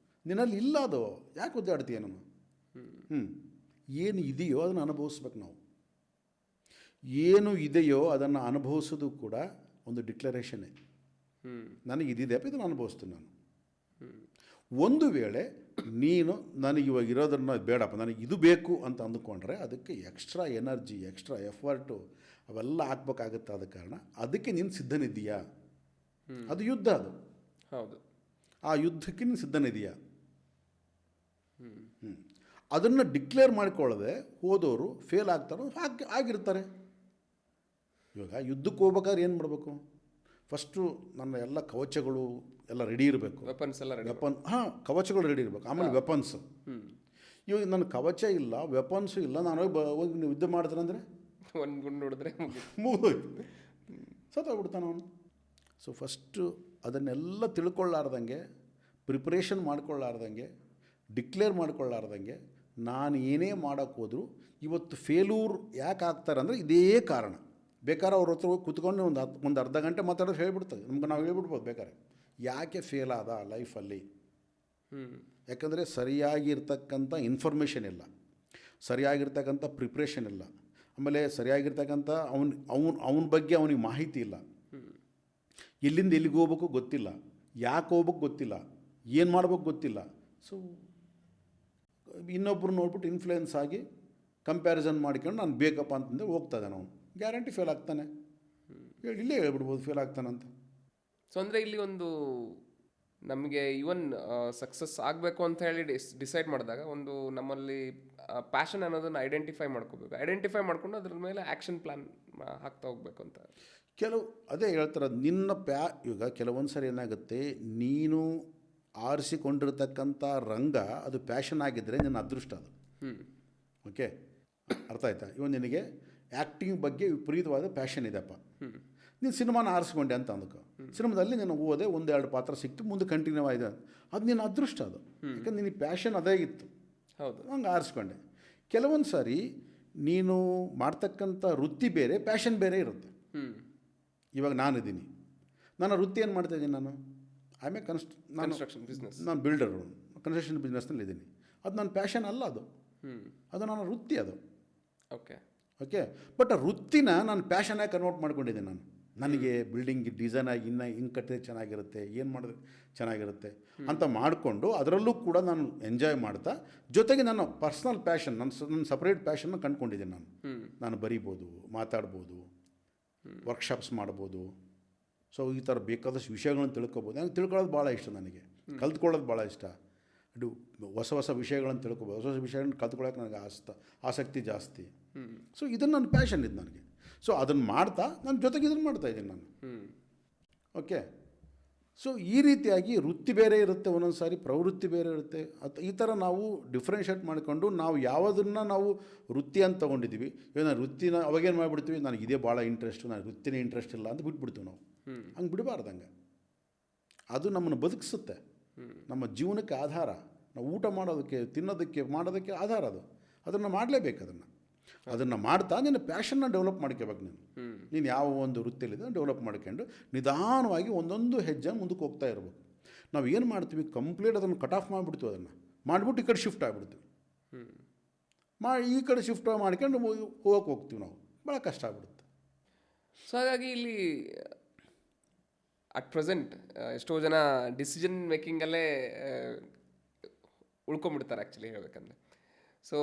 Speaker 2: ನಿನ್ನಲ್ಲಿ ಇಲ್ಲ ಅದು, ಯಾಕೆ ಒದ್ದಾಡ್ತೀಯ ನಾನು? ಏನು ಇದೆಯೋ ಅದನ್ನು ಅನುಭವಿಸ್ಬೇಕು ನಾವು. ಏನು ಇದೆಯೋ ಅದನ್ನು ಅನುಭವಿಸೋದು ಕೂಡ ಒಂದು ಡಿಕ್ಲರೇಷನ್ನೇ. ನನಗೆ ಇದಿದೆಯಪ್ಪ, ಇದನ್ನು ಅನುಭವಿಸ್ತೀನಿ ನಾನು. ಒಂದು ವೇಳೆ ನೀನು ನನಗೆ ಇವಾಗ ಇರೋದನ್ನು ಬೇಡಪ್ಪ, ನನಗೆ ಇದು ಬೇಕು ಅಂತ ಅಂದುಕೊಂಡ್ರೆ ಅದಕ್ಕೆ ಎಕ್ಸ್ಟ್ರಾ ಎನರ್ಜಿ, ಎಕ್ಸ್ಟ್ರಾ ಎಫರ್ಟು ಅವೆಲ್ಲ ಹಾಕ್ಬೇಕಾಗುತ್ತೆ. ಆದ ಕಾರಣ ಅದಕ್ಕೆ ನೀನು ಸಿದ್ಧನಿದ್ದೀಯಾ? ಅದು ಯುದ್ಧ, ಅದು.
Speaker 1: ಹೌದು.
Speaker 2: ಆ ಯುದ್ಧಕ್ಕೆ ನೀನು ಸಿದ್ಧನಿದ್ದೀಯಾ? ಅದನ್ನು ಡಿಕ್ಲೇರ್ ಮಾಡಿಕೊಳ್ಳದೆ ಹೋದವರು ಫೇಲ್ ಆಗ್ತಾರೋ ಆಗಿರ್ತಾರೆ. ಇವಾಗ ಯುದ್ಧಕ್ಕೆ ಹೋಗ್ಬೇಕಾದ್ರೆ ಏನು ಮಾಡಬೇಕು? ಫಸ್ಟು ನನ್ನ ಎಲ್ಲ ಕವಚಗಳು ಎಲ್ಲ ರೆಡಿ ಇರಬೇಕು. ಕವಚಗಳು ರೆಡಿ ಇರಬೇಕು. ಆಮೇಲೆ ವೆಪನ್ಸ್. ಇವಾಗ ನನ್ನ ಕವಚ ಇಲ್ಲ, ವೆಪನ್ಸು ಇಲ್ಲ, ನಾನು ಹೋಗಿ ನೀವು ಯುದ್ಧ ಮಾಡಿದ್ರೆ ಅಂದರೆ
Speaker 1: ಒಂದು ಗುಂಡು ಹೊಡೆದ್ರೆ
Speaker 2: ಮುಗಿದೋಯ್ತು, ಸತ್ತೋಗ್ಬಿಡ್ತಾನೆ ಅವನು. ಸೊ ಫಸ್ಟು ಅದನ್ನೆಲ್ಲ ತಿಳ್ಕೊಳ್ಳಾರ್ದಂಗೆ, ಪ್ರಿಪ್ರೇಷನ್ ಮಾಡ್ಕೊಳ್ಳಾರ್ದಂಗೆ, ಡಿಕ್ಲೇರ್ ಮಾಡ್ಕೊಳ್ಳಾರ್ದಂಗೆ ನಾನು ಏನೇ ಮಾಡೋಕ್ಕೆ ಹೋದರೂ ಇವತ್ತು ಫೇಲ್ಯೂರ್ ಯಾಕೆ ಆಗ್ತಾರೆ ಅಂದರೆ ಇದೇ ಕಾರಣ. ಬೇಕಾದ್ರೆ ಅವ್ರ ಹತ್ರ ಹೋಗಿ ಕೂತ್ಕೊಂಡು ಒಂದು ಅರ್ಧ ಗಂಟೆ ಮಾತಾಡೋದು ಹೇಳ್ಬಿಡ್ತದೆ ನಮ್ಗೆ. ನಾವು ಹೇಳ್ಬಿಡ್ಬೋದು ಬೇಕಾದ್ರೆ ಯಾಕೆ ಫೇಲ್ ಆದ ಲೈಫಲ್ಲಿ. ಯಾಕಂದರೆ ಸರಿಯಾಗಿರ್ತಕ್ಕಂಥ ಇನ್ಫಾರ್ಮೇಷನ್ ಇಲ್ಲ, ಸರಿಯಾಗಿರ್ತಕ್ಕಂಥ ಪ್ರಿಪ್ರೇಷನ್ ಇಲ್ಲ, ಆಮೇಲೆ ಸರಿಯಾಗಿರ್ತಕ್ಕಂಥ ಅವನ ಬಗ್ಗೆ ಅವನಿಗೆ ಮಾಹಿತಿ ಇಲ್ಲ, ಎಲ್ಲಿಂದ ಎಲ್ಲಿಗೆ ಹೋಗ್ಬೇಕು ಗೊತ್ತಿಲ್ಲ, ಯಾಕೆ ಹೋಗ್ಬೇಕು ಗೊತ್ತಿಲ್ಲ, ಏನು ಮಾಡ್ಬೇಕು ಗೊತ್ತಿಲ್ಲ. ಸೊ ಇನ್ನೊಬ್ಬರು ನೋಡ್ಬಿಟ್ಟು ಇನ್ಫ್ಲುಯೆನ್ಸ್ ಆಗಿ ಕಂಪ್ಯಾರಿಸನ್ ಮಾಡ್ಕೊಂಡು ನಾನು ಬೇಕಪ್ಪ ಅಂತಂದರೆ ಹೋಗ್ತಾಯಿದ್ದಾನೆ ಅವನು. ಗ್ಯಾರಂಟಿ ಫೇಲ್ ಆಗ್ತಾನೆ. ಇಲ್ಲೇ ಹೇಳ್ಬಿಡ್ಬೋದು ಫೇಲ್ ಆಗ್ತಾನಂತ.
Speaker 1: ಸೊ ಅಂದರೆ ಇಲ್ಲಿ ಒಂದು ನಮಗೆ ಇವನ್ ಸಕ್ಸಸ್ ಆಗಬೇಕು ಅಂತ ಹೇಳಿ ಡಿಸೈಡ್ ಮಾಡಿದಾಗ ಒಂದು ನಮ್ಮಲ್ಲಿ ಪ್ಯಾಷನ್ ಅನ್ನೋದನ್ನು ಐಡೆಂಟಿಫೈ ಮಾಡ್ಕೋಬೇಕು. ಐಡೆಂಟಿಫೈ ಮಾಡ್ಕೊಂಡು ಅದ್ರ ಮೇಲೆ ಆ್ಯಕ್ಷನ್ ಪ್ಲ್ಯಾನ್ ಹಾಕ್ತಾ ಹೋಗ್ಬೇಕು ಅಂತ.
Speaker 2: ಅದೇ ಹೇಳ್ತಾರೆ ನಿನ್ನ ಈಗ ಕೆಲವೊಂದು ಸರಿ ಏನಾಗುತ್ತೆ, ನೀನು ಆರಿಸಿಕೊಂಡಿರ್ತಕ್ಕಂಥ ರಂಗ ಅದು ಪ್ಯಾಷನ್ ಆಗಿದ್ದರೆ ನಿನ್ನ ಅದೃಷ್ಟ ಅದು. ಓಕೆ, ಅರ್ಥ ಆಯ್ತಾ? ಇವನು ನಿನಗೆ ಆ್ಯಕ್ಟಿಂಗ್ ಬಗ್ಗೆ ವಿಪರೀತವಾದ ಪ್ಯಾಷನ್ ಇದೆಯಪ್ಪ, ನೀನು ಸಿನಿಮಾನ ಆರಿಸ್ಕೊಂಡೆ ಅಂತ ಅಂದ್ಕೊ. ಸಿನಿಮಾದಲ್ಲಿ ನೀನು ಓದೆ 1-2 ಪಾತ್ರ ಸಿಕ್ತು, ಮುಂದೆ ಕಂಟಿನ್ಯೂ ಆಗಿದೆ, ಅದು ನಿನ್ನ ಅದೃಷ್ಟ ಅದು. ಯಾಕಂದ್ರೆ ನಿನಗೆ ಪ್ಯಾಷನ್ ಅದೇ ಇತ್ತು.
Speaker 1: ಹೌದು,
Speaker 2: ಹಂಗೆ ಆರಿಸ್ಕೊಂಡೆ. ಕೆಲವೊಂದು ಸಾರಿ ನೀನು ಮಾಡ್ತಕ್ಕಂಥ ವೃತ್ತಿ ಬೇರೆ, ಪ್ಯಾಷನ್ ಬೇರೆ ಇರುತ್ತೆ. ಇವಾಗ ನಾನಿದ್ದೀನಿ, ನನ್ನ ವೃತ್ತಿ ಏನು ಮಾಡ್ತಾಯಿದ್ದೀನಿ ನಾನು? ಆಮೇಲೆ
Speaker 1: ಕನ್ಸ್ಟ್ರಕ್ಷನ್ ಬಿಸ್ನೆಸ್,
Speaker 2: ನಾನು ಬಿಲ್ಡರು, ಕನ್ಸ್ಟ್ರಕ್ಷನ್ ಬಿಸ್ನೆಸ್ನಲ್ಲಿ ಇದ್ದೀನಿ. ಅದು ನನ್ನ ಪ್ಯಾಷನ್ ಅಲ್ಲ, ಅದು ನನ್ನ ವೃತ್ತಿ ಅದು. ಓಕೆ ಬಟ್ ಆ ವೃತ್ತಿನ ನಾನು ಪ್ಯಾಷನಾಗಿ ಕನ್ವರ್ಟ್ ಮಾಡ್ಕೊಂಡಿದ್ದೀನಿ ನಾನು. ನನಗೆ ಬಿಲ್ಡಿಂಗ್ ಡಿಸೈನ್ ಆಗಿ ಹಿಂಗೆ ಕಟ್ಟಿದ್ರೆ ಚೆನ್ನಾಗಿರುತ್ತೆ, ಏನು ಮಾಡಿದ್ರೆ ಚೆನ್ನಾಗಿರುತ್ತೆ ಅಂತ ಮಾಡಿಕೊಂಡು ಅದರಲ್ಲೂ ಕೂಡ ನಾನು ಎಂಜಾಯ್ ಮಾಡ್ತಾ, ಜೊತೆಗೆ ನನ್ನ ಪರ್ಸ್ನಲ್ ಪ್ಯಾಷನ್, ನನ್ನ ಸಪ್ರೇಟ್ ಪ್ಯಾಷನ್ನ ಕಂಡುಕೊಂಡಿದ್ದೀನಿ ನಾನು ಬರೀಬೋದು, ಮಾತಾಡ್ಬೋದು, ವರ್ಕ್ಶಾಪ್ಸ್ ಮಾಡ್ಬೋದು. ಸೊ ಈ ಥರ ಬೇಕಾದಷ್ಟು ವಿಷಯಗಳನ್ನು ತಿಳ್ಕೊಬೋದು. ನನಗೆ ತಿಳ್ಕೊಳ್ಳೋದು ಭಾಳ ಇಷ್ಟ, ನನಗೆ ಕಲ್ತ್ಕೊಳ್ಳೋದು ಭಾಳ ಇಷ್ಟ. ಅದು ಹೊಸ ಹೊಸ ವಿಷಯಗಳನ್ನು ತಿಳ್ಕೊಬೋದು, ಹೊಸ ಹೊಸ ವಿಷಯಗಳನ್ನು ಕಲ್ತ್ಕೊಳ್ಳೋಕೆ ನನಗೆ ಆಸಕ್ತಿ ಜಾಸ್ತಿ. ಸೊ ಇದನ್ನು ನನ್ನ ಪ್ಯಾಷನ್ ಇದು ನನಗೆ. ಸೊ ಅದನ್ನು ಮಾಡ್ತಾ ನನ್ನ ಜೊತೆಗೆ ಇದನ್ನು ಮಾಡ್ತಾಯಿದ್ದೀನಿ ನಾನು. ಓಕೆ, ಸೊ ಈ ರೀತಿಯಾಗಿ ವೃತ್ತಿ ಬೇರೆ ಇರುತ್ತೆ, ಒಂದೊಂದು ಸಾರಿ ಪ್ರವೃತ್ತಿ ಬೇರೆ ಇರುತ್ತೆ. ಈ ಥರ ನಾವು ಡಿಫ್ರೆನ್ಷಿಯೇಟ್ ಮಾಡಿಕೊಂಡು ನಾವು ಯಾವುದನ್ನು ನಾವು ವೃತ್ತಿ ಅಂತ ತೊಗೊಂಡಿದ್ದೀವಿ, ಇವಾಗ ನಾನು ವೃತ್ತಿನ ಅವಾಗೇನು ಮಾಡಿಬಿಡ್ತೀವಿ, ನನಗೆ ಇದೇ ಭಾಳ ಇಂಟ್ರೆಸ್ಟು, ನಾನು ವೃತ್ತಿನೇ ಇಂಟ್ರೆಸ್ಟ್ ಇಲ್ಲ ಅಂತ ಬಿಟ್ಬಿಡ್ತೀವಿ ನಾವು. ಹಂಗೆ ಬಿಡಬಾರ್ದಂಗೆ. ಅದು ನಮ್ಮನ್ನು ಬದುಕಿಸುತ್ತೆ, ನಮ್ಮ ಜೀವನಕ್ಕೆ ಆಧಾರ. ನಾವು ಊಟ ಮಾಡೋದಕ್ಕೆ, ತಿನ್ನೋದಕ್ಕೆ, ಮಾಡೋದಕ್ಕೆ ಆಧಾರ ಅದು. ಅದನ್ನು ಮಾಡಲೇಬೇಕು. ಅದನ್ನು ಮಾಡ್ತಾ ನಿನ್ನ ಪ್ಯಾಷನ್ನ ಡೆವಲಪ್ ಮಾಡ್ಕೋಬೇಕು. ನೀನು ಯಾವ ಒಂದು ವೃತ್ತಿಯಲ್ಲಿದೆ ಡೆವಲಪ್ ಮಾಡ್ಕೊಂಡು ನಿಧಾನವಾಗಿ ಒಂದೊಂದು ಹೆಜ್ಜೆ ಮುಂದಕ್ಕೆ ಹೋಗ್ತಾ ಇರಬೇಕು. ನಾವು ಏನು ಮಾಡ್ತೀವಿ, ಕಂಪ್ಲೀಟ್ ಅದನ್ನು ಕಟ್ ಆಫ್ ಮಾಡಿಬಿಡ್ತೀವಿ. ಅದನ್ನು ಮಾಡಿಬಿಟ್ಟು ಈ ಕಡೆ ಶಿಫ್ಟ್ ಆಗಿಬಿಡ್ತೀವಿ. ಈ ಕಡೆ ಶಿಫ್ಟ್ ಮಾಡ್ಕೊಂಡು ಹೋಗ್ತೀವಿ ನಾವು, ಭಾಳ ಕಷ್ಟ ಆಗ್ಬಿಡುತ್ತೆ.
Speaker 1: ಸೊ ಹಾಗಾಗಿ ಇಲ್ಲಿ ಅಟ್ ಪ್ರೆಸೆಂಟ್ ಎಷ್ಟೋ ಜನ ಡಿಸಿಷನ್ ಮೇಕಿಂಗಲ್ಲೇ ಉಳ್ಕೊಂಬಿಡ್ತಾರೆ ಆ್ಯಕ್ಚುಲಿ ಹೇಳ್ಬೇಕಂದ್ರೆ. ಸೊ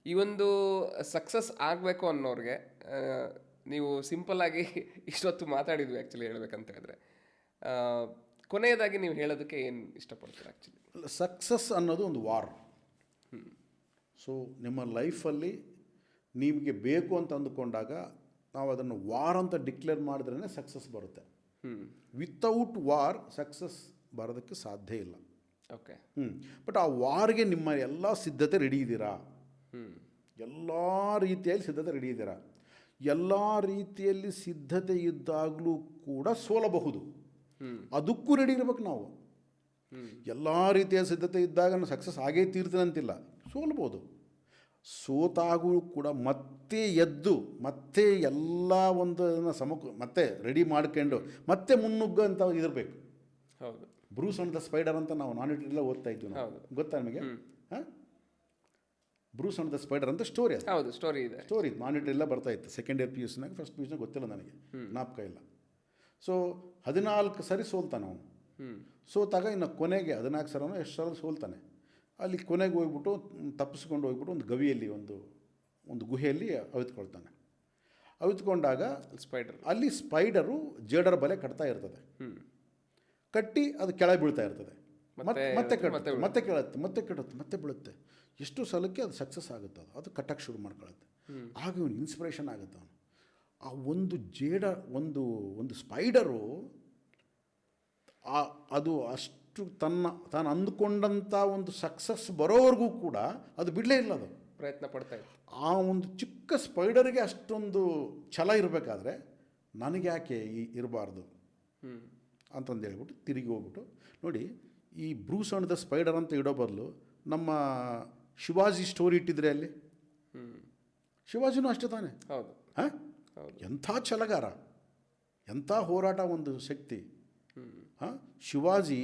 Speaker 1: ಈ ಒಂದು ಸಕ್ಸಸ್ ಆಗಬೇಕು ಅನ್ನೋರಿಗೆ ನೀವು ಸಿಂಪಲ್ಲಾಗಿ ಇಷ್ಟೊತ್ತು ಮಾತಾಡಿದ್ವಿ ಆ್ಯಕ್ಚುಲಿ ಹೇಳ್ಬೇಕಂತ ಹೇಳಿದ್ರೆ, ಕೊನೆಯದಾಗಿ ನೀವು ಹೇಳೋದಕ್ಕೆ ಏನು ಇಷ್ಟಪಡ್ತೀರಾ ಆ್ಯಕ್ಚುಲಿ?
Speaker 2: ಸಕ್ಸಸ್ ಅನ್ನೋದು ಒಂದು ವಾರ್. ಸೊ ನಿಮ್ಮ ಲೈಫಲ್ಲಿ ನಿಮಗೆ ಬೇಕು ಅಂತ ಅಂದುಕೊಂಡಾಗ ನಾವು ಅದನ್ನು ವಾರ್ ಅಂತ ಡಿಕ್ಲೇರ್ ಮಾಡಿದ್ರೇ ಸಕ್ಸಸ್ ಬರುತ್ತೆ. ವಿತೌಟ್ ವಾರ್ ಸಕ್ಸಸ್ ಬರೋದಕ್ಕೆ ಸಾಧ್ಯ ಇಲ್ಲ.
Speaker 1: ಓಕೆ.
Speaker 2: ಬಟ್ ಆ ವಾರ್ಗೆ ನಿಮ್ಮ ಎಲ್ಲ ಸಿದ್ಧತೆ ರೆಡಿ ಇದ್ದೀರಾ? ಎಲ್ಲ ರೀತಿಯಲ್ಲಿ ಸಿದ್ಧತೆ ರೆಡಿ ಇದ್ದೀರಾ? ಎಲ್ಲ ರೀತಿಯಲ್ಲಿ ಸಿದ್ಧತೆ ಇದ್ದಾಗಲೂ ಕೂಡ ಸೋಲಬಹುದು. ಅದಕ್ಕೂ ರೆಡಿ ಇರ್ಬೇಕು ನಾವು. ಎಲ್ಲ ರೀತಿಯ ಸಿದ್ಧತೆ ಇದ್ದಾಗ ನಾನು ಸಕ್ಸಸ್ ಆಗೇ ತೀರ್ತೀನಿ ಅಂತಿಲ್ಲ, ಸೋಲ್ಬೋದು. ಸೋತಾಗೂ ಕೂಡ ಮತ್ತೆ ಎದ್ದು ಮತ್ತೆ ಎಲ್ಲ ಒಂದು ಮತ್ತೆ ರೆಡಿ ಮಾಡ್ಕೊಂಡು ಮತ್ತೆ ಮುನ್ನುಗ್ಗ ಅಂತ ಇದಿರಬೇಕು.
Speaker 1: ಹೌದು.
Speaker 2: ಬ್ರೂಸ್ ಅಂಡ್ ದ ಸ್ಪೈಡರ್ ಅಂತ ನಾವು ನಾನಿಟ್ಟಿಲ್ಲ ಓದ್ತಾ ಇದ್ವಿ ನಾವು, ಗೊತ್ತಾ ನಿಮಗೆ? ಹಾಂ, ಬ್ರೂಸ್ ಅಂಡ್ ದ ಸ್ಪೈಡರ್ ಅಂತ ಸ್ಟೋರಿ. ಅದು
Speaker 1: ಹೌದು, ಸ್ಟೋರಿ ಇದೆ.
Speaker 2: ಸ್ಟೋರಿ ನಾನಿಟ್ಟಿಲ್ಲ ಬರ್ತಾ ಇತ್ತು. ಸೆಕೆಂಡ್ ಇಯರ್ PUCನಾಗ, ಫಸ್ಟ್ PUCನಾಗ ಗೊತ್ತಿಲ್ಲ ನನಗೆ, ಜ್ಞಾಪಕ ಇಲ್ಲ. ಸೊ 14 ಸರಿ ಸೋಲ್ತಾನೆ ಅವನು. ಸೋತಾಗ ಇನ್ನು ಕೊನೆಗೆ 14 ಸರನೋ ಎಷ್ಟು ಸಲ ಸೋಲ್ತಾನೆ. ಅಲ್ಲಿ ಕೊನೆಗೆ ಹೋಗ್ಬಿಟ್ಟು ತಪ್ಪಿಸ್ಕೊಂಡು ಹೋಗ್ಬಿಟ್ಟು ಒಂದು ಗವಿಯಲ್ಲಿ ಒಂದು ಗುಹೆಯಲ್ಲಿ ಅವಿತ್ಕೊಳ್ತಾನೆ. ಅವಿತ್ಕೊಂಡಾಗ ಅಲ್ಲಿ ಸ್ಪೈಡರು ಜೇಡರ ಬಲೆ ಕಟ್ತಾ ಇರ್ತದೆ. ಕಟ್ಟಿ ಅದು ಕೆಳಗೆ ಬೀಳ್ತಾ ಇರ್ತದೆ. ಮತ್ತೆ ಕಟ್ಟುತ್ತೆ, ಮತ್ತೆ ಕೇಳುತ್ತೆ, ಮತ್ತೆ ಕೆಡುತ್ತೆ, ಮತ್ತೆ ಬೀಳುತ್ತೆ. ಎಷ್ಟು ಸಲಕ್ಕೆ ಅದು ಸಕ್ಸಸ್ ಆಗುತ್ತೆ. ಅದು ಕಟ್ಟಕ್ಕೆ ಶುರು ಮಾಡ್ಕೊಳ್ಳುತ್ತೆ. ಆಗ ಇವನು ಇನ್ಸ್ಪಿರೇಷನ್ ಆಗುತ್ತೆ. ಅವನು ಆ ಒಂದು ಒಂದು ಸ್ಪೈಡರು ಅದು ಅಷ್ಟು ತಾನು ಅಂದುಕೊಂಡಂಥ ಒಂದು ಸಕ್ಸಸ್ ಬರೋವರೆಗೂ ಕೂಡ ಅದು ಬಿಡಲೇ ಇಲ್ಲ. ಅದು
Speaker 1: ಪ್ರಯತ್ನ ಪಡ್ತಾ ಇತ್ತು.
Speaker 2: ಆ ಒಂದು ಚಿಕ್ಕ ಸ್ಪೈಡರ್ಗೆ ಅಷ್ಟೊಂದು ಛಲ ಇರಬೇಕಾದ್ರೆ ನನಗೆ ಯಾಕೆ ಇರಬಾರ್ದು ಅಂತಂದು ಹೇಳ್ಬಿಟ್ಟು ತಿರುಗಿ ಹೋಗ್ಬಿಟ್ಟು ನೋಡಿ, ಈ ಬ್ರೂಸ್ ಅಂಡ್ ದ ಸ್ಪೈಡರ್ ಅಂತ ಇಡೋ ಬದಲು ನಮ್ಮ ಶಿವಾಜಿ ಸ್ಟೋರಿ ಇಟ್ಟಿದ್ರೆ ಅಲ್ಲಿ, ಶಿವಾಜಿನೂ ಅಷ್ಟೇ ತಾನೆ.
Speaker 1: ಹೌದು.
Speaker 2: ಹಾಂ, ಎಂಥ ಛಲಗಾರ, ಎಂಥ ಹೋರಾಟ, ಒಂದು ಶಕ್ತಿ. ಹಾಂ, ಶಿವಾಜಿ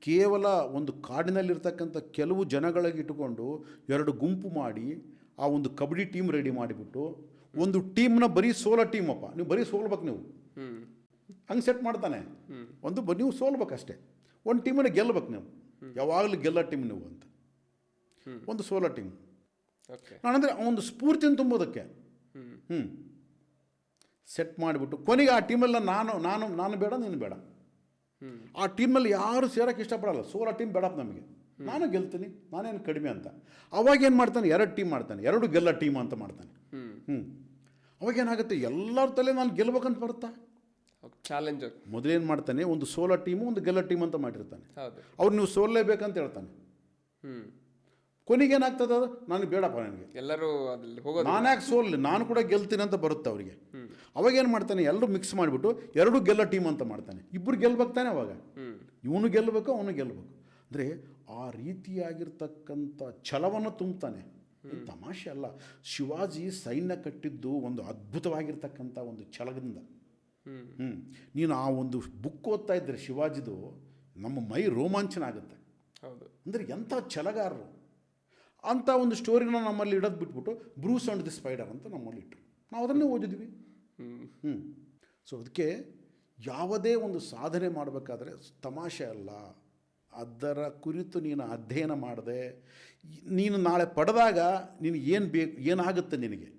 Speaker 2: ಕೇವಲ ಒಂದು ಕಾಡಿನಲ್ಲಿರ್ತಕ್ಕಂಥ ಕೆಲವು ಜನಗಳಿಗೆ ಇಟ್ಟುಕೊಂಡು 2 ಗುಂಪು ಮಾಡಿ ಆ ಒಂದು ಕಬಡ್ಡಿ ಟೀಮ್ ರೆಡಿ ಮಾಡಿಬಿಟ್ಟು ಒಂದು ಟೀಮ್ನ ಬರೀ ಟೀಮಪ್ಪ, ನೀವು ಬರೀ ಸೋಲ್ಬೇಕು, ನೀವು ಹಂಗೆ ಸೆಟ್ ಮಾಡ್ತಾನೆ. ನೀವು ಸೋಲ್ಬೇಕಷ್ಟೇ, ಒಂದು ಟೀಮನ್ನು ಗೆಲ್ಲಬೇಕು ನೀವು, ಯಾವಾಗಲೂ ಗೆಲ್ಲ ಟೀಮ್ ನೀವು ಅಂತ. ಒಂದು ಸೋಲೋ ಟೀಮ್. ನಾನಂದರೆ ಒಂದು ಸ್ಫೂರ್ತಿಯನ್ನು ತುಂಬೋದಕ್ಕೆ ಸೆಟ್ ಮಾಡಿಬಿಟ್ಟು ಕೊನೆಗೆ ಆ ಟೀಮಲ್ಲಿ ನಾನು ಬೇಡ, ನೀನು ಬೇಡ. ಆ ಟೀಮಲ್ಲಿ ಯಾರು ಸೇರೋಕ್ಕೆ ಇಷ್ಟಪಡಲ್ಲ. ಸೋಲೋ ಟೀಮ್ ಬೇಡಪ್ಪ ನಮಗೆ, ನಾನು ಗೆಲ್ತೀನಿ, ನಾನೇನು ಕಡಿಮೆ ಅಂತ. ಅವಾಗೇನು ಮಾಡ್ತಾನೆ, 2 ಟೀಮ್ ಮಾಡ್ತಾನೆ, 2 ಗೆಲ್ಲ ಟೀಮ್ ಅಂತ ಮಾಡ್ತಾನೆ. ಅವಾಗೇನಾಗುತ್ತೆ, ಎಲ್ಲರ ತಲೆ ನಾನು ಗೆಲ್ಬೇಕಂತ ಬರುತ್ತಾ.
Speaker 1: ಚಾಲೆಂಜರ್
Speaker 2: ಮೊದಲೇನು ಮಾಡ್ತಾನೆ, ಒಂದು ಸೋಲೋ ಟೀಮು, ಒಂದು ಗೆಲ್ಲ ಟೀಮ್ ಅಂತ ಮಾಡಿರ್ತಾನೆ. ಅವ್ರು ನೀವು ಸೋಲ್ಲೇಬೇಕಂತ ಹೇಳ್ತಾನೆ. ಕೊನೆಗೇನಾಗ್ತದೆ, ಅದು ನನಗೆ ಬೇಡಪ್ಪ, ನನಗೆ
Speaker 1: ಎಲ್ಲರೂ
Speaker 2: ನಾನು ಯಾಕೆ ಸೋಲ್ಲಿ, ನಾನು ಕೂಡ ಗೆಲ್ತೀನಿ ಅಂತ ಬರುತ್ತೆ ಅವರಿಗೆ. ಅವಾಗೇನು ಮಾಡ್ತಾನೆ, ಎಲ್ಲರೂ ಮಿಕ್ಸ್ ಮಾಡಿಬಿಟ್ಟು 2 ಗೆಲ್ಲ ಟೀಮ್ ಅಂತ ಮಾಡ್ತಾನೆ. ಇಬ್ಬರು ಗೆಲ್ಬೇಕು ತಾನೆ. ಅವಾಗ ಇವನು ಗೆಲ್ಲಬೇಕು, ಅವನು ಗೆಲ್ಲಬೇಕು. ಅಂದರೆ ಆ ರೀತಿಯಾಗಿರ್ತಕ್ಕಂಥ ಛಲವನ್ನು ತುಂಬ್ತಾನೆ. ತಮಾಷೆ ಅಲ್ಲ. ಶಿವಾಜಿ ಸೈನ್ಯ ಕಟ್ಟಿದ್ದು ಒಂದು ಅದ್ಭುತವಾಗಿರ್ತಕ್ಕಂಥ ಒಂದು ಛಲದಿಂದ. ನೀನು ಆ ಒಂದು ಬುಕ್ ಓದ್ತಾ ಇದ್ದರೆ ಶಿವಾಜಿದು, ನಮ್ಮ ಮೈ ರೋಮಾಂಚನ ಆಗುತ್ತೆ. ಅಂದರೆ ಎಂಥ ಛಲಗಾರರು. ಅಂಥ ಒಂದು ಸ್ಟೋರಿನ ನಮ್ಮಲ್ಲಿ ಇಡೋದು ಬಿಟ್ಬಿಟ್ಟು ಬ್ರೂಸ್ ಅಂಡ್ ದಿ ಸ್ಪೈಡರ್ ಅಂತ ನಮ್ಮಲ್ಲಿ ಇಟ್ಟರು. ನಾವು ಅದನ್ನೇ ಓದಿದ್ವಿ. ಸೊ ಅದಕ್ಕೆ ಯಾವುದೇ ಒಂದು ಸಾಧನೆ ಮಾಡಬೇಕಾದ್ರೆ ತಮಾಷೆ ಅಲ್ಲ. ಅದರ ಕುರಿತು ನೀನು ಅಧ್ಯಯನ ಮಾಡದೆ, ನೀನು ನಾಳೆ ಪಡೆದಾಗ ನೀನು ಏನಾಗುತ್ತೆ, ನಿನಗೆ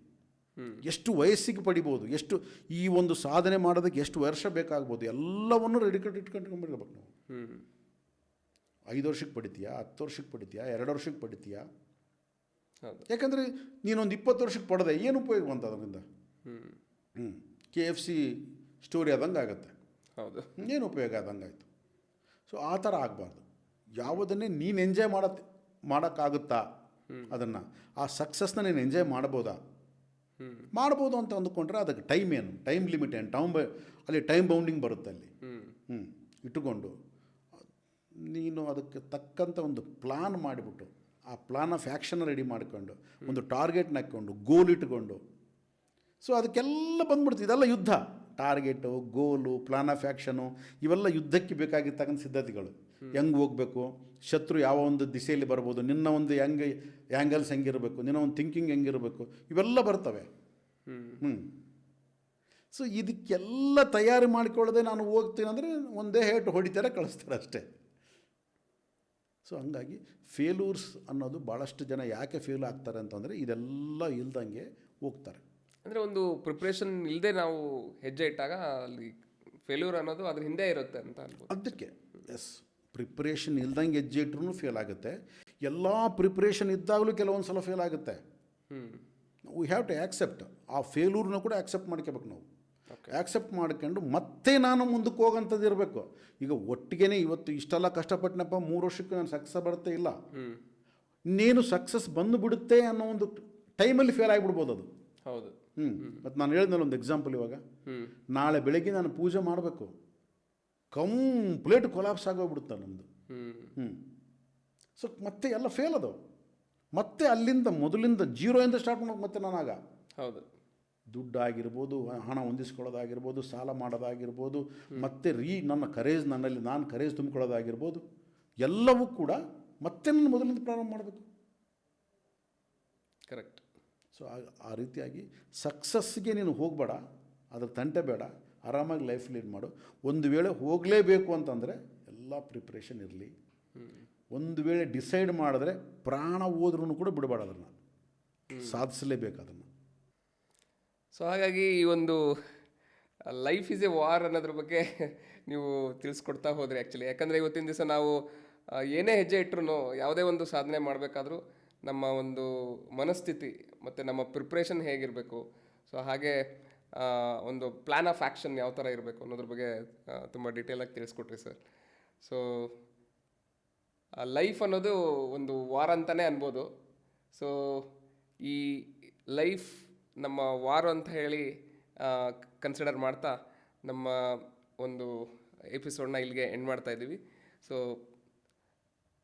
Speaker 2: ಎಷ್ಟು ವಯಸ್ಸಿಗೆ ಪಡಿಬೋದು, ಎಷ್ಟು ಈ ಒಂದು ಸಾಧನೆ ಮಾಡೋದಕ್ಕೆ ಎಷ್ಟು ವರ್ಷ ಬೇಕಾಗ್ಬೋದು, ಎಲ್ಲವನ್ನು ರೆಡಿ ಇಟ್ಕೊಂಡ್ಬಿಡ್ಬೇಕು ನಾವು. 5 ವರ್ಷಕ್ಕೆ ಪಡಿತೀಯಾ, 10 ವರ್ಷಕ್ಕೆ ಪಡಿತೀಯಾ, 2 ವರ್ಷಕ್ಕೆ ಪಡಿತೀಯಾ? ಯಾಕಂದರೆ ನೀನೊಂದು 20 ವರ್ಷಕ್ಕೆ ಪಡೆದೆ, ಏನು ಉಪಯೋಗ ಅಂತ ಅದರಿಂದ? KFC ಸ್ಟೋರಿ ಆದಂಗೆ ಆಗುತ್ತೆ. ಹೌದು, ಏನು ಉಪಯೋಗ ಆದಂಗಾಯ್ತು. ಸೊ ಆ ಥರ ಆಗಬಾರ್ದು. ಯಾವುದನ್ನೇ ನೀನು ಎಂಜಾಯ್ ಮಾಡೋಕ್ಕಾಗುತ್ತಾ, ಅದನ್ನು ಆ ಸಕ್ಸಸ್ನ ನೀನು ಎಂಜಾಯ್ ಮಾಡ್ಬೋದು ಅಂತ ಅಂದುಕೊಂಡ್ರೆ ಅದಕ್ಕೆ ಟೈಮ್ ಏನು, ಟೈಮ್ ಲಿಮಿಟ್ ಏನು, ಅಲ್ಲಿ ಟೈಮ್ ಬೌಂಡಿಂಗ್ ಬರುತ್ತೆ. ಅಲ್ಲಿ ಇಟ್ಟುಕೊಂಡು ನೀನು ಅದಕ್ಕೆ ತಕ್ಕಂಥ ಒಂದು ಪ್ಲಾನ್ ಮಾಡಿಬಿಟ್ಟು ಆ ಪ್ಲಾನ್ ಆಫ್ ಆ್ಯಕ್ಷನ್ ರೆಡಿ ಮಾಡಿಕೊಂಡು ಒಂದು ಟಾರ್ಗೆಟ್ನ ಹಾಕ್ಕೊಂಡು ಗೋಲ್ ಇಟ್ಕೊಂಡು, ಸೊ ಅದಕ್ಕೆಲ್ಲ ಬಂದ್ಬಿಡ್ತು. ಇದೆಲ್ಲ ಯುದ್ಧ. Target, goal, plan of action ಇವೆಲ್ಲ ಯುದ್ಧಕ್ಕೆ ಬೇಕಾಗಿರ್ತಕ್ಕಂಥ ಸಿದ್ಧತೆಗಳು. ಹೆಂಗೆ ಹೋಗಬೇಕು, ಶತ್ರು ಯಾವ ಒಂದು ದಿಸೆಯಲ್ಲಿ ಬರ್ಬೋದು, ನಿನ್ನ ಒಂದು ಆ್ಯಂಗಲ್ಸ್ ಹೆಂಗಿರಬೇಕು, ನಿನ್ನ ಒಂದು ಥಿಂಕಿಂಗ್ ಹೆಂಗಿರಬೇಕು, ಇವೆಲ್ಲ ಬರ್ತವೆ. ಸೊ ಇದಕ್ಕೆಲ್ಲ ತಯಾರಿ ಮಾಡಿಕೊಳ್ಳದೆ ನಾನು ಹೋಗ್ತೀನಿ ಅಂದರೆ ಒಂದೇ ಹೇಟು ಹೊಡಿತಾರೆ, ಕಳಿಸ್ತಾರೆ ಅಷ್ಟೇ. ಸೊ ಹಂಗಾಗಿ ಫೇಲ್ಯೂರ್ಸ್ ಅನ್ನೋದು ಭಾಳಷ್ಟು ಜನ ಯಾಕೆ ಫೇಲ್ ಆಗ್ತಾರೆ ಅಂತಂದರೆ ಇದೆಲ್ಲ ಇಲ್ದಂಗೆ ಹೋಗ್ತಾರೆ.
Speaker 1: ಅಂದರೆ ಒಂದು ಪ್ರಿಪ್ರೇಷನ್ ಇಲ್ಲದೆ ನಾವು ಹೆಜ್ಜೆ ಇಟ್ಟಾಗ ಅಲ್ಲಿ ಫೇಲ್ಯೂರ್ ಅನ್ನೋದು ಅದ್ರ ಹಿಂದೆ ಇರುತ್ತೆ ಅಂತ ಅನ್ಬೋದು.
Speaker 2: ಅದಕ್ಕೆ ಪ್ರಿಪ್ರೇಷನ್ ಇಲ್ದಂಗೆ ಹೆಜ್ಜೆ ಇಟ್ರೂ ಫೇಲ್ ಆಗುತ್ತೆ. ಎಲ್ಲ ಪ್ರಿಪ್ರೇಷನ್ ಇದ್ದಾಗಲೂ ಕೆಲವೊಂದು ಸಲ ಫೇಲ್ ಆಗುತ್ತೆ. We have to accept. ಆ ಫೇಲ್ಯೂರ್ನ ಕೂಡ ಆ್ಯಕ್ಸೆಪ್ಟ್ ಮಾಡ್ಕೋಬೇಕು ನಾವು. ಆ್ಯಕ್ಸೆಪ್ಟ್ ಮಾಡ್ಕೊಂಡು ಮತ್ತೆ ನಾನು ಮುಂದಕ್ಕೆ ಹೋಗೋಂಥದ್ದು ಇರಬೇಕು. ಈಗ ಒಟ್ಟಿಗೆ ಇವತ್ತು ಇಷ್ಟೆಲ್ಲ ಕಷ್ಟಪಟ್ಟನಪ್ಪ, 3 ವರ್ಷಕ್ಕೆ ನಾನು ಸಕ್ಸಸ್ ಬರುತ್ತೆ ಇಲ್ಲ, ಇನ್ನೇನು ಸಕ್ಸಸ್ ಬಂದು ಬಿಡುತ್ತೆ ಅನ್ನೋ ಒಂದು ಟೈಮಲ್ಲಿ ಫೇಲ್ ಆಗಿಬಿಡ್ಬೋದು ಅದು.
Speaker 1: ಹೌದು.
Speaker 2: ಮತ್ತು ನಾನು ಹೇಳಿದ್ನಲ್ಲ ಒಂದು ಎಕ್ಸಾಂಪಲ್, ಇವಾಗ ನಾಳೆ ಬೆಳಗ್ಗೆ ನಾನು ಪೂಜೆ ಮಾಡಬೇಕು, ಕಂಪ್ಲೀಟ್ ಕೊಲಾಪ್ಸ್ ಆಗೋಗ್ಬಿಡುತ್ತೆ ನಮ್ಮದು. ಸೊ ಮತ್ತೆ ಎಲ್ಲ ಫೇಲ್ ಅದು. ಮತ್ತೆ ಅಲ್ಲಿಂದ ಮೊದಲಿಂದ ಜೀರೋಯಿಂದ ಸ್ಟಾರ್ಟ್ ಮಾಡೋಕೆ ಮತ್ತೆ ನಾನಾಗ.
Speaker 1: ಹೌದು.
Speaker 2: ದುಡ್ಡು ಆಗಿರ್ಬೋದು, ಹಣ ಹೊಂದಿಸ್ಕೊಳ್ಳೋದಾಗಿರ್ಬೋದು, ಸಾಲ ಮಾಡೋದಾಗಿರ್ಬೋದು, ಮತ್ತು ನನ್ನ ಕರೇಜ್, ನಾನು ಕರೇಜ್ ತುಂಬಿಕೊಳ್ಳೋದಾಗಿರ್ಬೋದು, ಎಲ್ಲವೂ ಕೂಡ ಮತ್ತೆ ನಾನು ಮೊದಲಿಂದ ಪ್ರಾರಂಭ ಮಾಡಬೇಕು.
Speaker 1: ಕರೆಕ್ಟ್.
Speaker 2: ಸೊ ಆ ರೀತಿಯಾಗಿ ಸಕ್ಸಸ್ಗೆ ನೀನು ಹೋಗಬೇಡ, ಅದ್ರ ತಂಟೆ ಬೇಡ, ಆರಾಮಾಗಿ ಲೈಫ್ ಲೀಡ್ ಮಾಡು. ಒಂದು ವೇಳೆ ಹೋಗಲೇಬೇಕು ಅಂತಂದರೆ ಎಲ್ಲ ಪ್ರಿಪ್ರೇಷನ್ ಇರಲಿ. ಒಂದು ವೇಳೆ ಡಿಸೈಡ್ ಮಾಡಿದ್ರೆ ಪ್ರಾಣ ಹೋದ್ರೂ ಕೂಡ ಬಿಡಬೇಡ, ಅದನ್ನು ಸಾಧಿಸಲೇಬೇಕು ಅದನ್ನು.
Speaker 1: ಸೊ ಹಾಗಾಗಿ ಈ ಒಂದು ಲೈಫ್ ಈಸ್ ಎ ವಾರ್ ಅನ್ನೋದ್ರ ಬಗ್ಗೆ ನೀವು ತಿಳಿಸ್ಕೊಡ್ತಾ ಹೋದ್ರಿ ಆ್ಯಕ್ಚುಲಿ. ಯಾಕಂದರೆ ಇವತ್ತಿನ ದಿವಸ ನಾವು ಏನೇ ಹೆಜ್ಜೆ ಇಟ್ಟರು, ಯಾವುದೇ ಒಂದು ಸಾಧನೆ ಮಾಡಬೇಕಾದ್ರೂ ನಮ್ಮ ಒಂದು ಮನಸ್ಥಿತಿ ಮತ್ತು ನಮ್ಮ ಪ್ರಿಪ್ರೇಷನ್ ಹೇಗಿರಬೇಕು, ಸೊ ಹಾಗೆ ಒಂದು ಪ್ಲ್ಯಾನ್ ಆಫ್ ಆ್ಯಕ್ಷನ್ ಯಾವ ಥರ ಇರಬೇಕು ಅನ್ನೋದ್ರ ಬಗ್ಗೆ ತುಂಬ ಡೀಟೇಲಾಗಿ ತಿಳಿಸ್ಕೊಟ್ರಿ ಸರ್. ಸೊ ಲೈಫ್ ಅನ್ನೋದು ಒಂದು ವಾರ್ ಅಂತಲೇ ಅನ್ಬೋದು. ಸೊ ಈ ಲೈಫ್ ನಮ್ಮ ವಾರ್ ಅಂತ ಹೇಳಿ ಕನ್ಸಿಡರ್ ಮಾಡ್ತಾ ನಮ್ಮ ಒಂದು ಎಪಿಸೋಡ್ನ ಇಲ್ಲಿಗೆ ಎಂಡ್ ಮಾಡ್ತಾ ಇದ್ದೀವಿ. ಸೊ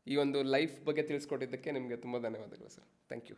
Speaker 1: ಈ ಒಂದು ಲೈಫ್ ಬಗ್ಗೆ ತಿಳಿಸ್ಕೊಟ್ಟಿದ್ದಕ್ಕೆ ನಿಮಗೆ ತುಂಬ ಧನ್ಯವಾದಗಳು ಸರ್. Thank you.